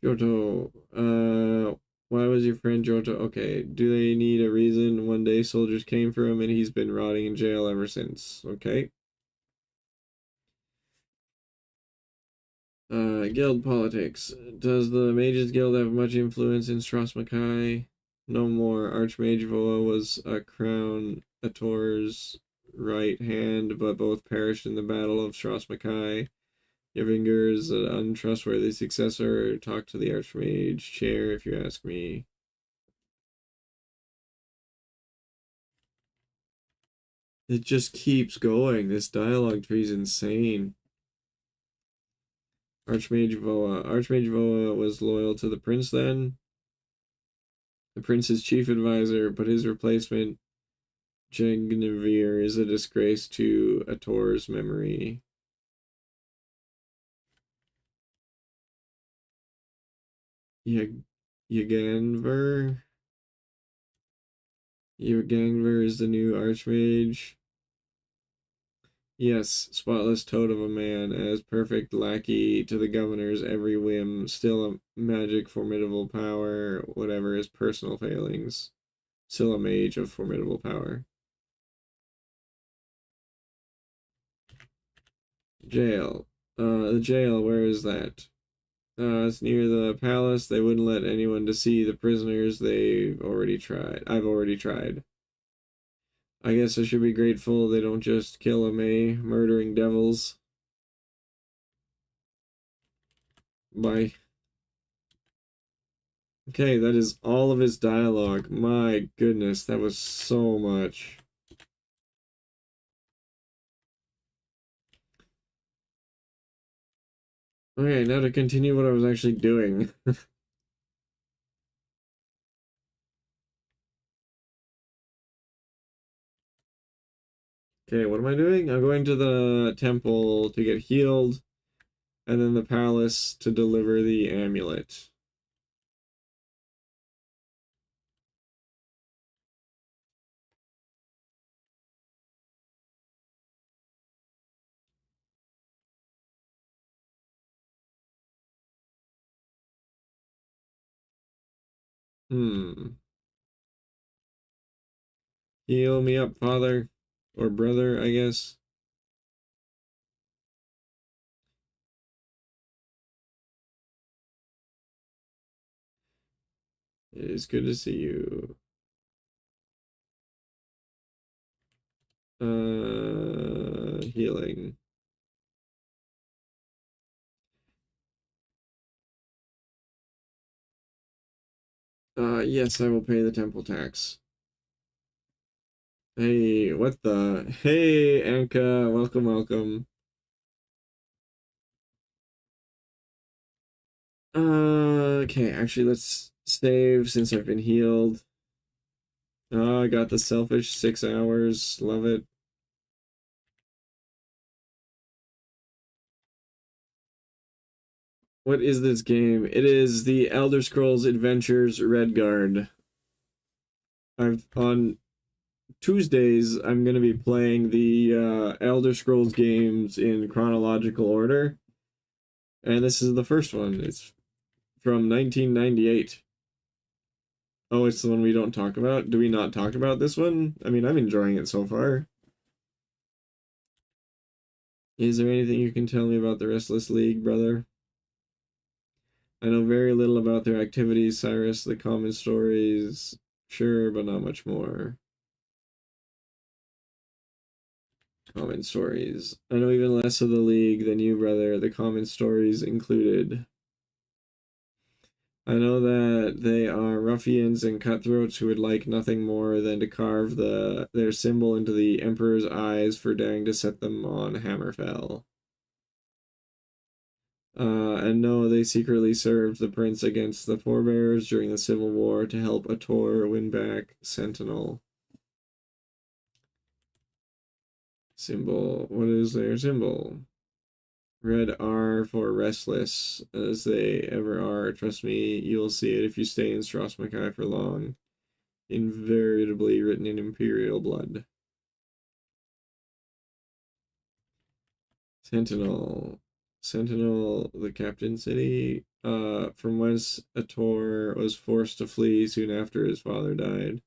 Johto, why was your friend Johto? Okay, do they need a reason? One day soldiers came for him and he's been rotting in jail ever since. Okay. Guild politics. Does the Mages Guild have much influence in Stros Mackay? No more. Archmage Voa was a crown Ator's right hand, but both perished in the Battle of Stros Mackay. Yvinger is an untrustworthy successor. Talk to the Archmage chair if you ask me. It just keeps going. This dialogue tree is insane. Archmage Voa. Archmage Voa was loyal to the prince then. The prince's chief advisor, but his replacement, Jengnevere, is a disgrace to Ator's memory. Yag Yaganver? Yaganver is the new Archmage. Yes, spotless toad of a man, as perfect lackey to the governor's every whim, still a magic formidable power, whatever his personal failings. Still a mage of formidable power. Jail. The jail, where is that? It's near the palace. They wouldn't let anyone to see the prisoners. They've already tried. I've already tried. I guess I should be grateful they don't just kill them, eh? Murdering devils. Bye. Okay, that is all of his dialogue. My goodness, that was so much. Okay, now to continue what I was actually doing. Okay, what am I doing? I'm going to the temple to get healed, and then the palace to deliver the amulet. Hmm. Heal me up, father. Or brother, I guess. It is good to see you. Healing. Yes, I will pay the temple tax. Hey, what the? Hey, Anka, welcome, welcome. Okay, actually, let's save since I've been healed. I got the selfish 6 hours. Love it. What is this game? It is the Elder Scrolls Adventures Redguard. I've on Tuesdays I'm gonna be playing the Elder Scrolls games in chronological order, and this is the first one. It's from 1998. Oh, it's the one we don't talk about? Do we not talk about this one? I mean, I'm enjoying it so far. Is there anything you can tell me about the Restless League, brother? I know very little about their activities, Cyrus, the common stories. Sure, but not much more. Common stories. I know even less of the League than you, brother. The common stories included. I know that they are ruffians and cutthroats who would like nothing more than to carve their symbol into the Emperor's eyes for daring to set them on Hammerfell. And no, they secretly served the prince against the forebears during the Civil War to help Ator win back Sentinel. Symbol. What is their symbol? Red R for restless, as they ever are. Trust me, you'll see it if you stay in Strasmakai for long. Invariably written in Imperial blood. Sentinel. Sentinel, the captain city, from whence Ator was forced to flee soon after his father died.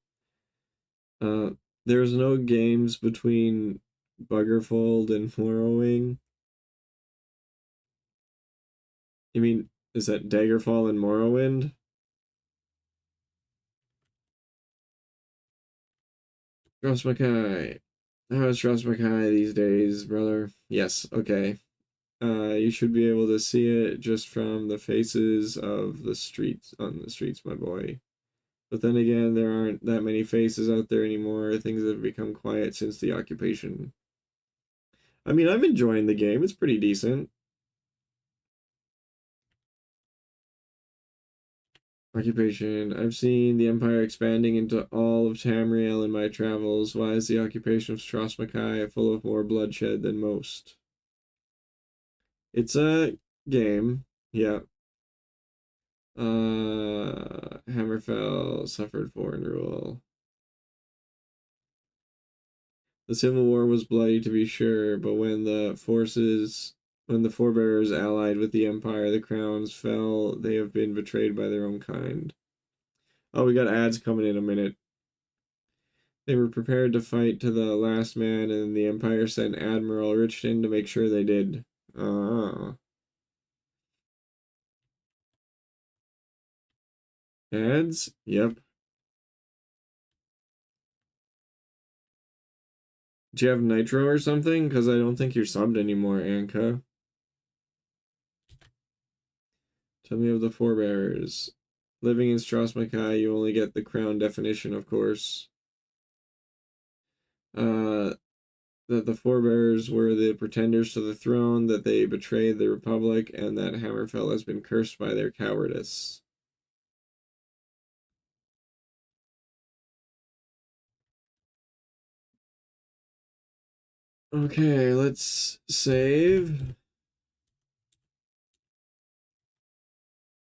Uh, there's no games between Buggerfold and Morrowing. You mean, is that Daggerfall and Morrowind? Strasmakai. How is Strasmakai these days, brother? Yes, okay. You should be able to see it just from the faces of the streets on the streets, my boy. But then again, there aren't that many faces out there anymore. Things have become quiet since the occupation. I mean, I'm enjoying the game. It's pretty decent. Occupation. I've seen the Empire expanding into all of Tamriel in my travels. Why is the occupation of Strasmakai full of more bloodshed than most? It's a game. Yeah. Hammerfell suffered foreign rule. The Civil War was bloody to be sure, but when the forebearers allied with the Empire, the crowns fell. They have been betrayed by their own kind. Oh, we got ads coming in a minute. They were prepared to fight to the last man, and the Empire sent Admiral Richton to make sure they did. Ads? Yep. Do you have Nitro or something? Because I don't think you're subbed anymore, Anka. Tell me of the forebearers. Living in Strasmakai, you only get the crown definition, of course. Uh, that the forebearers were the pretenders to the throne, that they betrayed the Republic, and that Hammerfell has been cursed by their cowardice. Okay, let's save.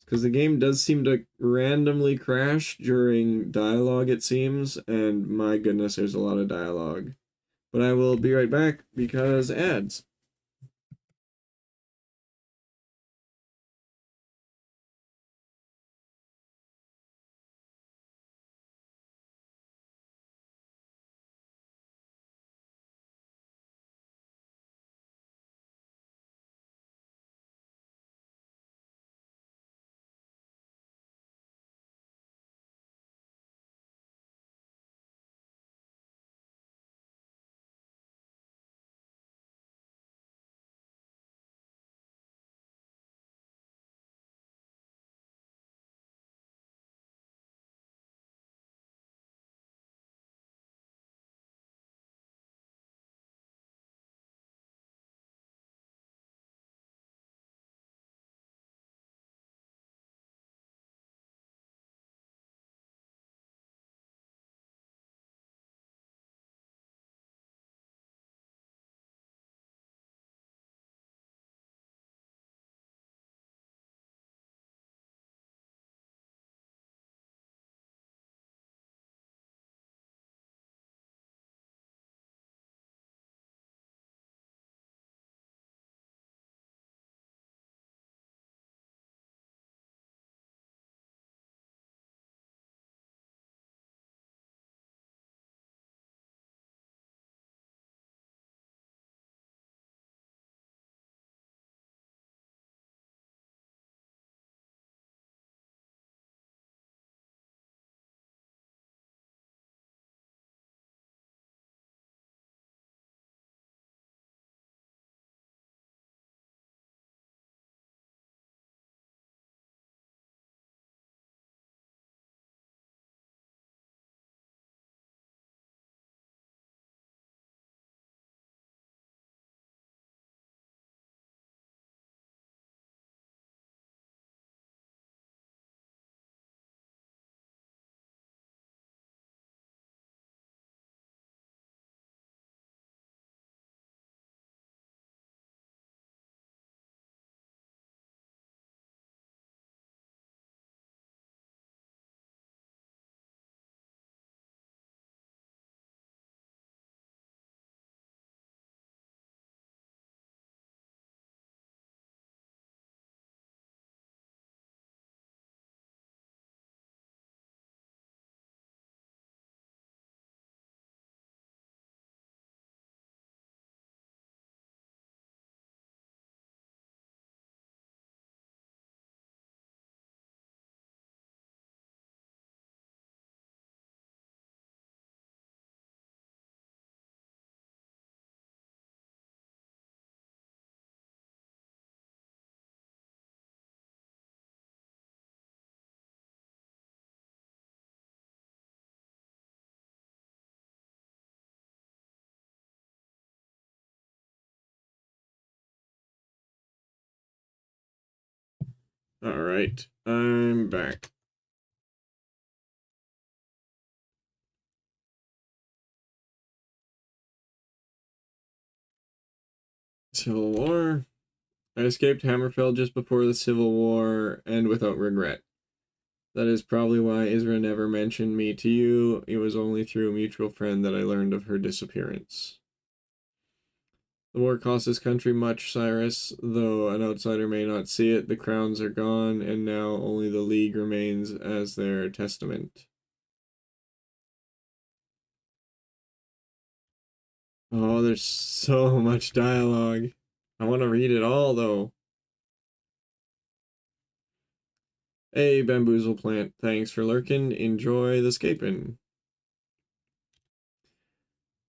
Because the game does seem to randomly crash during dialogue, it seems, and my goodness, there's a lot of dialogue. But I will be right back because ads. All right, I'm back. Civil War. I escaped Hammerfell just before the Civil War and without regret. That is probably why Isra never mentioned me to you. It was only through a mutual friend that I learned of her disappearance. The war cost this country much, Cyrus, though an outsider may not see it. The crowns are gone, and now only the League remains as their testament. Oh, there's so much dialogue. I want to read it all, though. Hey, bamboozle plant, thanks for lurking. Enjoy the scapin'.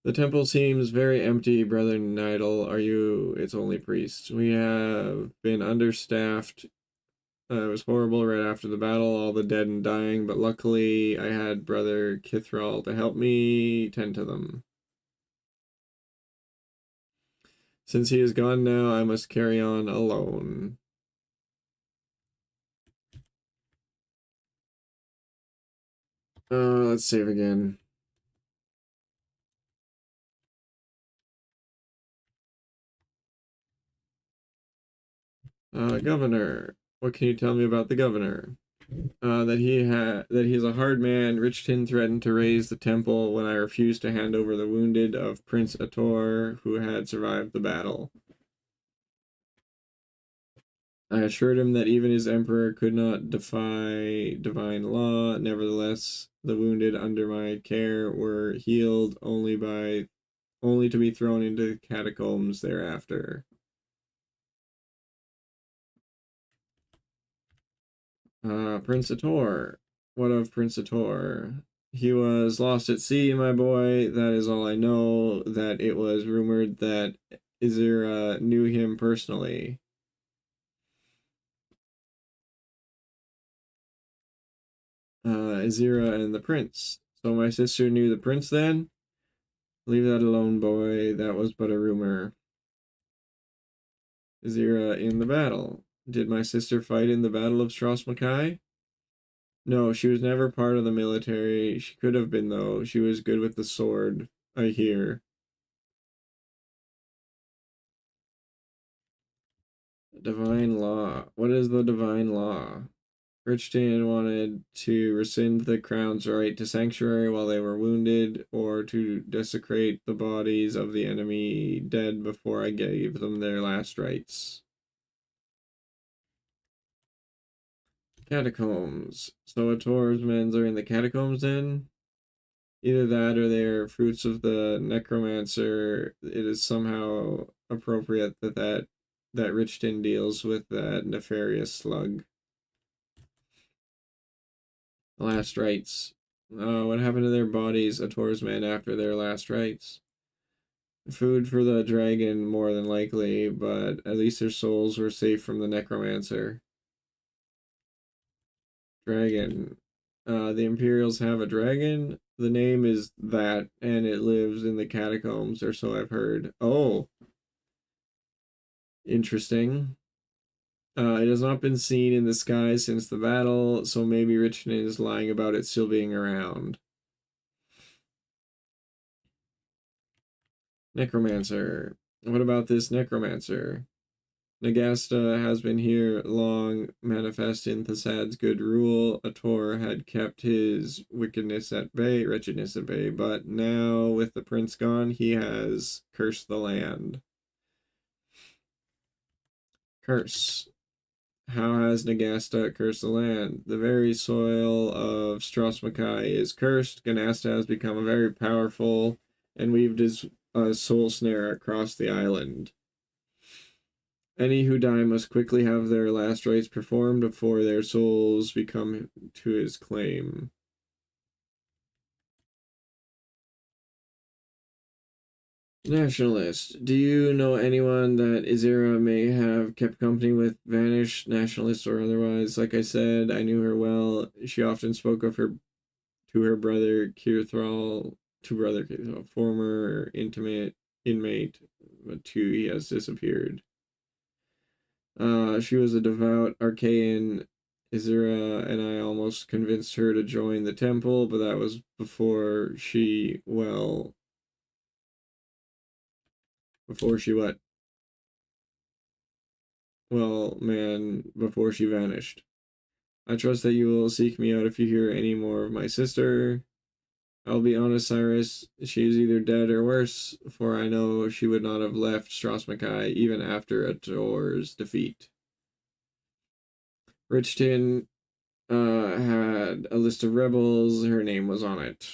The temple seems very empty, Brother Nidal. Are you its only priest? We have been understaffed. It was horrible right after the battle, all the dead and dying, but luckily I had Brother Kithral to help me tend to them. Since he is gone now, I must carry on alone. Let's save again. Governor. What can you tell me about the governor? That he's a hard man. Richton threatened to raise the temple when I refused to hand over the wounded of Prince Ator, who had survived the battle. I assured him that even his emperor could not defy divine law. Nevertheless, the wounded under my care were healed only to be thrown into catacombs thereafter. Prince Ator. What of Prince Ator? He was lost at sea, my boy. That is all I know. That it was rumored that Izira knew him personally. Izira and the prince. So my sister knew the prince then? Leave that alone, boy. That was but a rumor. Izira in the battle. Did my sister fight in the Battle of Strasmakai? No, she was never part of the military. She could have been, though. She was good with the sword, I hear. Divine law. What is the divine law? Richton wanted to rescind the crown's right to sanctuary while they were wounded, or to desecrate the bodies of the enemy dead before I gave them their last rites. Catacombs. So Ator's men are in the catacombs then? Either that or they're fruits of the necromancer. It is somehow appropriate that Richton deals with that nefarious slug. Last rites. What happened to their bodies, Ator's men, after their last rites? Food for the dragon, more than likely, but at least their souls were safe from the necromancer. Dragon. The Imperials have a dragon. The name is that, and it lives in the catacombs, or so I've heard. Oh, interesting. It has not been seen in the sky since the battle, so maybe Richmond is lying about it still being around. Necromancer. What about this necromancer? Nagasta has been here long, manifest in Thasad's good rule. Ator had kept his wretchedness at bay, but now, with the prince gone, he has cursed the land. Curse. How has Nagasta cursed the land? The very soil of Strasmakai is cursed. Ganasta has become very powerful and weaved his soul snare across the island. Any who die must quickly have their last rites performed before their souls become to his claim. Nationalist. Do you know anyone that Izira may have kept company with, vanished, nationalist or otherwise? Like I said, I knew her well. She often spoke of her to her brother Kirthral, former intimate inmate, but too he has disappeared. She was a devout Archaean Isera, and I almost convinced her to join the temple, but that was before she, well, before she what? Well, man, before she vanished. I trust that you will seek me out if you hear any more of my sister. I'll be honest, Cyrus, she is either dead or worse, for I know she would not have left Strasmakai even after Ator's defeat. Richton had a list of rebels. Her name was on it.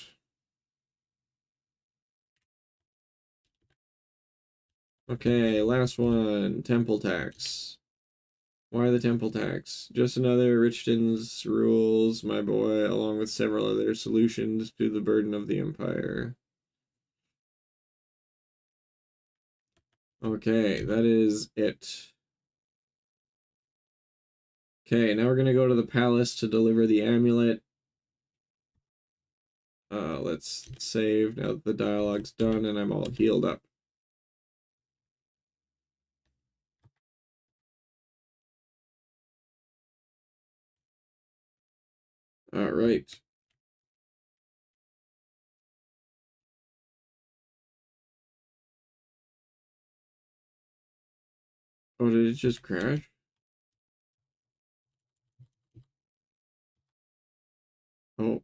Okay, last one. Temple tax. Why the temple tax? Just another Richton's rules, my boy, along with several other solutions to the burden of the empire. Okay, that is it. Okay, now we're gonna go to the palace to deliver the amulet. Let's save now that the dialogue's done and I'm all healed up. All right. Oh, did it just crash? Oh,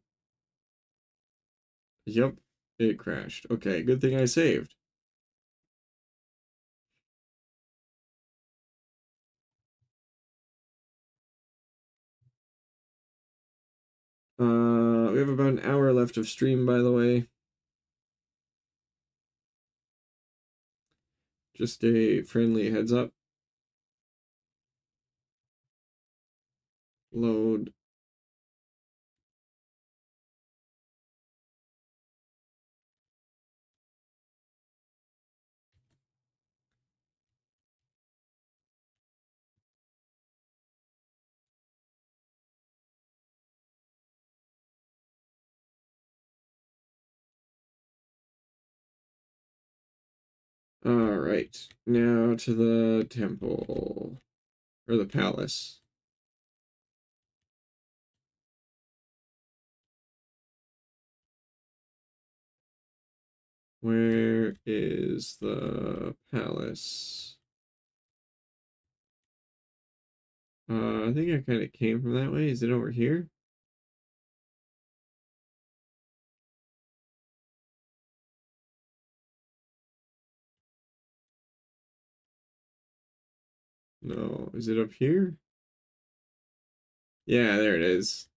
yep, it crashed. Okay, good thing I saved. We have about an hour left of stream, by the way. Just a friendly heads up. Load. All right, now to the temple or the palace. Where is the palace? I think I kind of came from that way. Is it over here? No, is it up here? Yeah, there it is.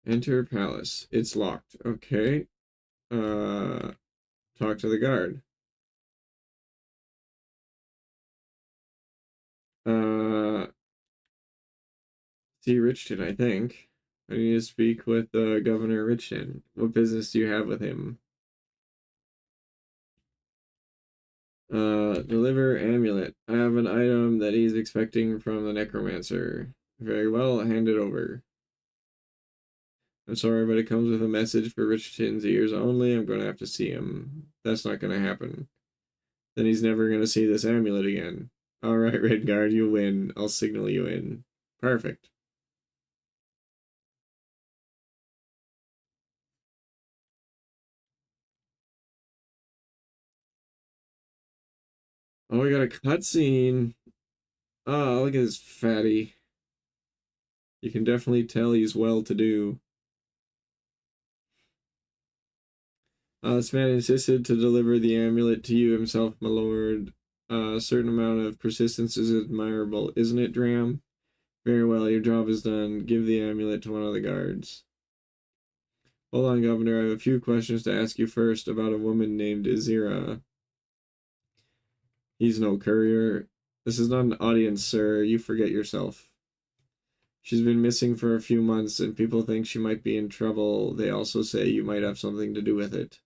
Enter palace. It's locked. Okay. Uh, talk to the guard. Uh, see Richton, I think. I need to speak with Governor Richton. What business do you have with him? Deliver amulet. I have an item that he's expecting from the necromancer. Very well, hand it over. I'm sorry, but it comes with a message for Richton's ears only. I'm going to have to see him. That's not going to happen. Then he's never going to see this amulet again. All right, Redguard, you win. I'll signal you in. Perfect. Oh, we got a cutscene. Oh, look at this fatty. You can definitely tell he's well-to-do. This man insisted to deliver the amulet to you himself, my lord. A certain amount of persistence is admirable, isn't it, Dram? Very well, your job is done. Give the amulet to one of the guards. Hold on, Governor. I have a few questions to ask you first about a woman named Azira. He's no courier. This is not an audience, sir. You forget yourself. She's been missing for a few months, and people think she might be in trouble. They also say you might have something to do with it.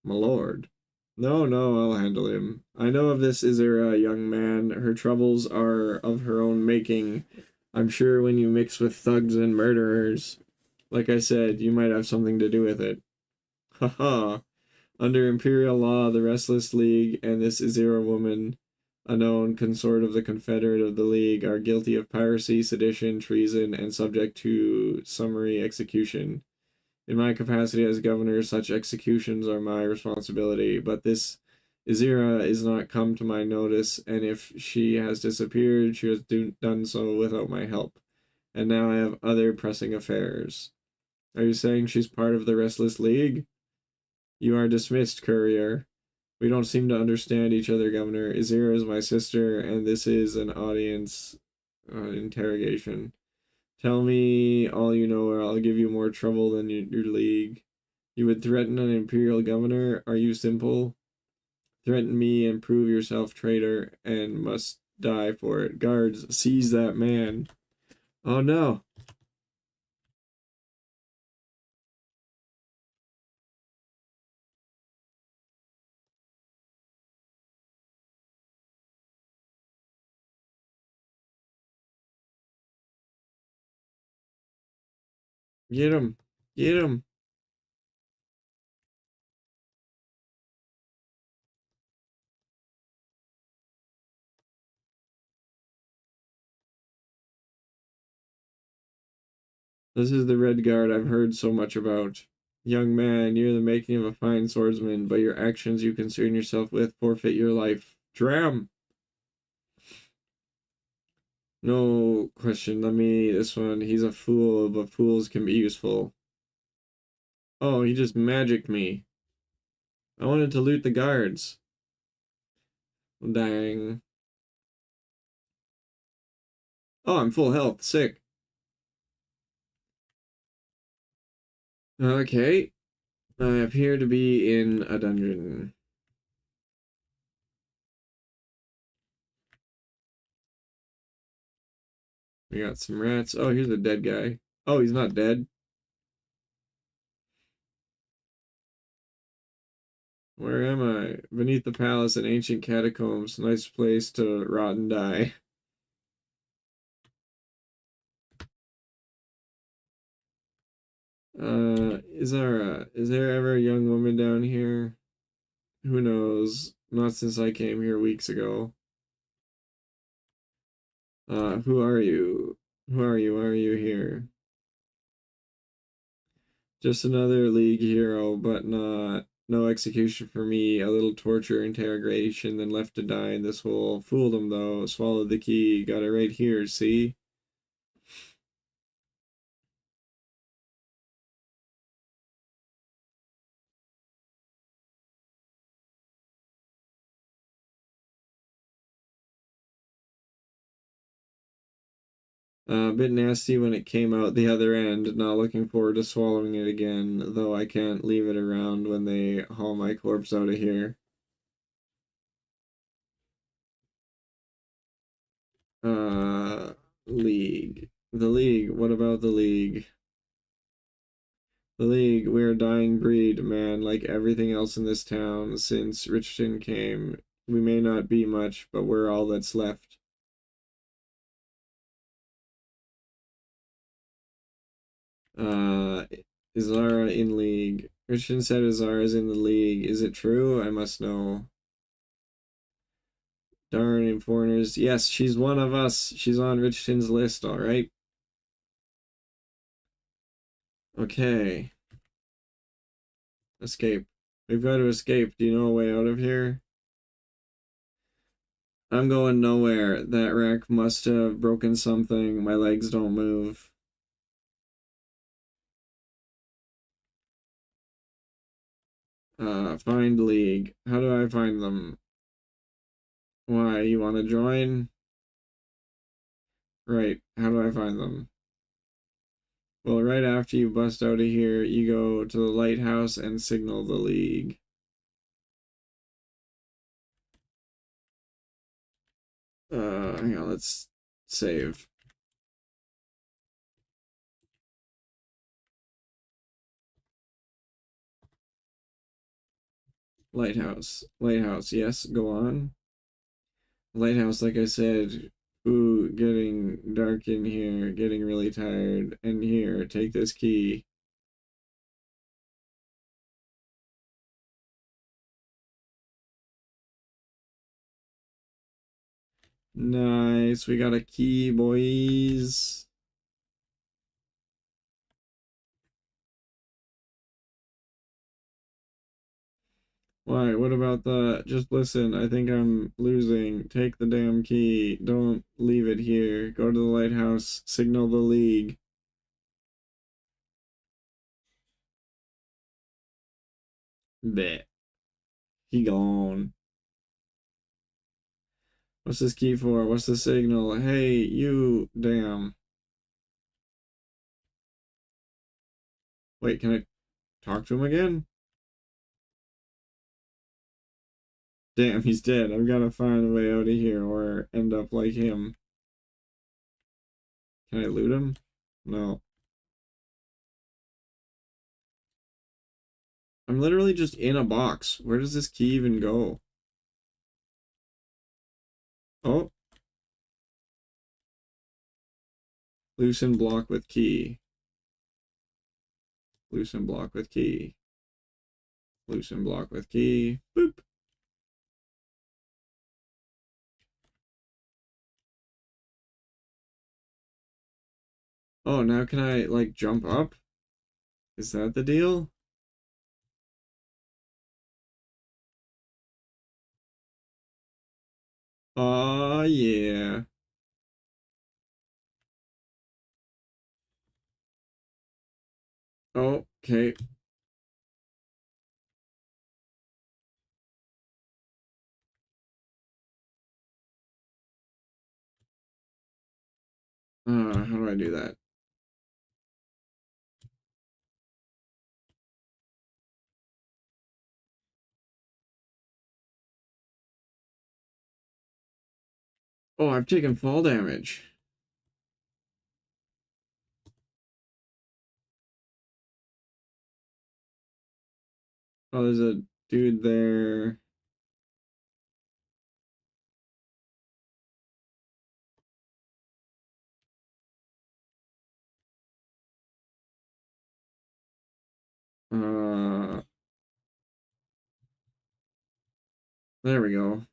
My lord. No, no, I'll handle him. I know of this Azira, young man. Her troubles are of her own making. I'm sure when you mix with thugs and murderers, like I said, you might have something to do with it. Haha. Under imperial law, the Restless League and this Azira woman, a known consort of the Confederate of the League, are guilty of piracy, sedition, treason, and subject to summary execution. In my capacity as governor, such executions are my responsibility, but this Azira is not come to my notice, and if she has disappeared, she has done so without my help. And now I have other pressing affairs. Are you saying she's part of the Restless League? You are dismissed, courier. We don't seem to understand each other, Governor. Azira is my sister, and this is an audience interrogation. Tell me all you know, or I'll give you more trouble than your league. You would threaten an imperial governor? Are you simple? Threaten me and prove yourself traitor, and must die for it. Guards, seize that man. Oh no. Get him. Get him. This is the Red Guard I've heard so much about. Young man, you're the making of a fine swordsman, but your actions you concern yourself with forfeit your life. Dram! No question, let me this one. He's a fool, but fools can be useful. Oh, he just magicked me. I wanted to loot the guards. Dang. Oh, I'm full health. Sick. Okay. I appear to be in a dungeon. We got some rats. Oh, here's a dead guy. Oh, he's not dead. Where am I? Beneath the palace in ancient catacombs. Nice place to rot and die. Is there ever a young woman down here? Who knows? Not since I came here weeks ago. Who are you? Who are you? Why are you here? Just another league hero, but not. No execution for me. A little torture, interrogation, then left to die in this hole. Fooled him though. Swallowed the key. Got it right here. See? A bit nasty when it came out the other end. Not looking forward to swallowing it again, though I can't leave it around when they haul my corpse out of here. Uh, League. The League. What about the League? The League, we're a dying breed, man, like everything else in this town since Richton came. We may not be much, but we're all that's left. Uh, Izara in League. Richton said Izara's in the League. Is it true? I must know. Darn and foreigners. Yes, she's one of us. She's on Richton's list, alright? Okay. Escape. We've got to escape. Do you know a way out of here? I'm going nowhere. That wreck must have broken something. My legs don't move. Find league. How do I find them? Why, you want to join? Right. How do I find them? Well, right after you bust out of here, you go to the lighthouse and signal the league. Hang on, let's save. Lighthouse. Lighthouse, yes, go on. Lighthouse, like I said, Ooh, getting dark in here, getting really tired. And here, take this key. Nice, we got a key, boys. Why? What about the... Just listen, I think I'm losing. Take the damn key. Don't leave it here. Go to the lighthouse. Signal the league. Bet. He gone. What's this key for? What's the signal? Hey, you. Damn. Wait, can I talk to him again? Damn, he's dead. I've got to find a way out of here or end up like him. Can I loot him? No. I'm literally just in a box. Where does this key even go? Oh, loosen block with key. Loosen block with key. Loosen block with key. Boop. Oh, now can I, like, jump up? Is that the deal? Aw, yeah. Oh, okay. How do I do that? Oh, I've taken fall damage. Oh, there's a dude there. Uh, there we go.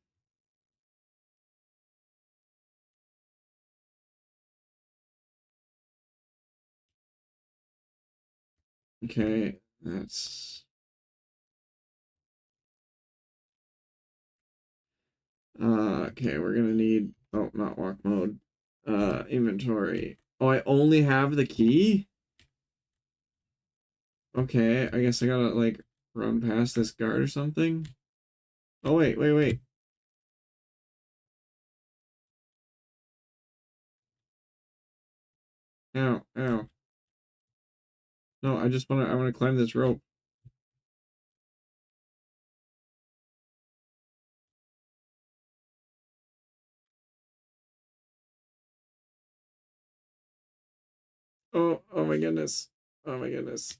Okay, that's... okay, we're gonna need... Oh, not walk mode. Inventory. Oh, I only have the key? Okay, I guess I gotta, like, run past this guard or something? Oh, wait, wait, wait. Ow, ow. No, I wanna climb this rope. Oh, oh my goodness. Oh my goodness.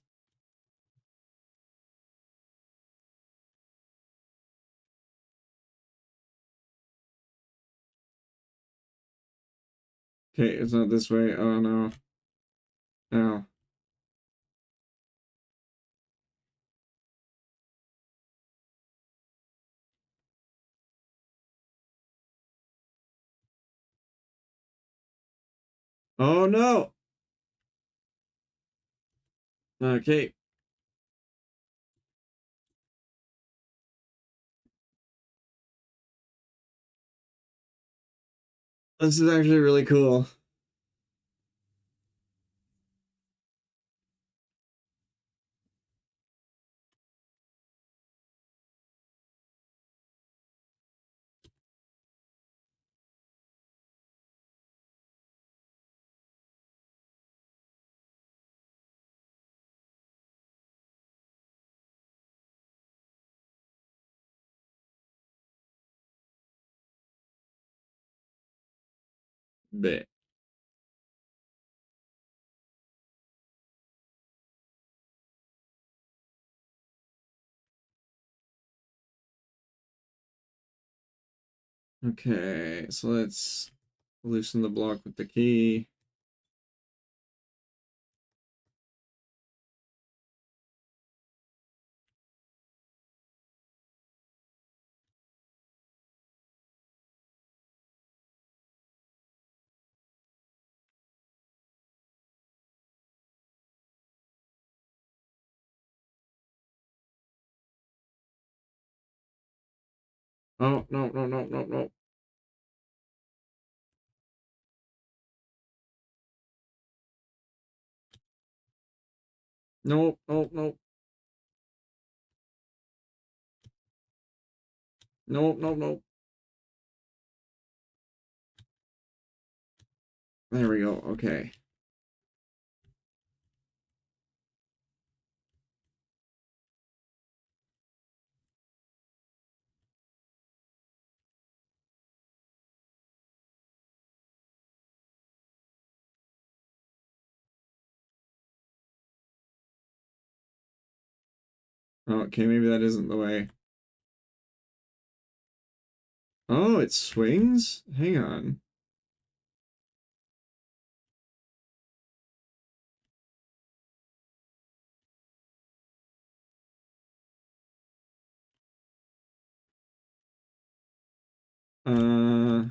Okay, it's not this way. Oh no. Ow. Oh no! Okay. This is actually really cool. Bet. Okay, so let's loosen the block with the key. Oh, no, no, no, no, no. No, no, no. No, no, no. There we go. Okay. Oh, okay, maybe that isn't the way. Oh, it swings? Hang on. Uh,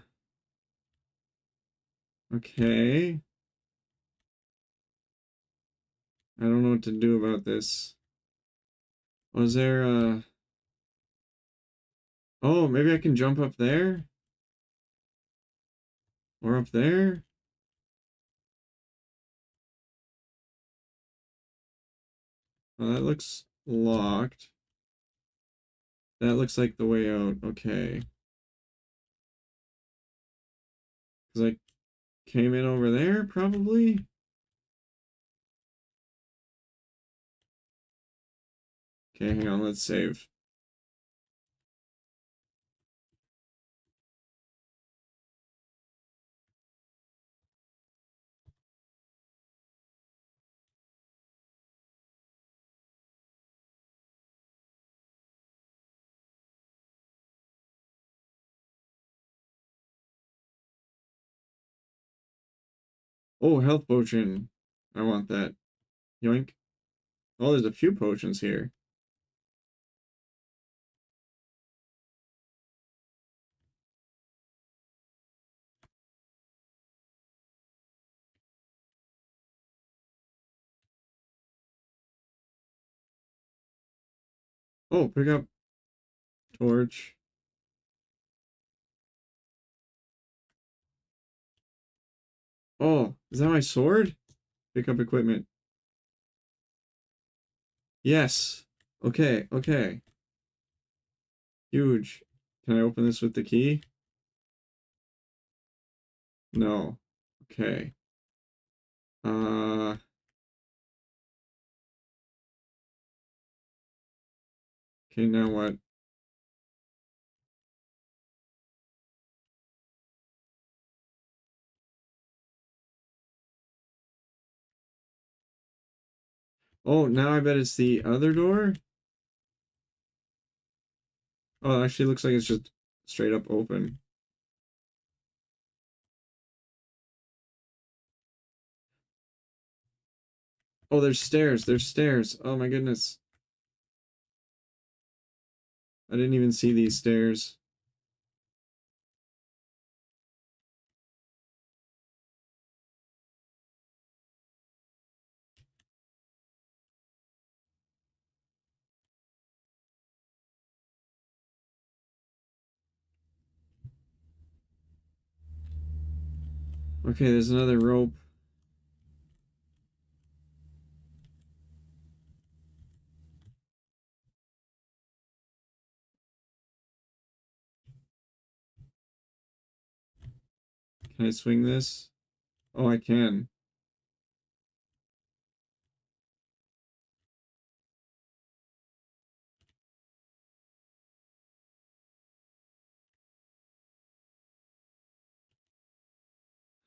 okay. I don't know what to do about this. Was there oh, maybe I can jump up there? Or up there? Oh, that looks locked. That looks like the way out. Okay. Because I came in over there, probably? Okay, hang on, let's save. Oh, health potion. I want that. Yoink. Oh, there's a few potions here. Oh, pick up torch. Oh, is that my sword? Pick up equipment. Yes. Okay, okay. Huge. Can I open this with the key? No. Okay. Uh, okay, now what? Oh, now I bet it's the other door? Oh, it actually looks like it's just straight up open. Oh, there's stairs. There's stairs. Oh my goodness. I didn't even see these stairs. Okay, there's another rope. Can I swing this? Oh, I can.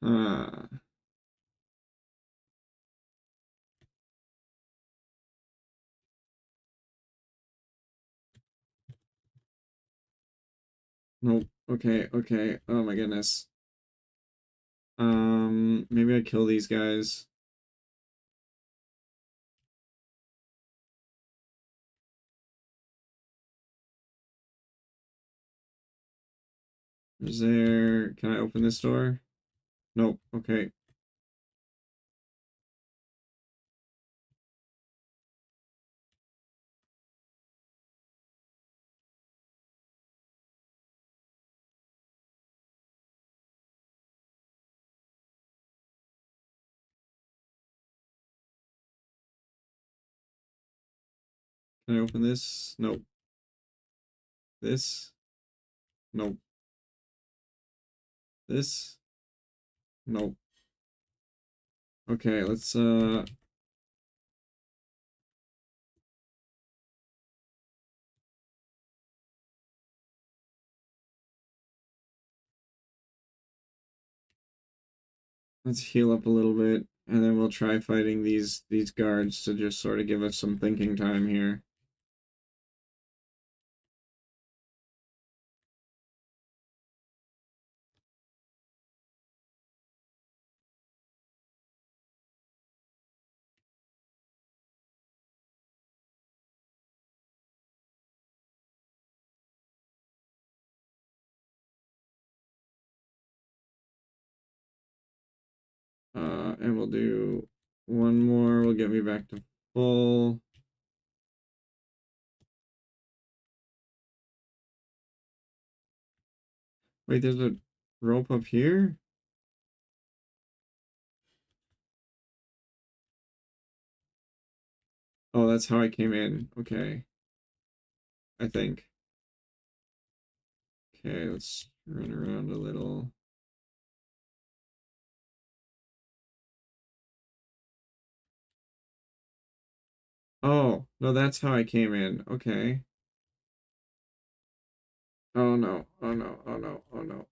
Ah, nope. Okay, okay. Oh my goodness. Maybe I kill these guys. Is there... Can I open this door? Nope. Okay. Can I open this? Nope. This? Nope. This? Nope. Okay, let's heal up a little bit, and then we'll try fighting these guards to just sort of give us some thinking time here. And we'll do one more. Will get me back to full. Wait, there's a rope up here? Oh, that's how I came in. Okay, I think. Okay, let's run around a little. Oh, no, that's how I came in. Okay. Oh no, oh no, oh no, oh no.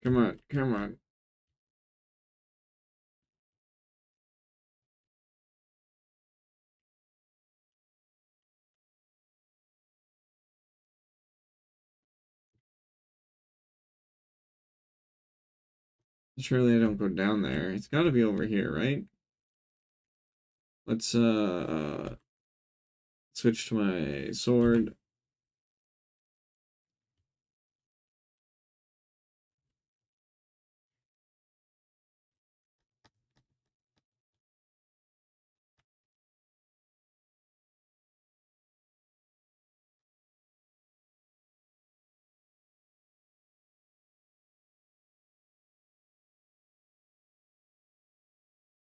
Come on, come on. Surely I don't go down there. It's got to be over here, right? Let's switch to my sword.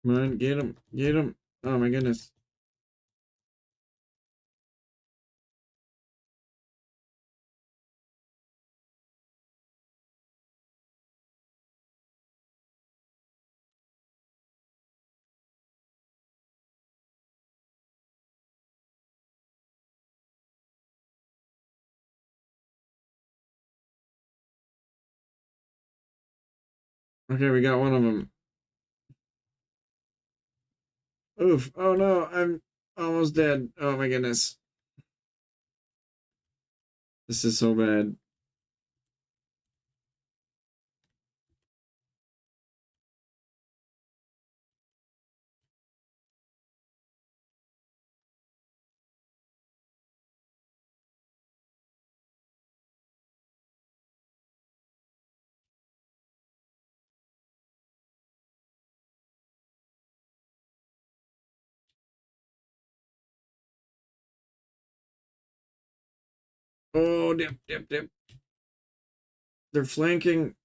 Come on, get him, get him. Oh my goodness. Okay, we got one of them. Oof. Oh no, I'm almost dead. Oh my goodness. This is so bad. Oh, dip, dip, dip. They're flanking.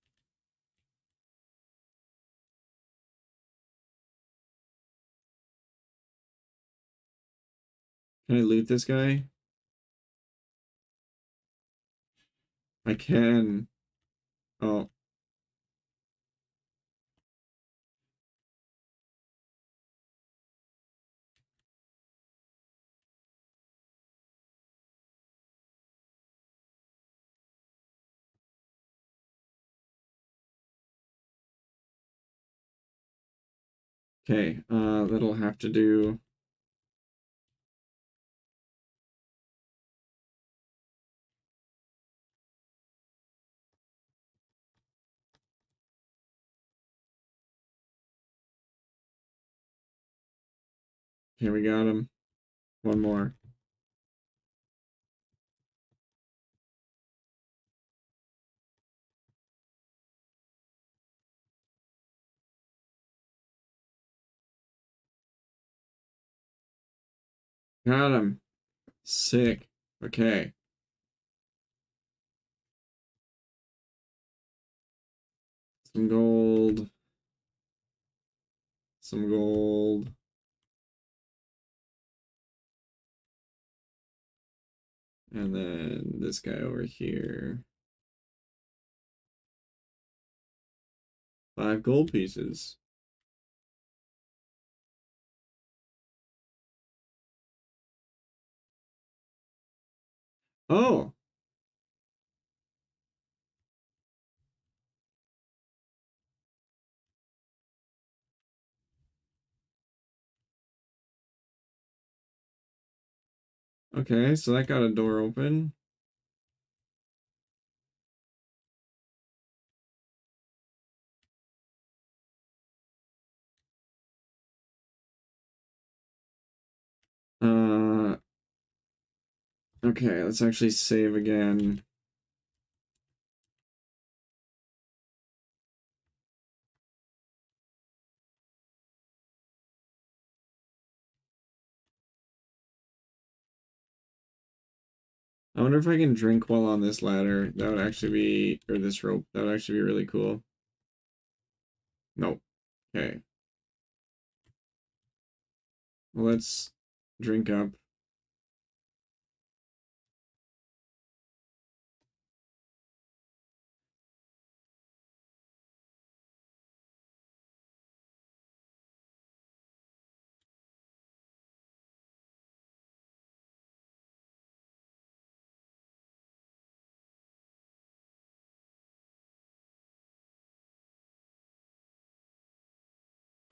Can I loot this guy? I can. Oh, okay. That'll have to do. Okay, we got him. One more. Got him. Sick. Okay. Some gold. Some gold. And then this guy over here. 5 gold pieces. Oh, okay. So that got a door open. Uh, okay. Let's actually save again. I wonder if I can drink while on this ladder. That would actually be, or this rope. That would actually be really cool. Nope. Okay. Well, let's drink up.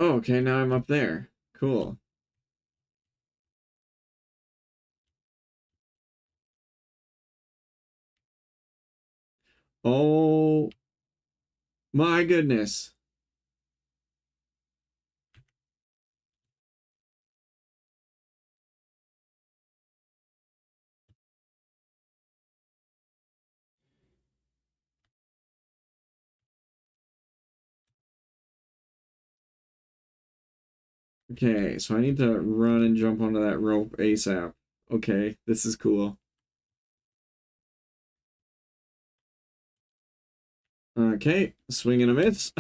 Oh, okay. Now I'm up there. Cool. Oh my goodness. Okay, so I need to run and jump onto that rope ASAP. Okay, this is cool. Okay, swing and a miss.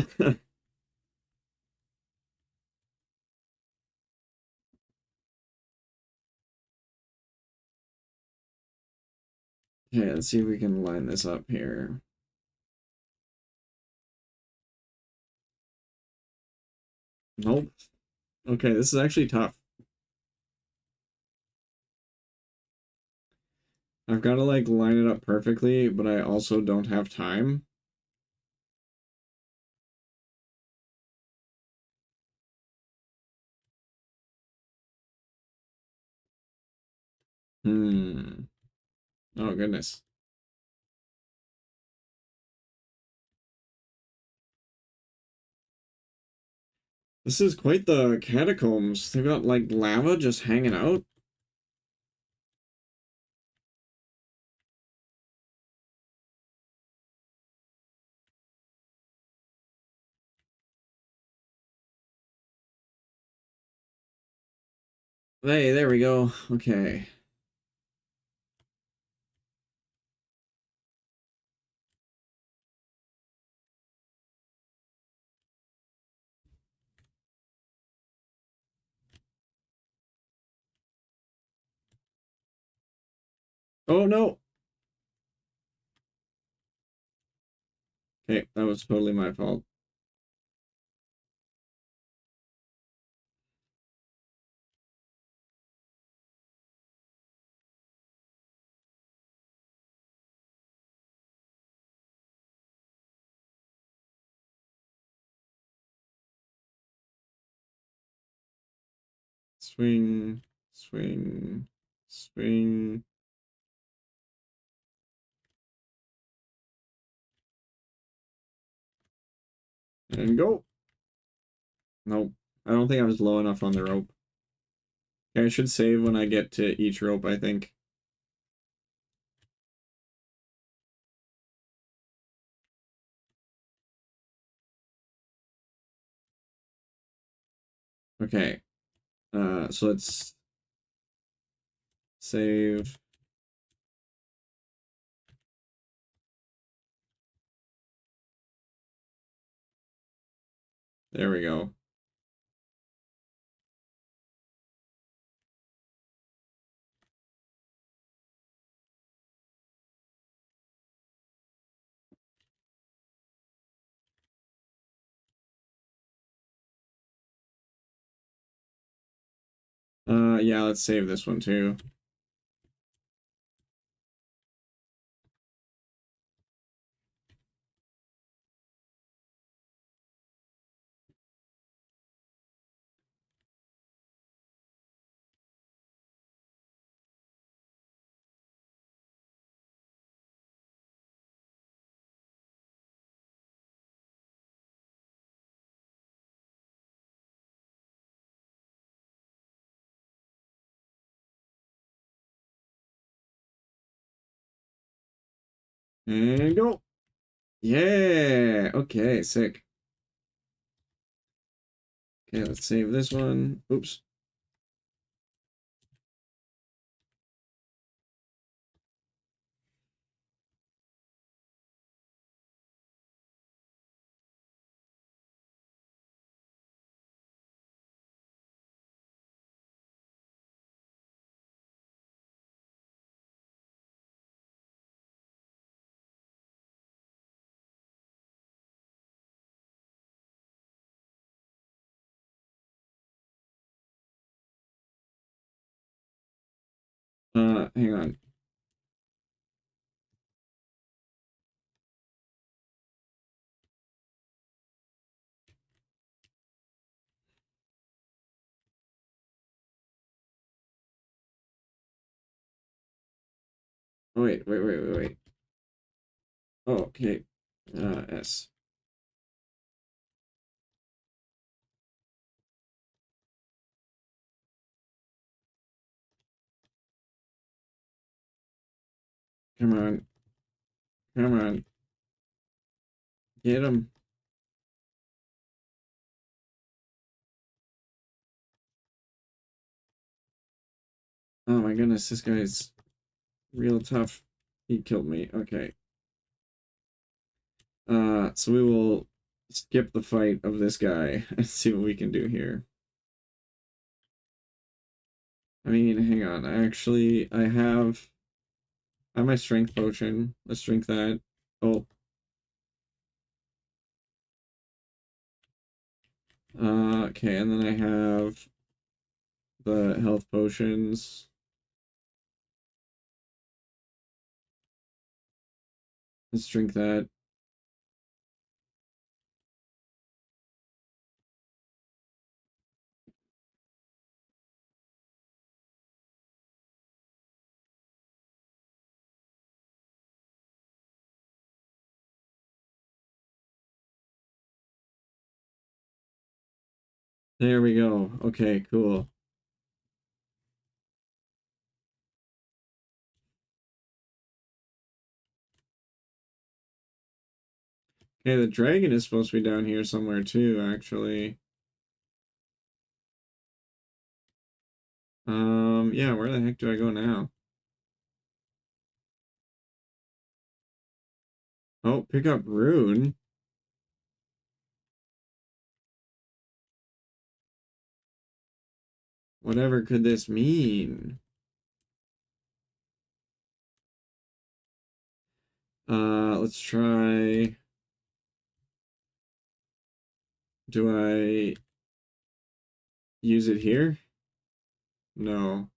Okay, let's see if we can line this up here. Nope. Okay, this is actually tough. I've got to like line it up perfectly, but I also don't have time. Hmm. Oh goodness. This is quite the catacombs. They've got like lava just hanging out. Hey, there we go. Okay. Oh no. Okay, that was totally my fault. Swing, swing, swing, and go. Nope. I don't think I was low enough on the rope. Okay, I should save when I get to each rope, I think. Okay. So let's save. There we go. Yeah, let's save this one too. And go. Yeah. Okay, sick. Okay, let's save this one. Oops. Hang on. Oh, wait. Oh, okay. S. Come on. Come on. Get him. Oh my goodness, this guy's real tough. He killed me. Okay. So we will skip the fight of this guy and see what we can do here. I mean, hang on. I have my strength potion. Let's drink that. Oh. Okay, and then I have the health potions. Let's drink that. There we go. Okay, cool. Okay, the dragon is supposed to be down here somewhere too, actually. Yeah, where the heck do I go now? Oh, pick up rune. Whatever could this mean? Let's try. Do I use it here? No.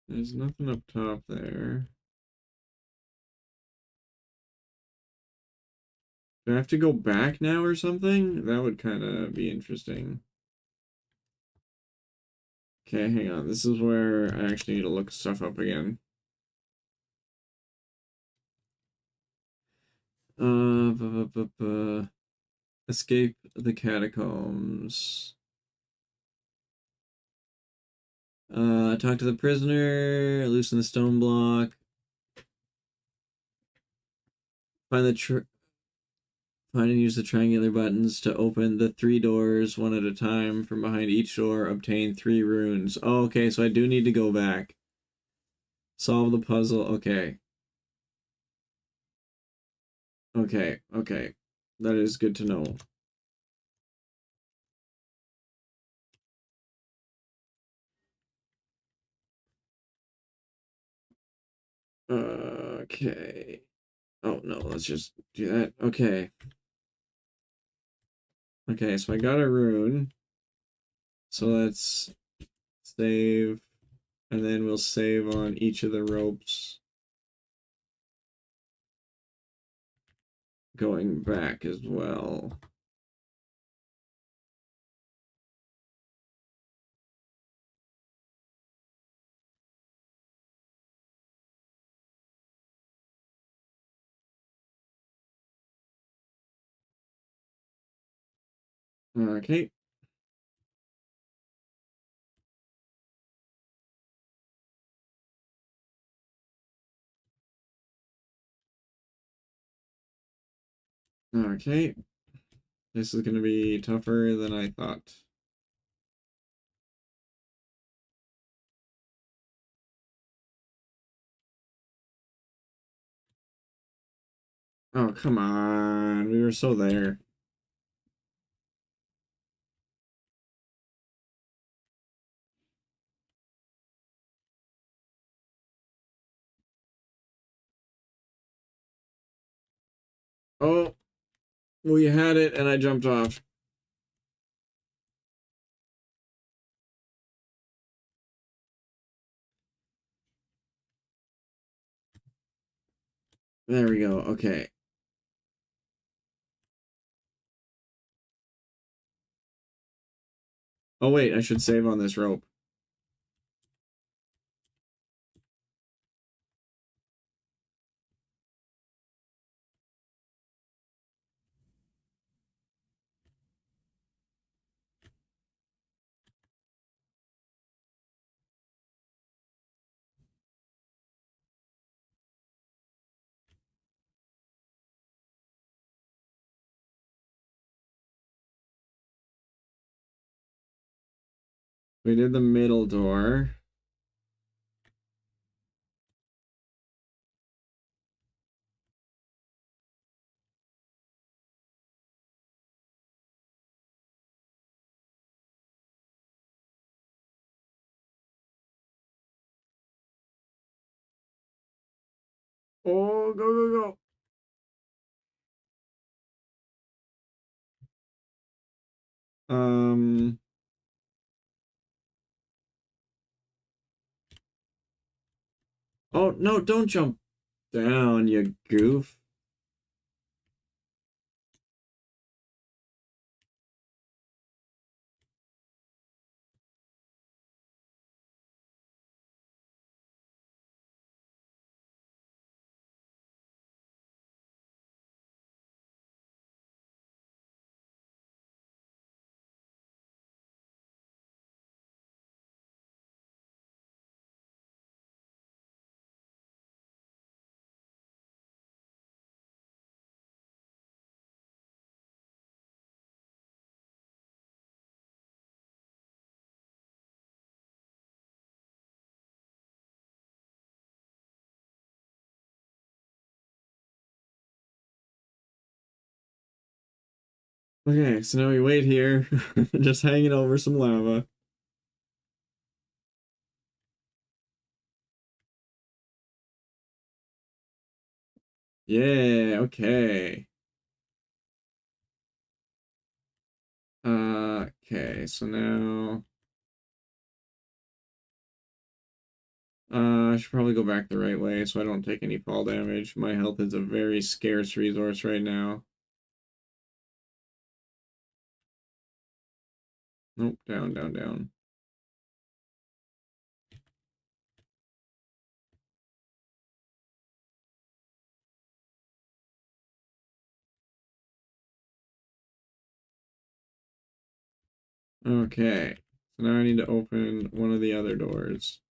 There's nothing up top there. Do I have to go back now or something? That would kind of be interesting. Okay, hang on. This is where I actually need to look stuff up again. Escape the catacombs. Talk to the prisoner. Loosen the stone block. Find the Find and use the triangular buttons to open the 3 doors one at a time. From behind each door, obtain 3 runes. Oh, okay, so I do need to go back. Solve the puzzle. Okay. Okay, okay. That is good to know. Okay. Oh, no, let's just do that. Okay. Okay, so I got a rune. So let's save, and then we'll save on each of the ropes going back as well. Okay. Okay. This is going to be tougher than I thought. Oh, come on. We were so there. Oh, we had it and I jumped off. There we go. Okay. Oh, wait. I should save on this rope. We did the middle door. Oh, go, go, go. Oh, no, don't jump down, you goof. Okay, so now we wait here, just hanging over some lava. Yeah, okay. Okay, so now I should probably go back the right way so I don't take any fall damage. My health is a very scarce resource right now. Nope, down, down, down. Okay. So now I need to open one of the other doors.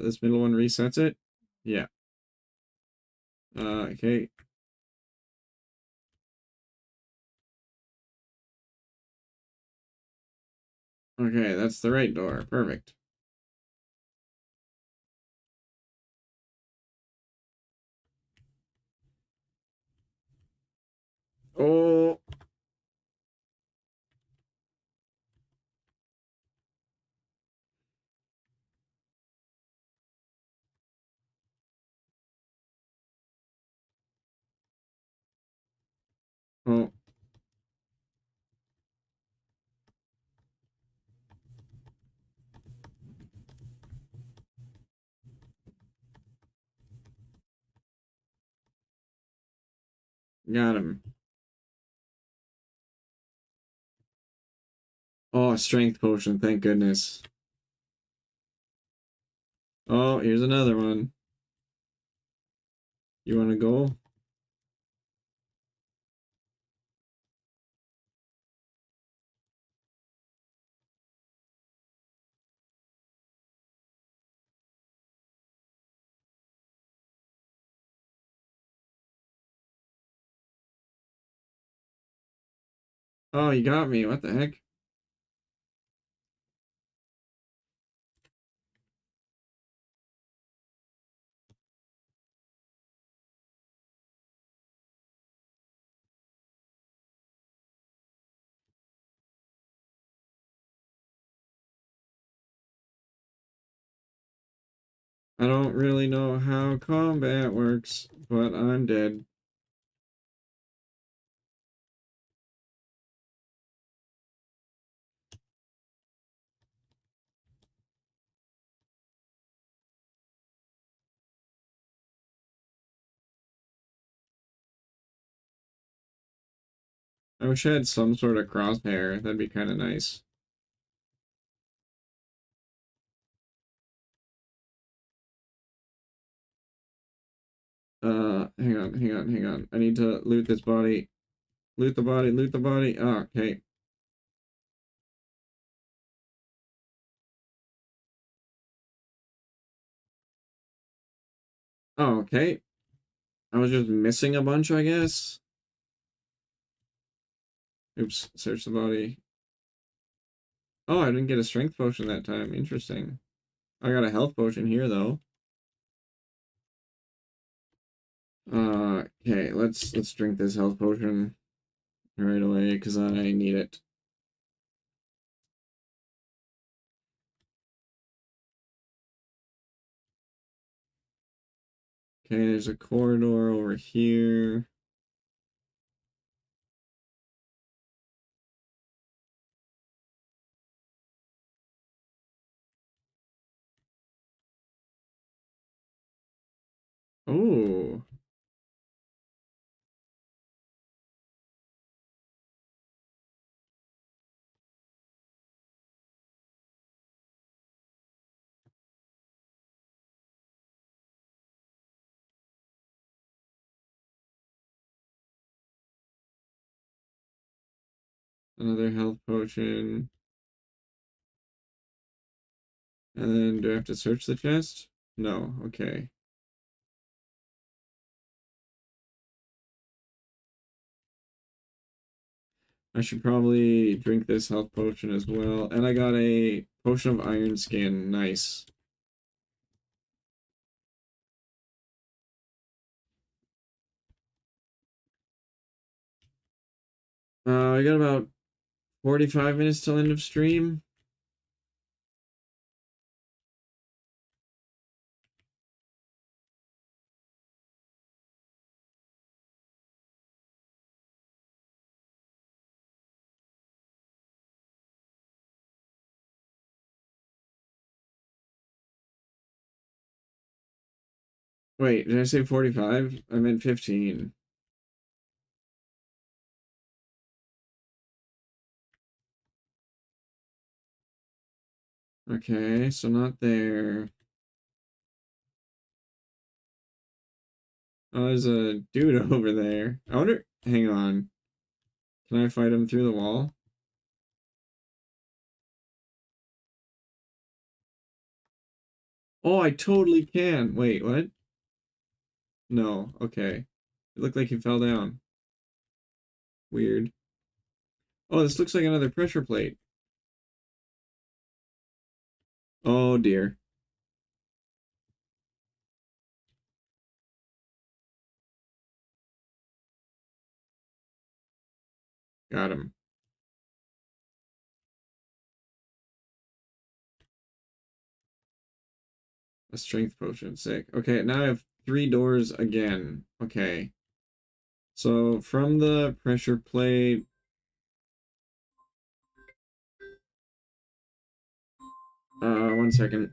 This middle one resets it? Yeah. Okay. Okay, that's the right door. Perfect. Oh, oh, got him. Oh, strength potion, thank goodness. Oh, here's another one. You want to go? Oh, you got me. What the heck? I don't really know how combat works, but I'm dead. I wish I had some sort of crosshair. That'd be kind of nice. Hang on, hang on, hang on. I need to loot this body. Loot the body, loot the body. Oh, okay. Oh, okay. I was just missing a bunch, I guess. Oops, search the body. Oh, I didn't get a strength potion that time. Interesting. I got a health potion here, though. Okay, let's drink this health potion right away, because I need it. Okay, there's a corridor over here. Oh, another health potion. And then do I have to search the chest? No, okay. I should probably drink this health potion as well. And I got a potion of iron skin. Nice. I got about 45 minutes till end of stream. Wait, did I say 45? I meant 15. Okay, so not there. Oh, there's a dude over there. I wonder. Hang on. Can I fight him through the wall? Oh, I totally can. Wait, what? No. Okay. It looked like he fell down. Weird. Oh, this looks like another pressure plate. Oh dear. Got him. A strength potion. Sick. Okay, now I have 3 doors again. Okay. So from the pressure plate. One second.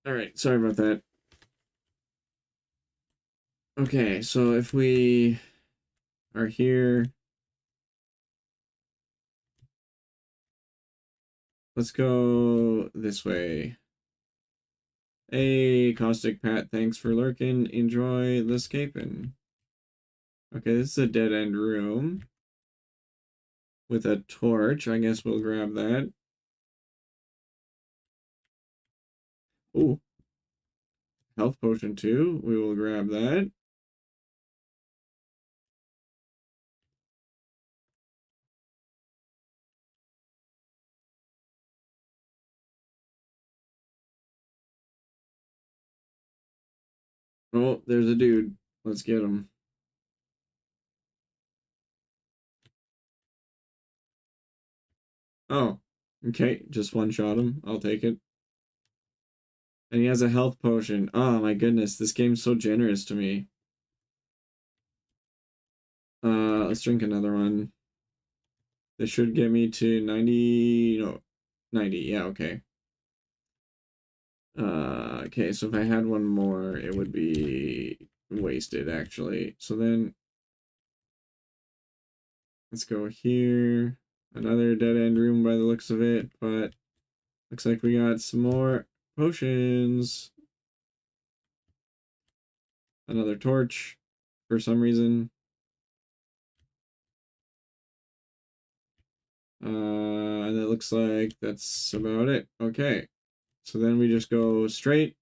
All right, sorry about that. Okay, so if we are here, let's go this way. Hey, Caustic Pat, thanks for lurking. Enjoy the escaping. Okay, this is a dead end room with a torch. I guess we'll grab that. Oh, health potion too. We will grab that. Oh, there's a dude. Let's get him. Oh, okay. Just one shot him. I'll take it. And he has a health potion. Oh my goodness, this game's so generous to me. Let's drink another one. This should get me to 90. No, 90. Yeah, okay. Okay, so if I had one more, it would be wasted actually. So then let's go here. Another dead end room by the looks of it, but looks like we got some more potions. Another torch for some reason. And it looks like that's about it. Okay. So then we just go straight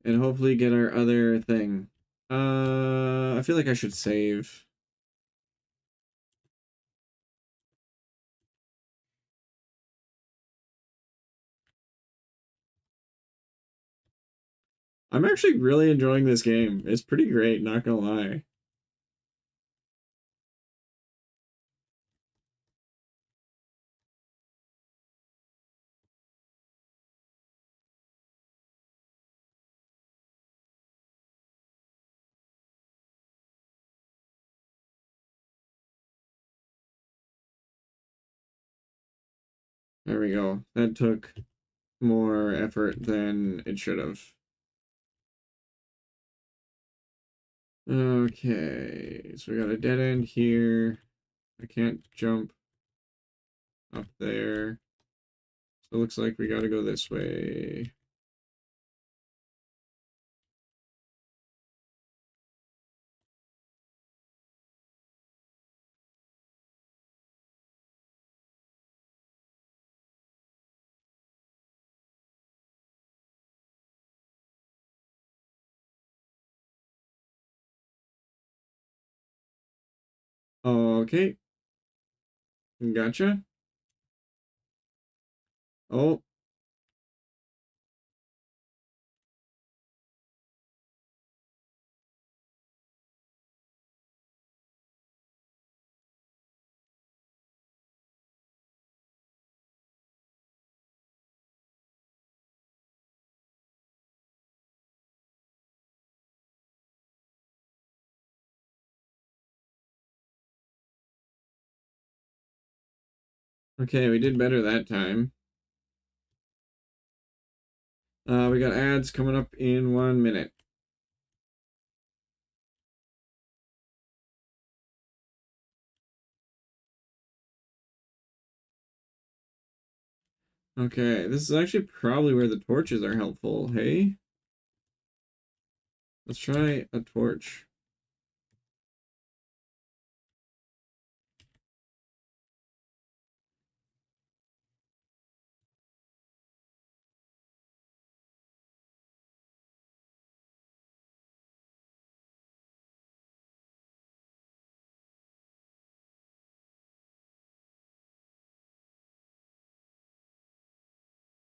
and hopefully get our other thing. I feel like I should save. I'm actually really enjoying this game. It's pretty great, not gonna lie. There we go. That took more effort than it should have. Okay, so we got a dead end here. I can't jump up there. So it looks like we gotta go this way. Okay, gotcha. Oh, Okay, we did better that time. We got ads coming up in 1 minute. Okay, this is actually probably where the torches are helpful, hey? Let's try a torch.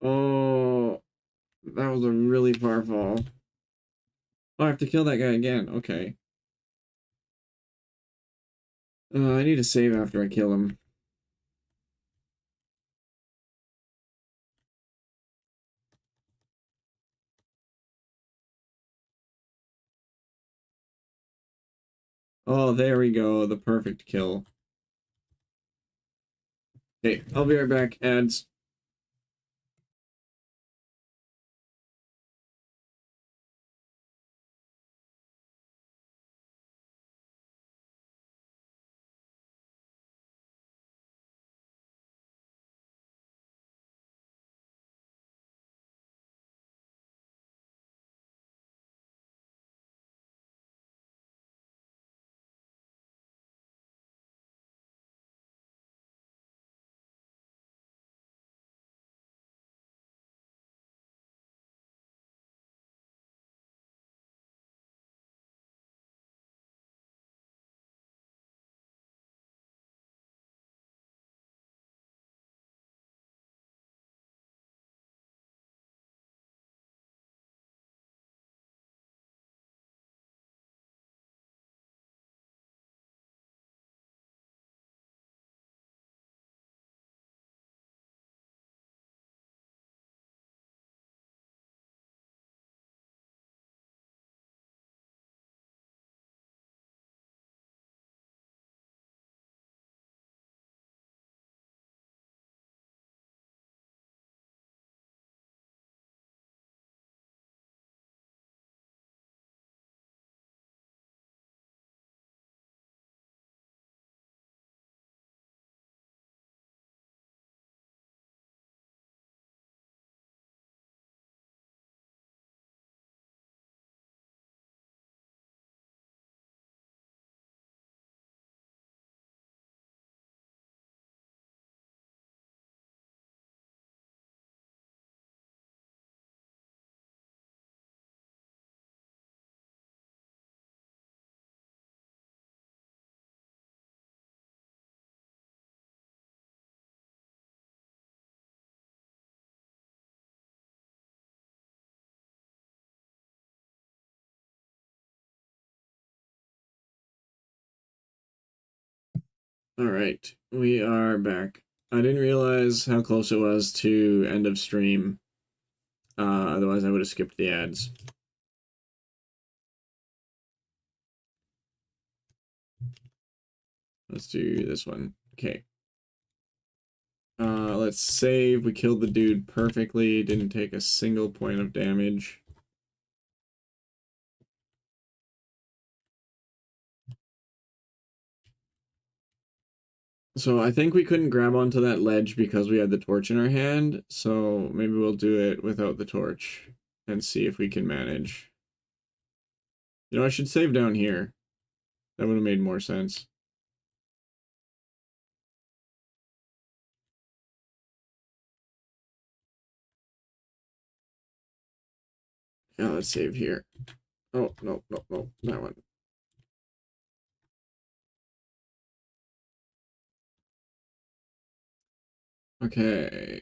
Oh, that was a really far fall. Oh, I have to kill that guy again. Okay. I need to save after I kill him. Oh, there we go. The perfect kill. Okay, I'll be right back. Ads. All right, we are back. I didn't realize how close it was to end of stream. Otherwise, I would have skipped the ads. Let's do this one. Okay. Let's save. We killed the dude perfectly. Didn't take a single point of damage. So I think we couldn't grab onto that ledge because we had the torch in our hand. So maybe we'll do it without the torch and see if we can manage. You know, I should save down here. That would have made more sense. Yeah, let's save here. Oh, no, no, no, that one. Okay.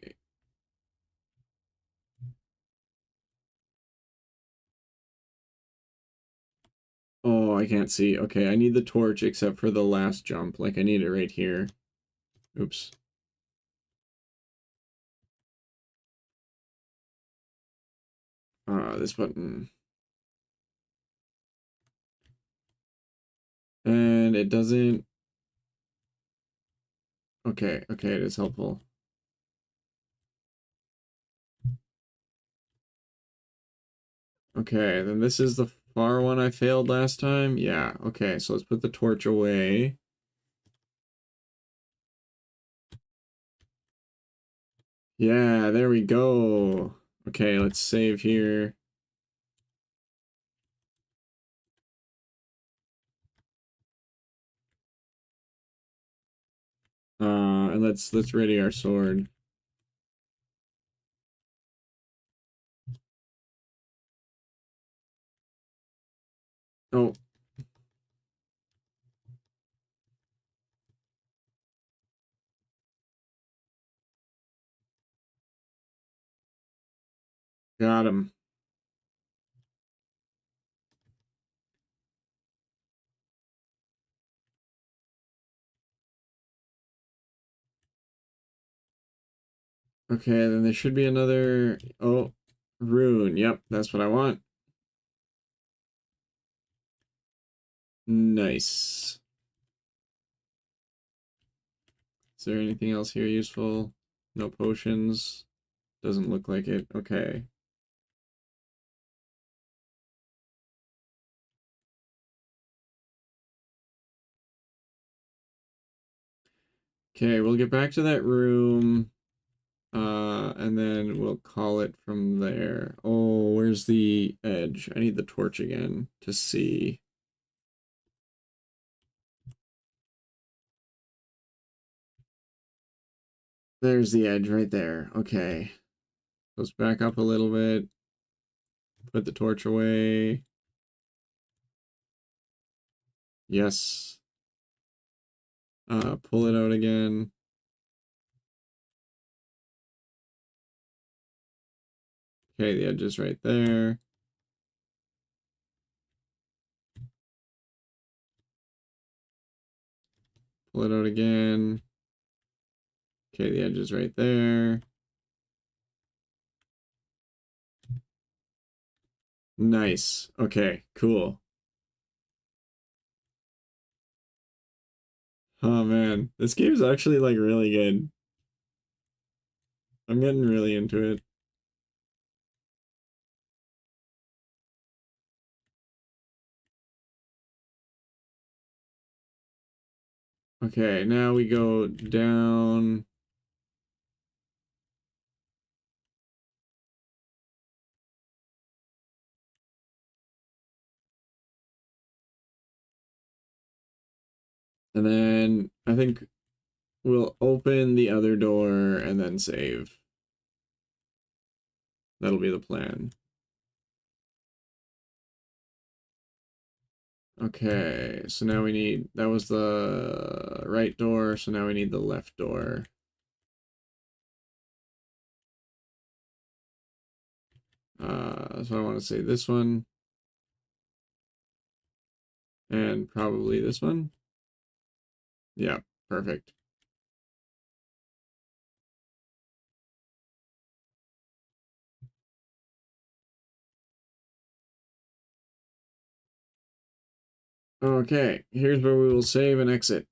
Oh, I can't see. Okay, I need the torch except for the last jump. Like, I need it right here. Oops. This button. And it doesn't... Okay, okay, it is helpful. Okay, then this is the far one I failed last time. Yeah, okay, so let's put the torch away. Yeah, there we go. Okay, let's save here. And let's ready our sword. Oh, got him. Okay, then there should be another. Oh, rune. Yep, that's what I want. Nice. Is there anything else here useful? No potions. Doesn't look like it. Okay. Okay, we'll get back to that room. And then we'll call it from there. Oh, where's the edge? I need the torch again to see. There's the edge right there. Okay. Let's back up a little bit. Put the torch away. Yes. Pull it out again. Okay, the edge is right there. Pull it out again. Okay, the edge is right there. Nice. Okay, cool. Oh man, this game is actually like really good. I'm getting really into it. Okay, now we go down. And then I think we'll open the other door and then save. That'll be the plan. Okay, so now we need, that was the right door, so now we need the left door. So I want to say this one, and probably this one. Yeah, perfect. Okay, here's where we will save and exit.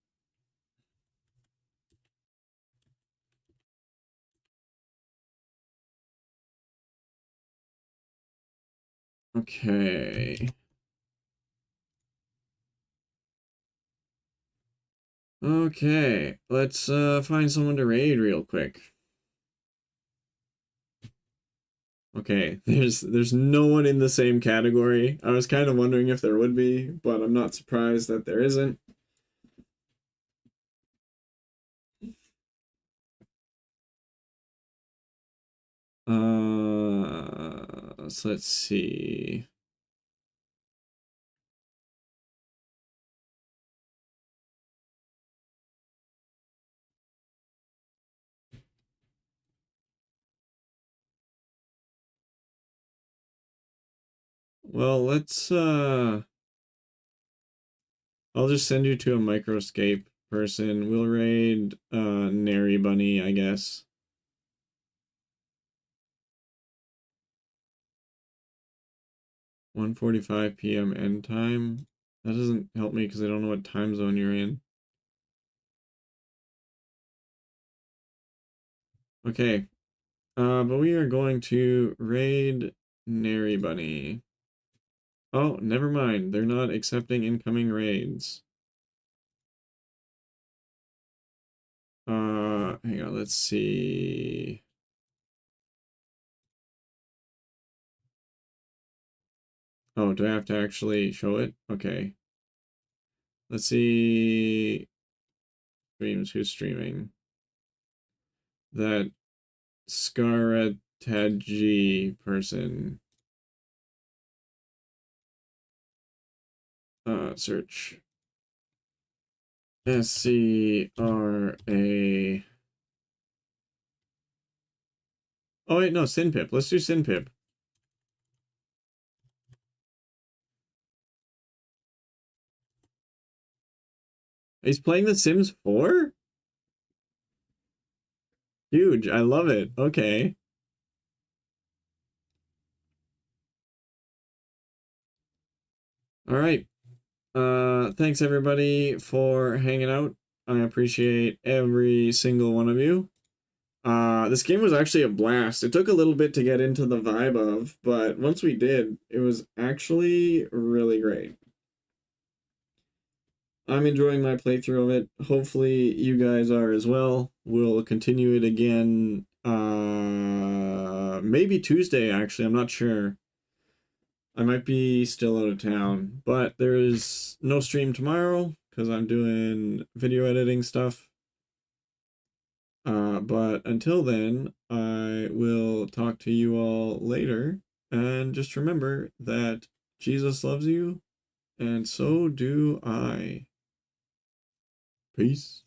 Okay. Okay, let's find someone to raid real quick. Okay, there's no one in the same category. I was kind of wondering if there would be, but I'm not surprised that there isn't. So let's see. Well, let's I'll just send you to a microscape person. We'll raid Nary Bunny, I guess. 1:45 p.m. end time. That doesn't help me because I don't know what time zone you're in. Okay. But we are going to raid Nary Bunny. Oh, never mind. They're not accepting incoming raids. Hang on, let's see. Oh, do I have to actually show it? Okay. Let's see. Streams, who's streaming? That Scarataji person. Search. SCRA. Oh, wait, no, Sinpip. Let's do Sinpip. He's playing The Sims 4? Huge. I love it. Okay. All right. Thanks everybody for hanging out. I appreciate every single one of you. This game was actually a blast. It took a little bit to get into the vibe of, but once we did, it was actually really great. I'm enjoying my playthrough of it. Hopefully you guys are as well. We'll continue it again, maybe Tuesday, actually. I'm not sure. I might be still out of town, but there is no stream tomorrow because I'm doing video editing stuff. But until then, I will talk to you all later. And just remember that Jesus loves you, and so do I. Peace.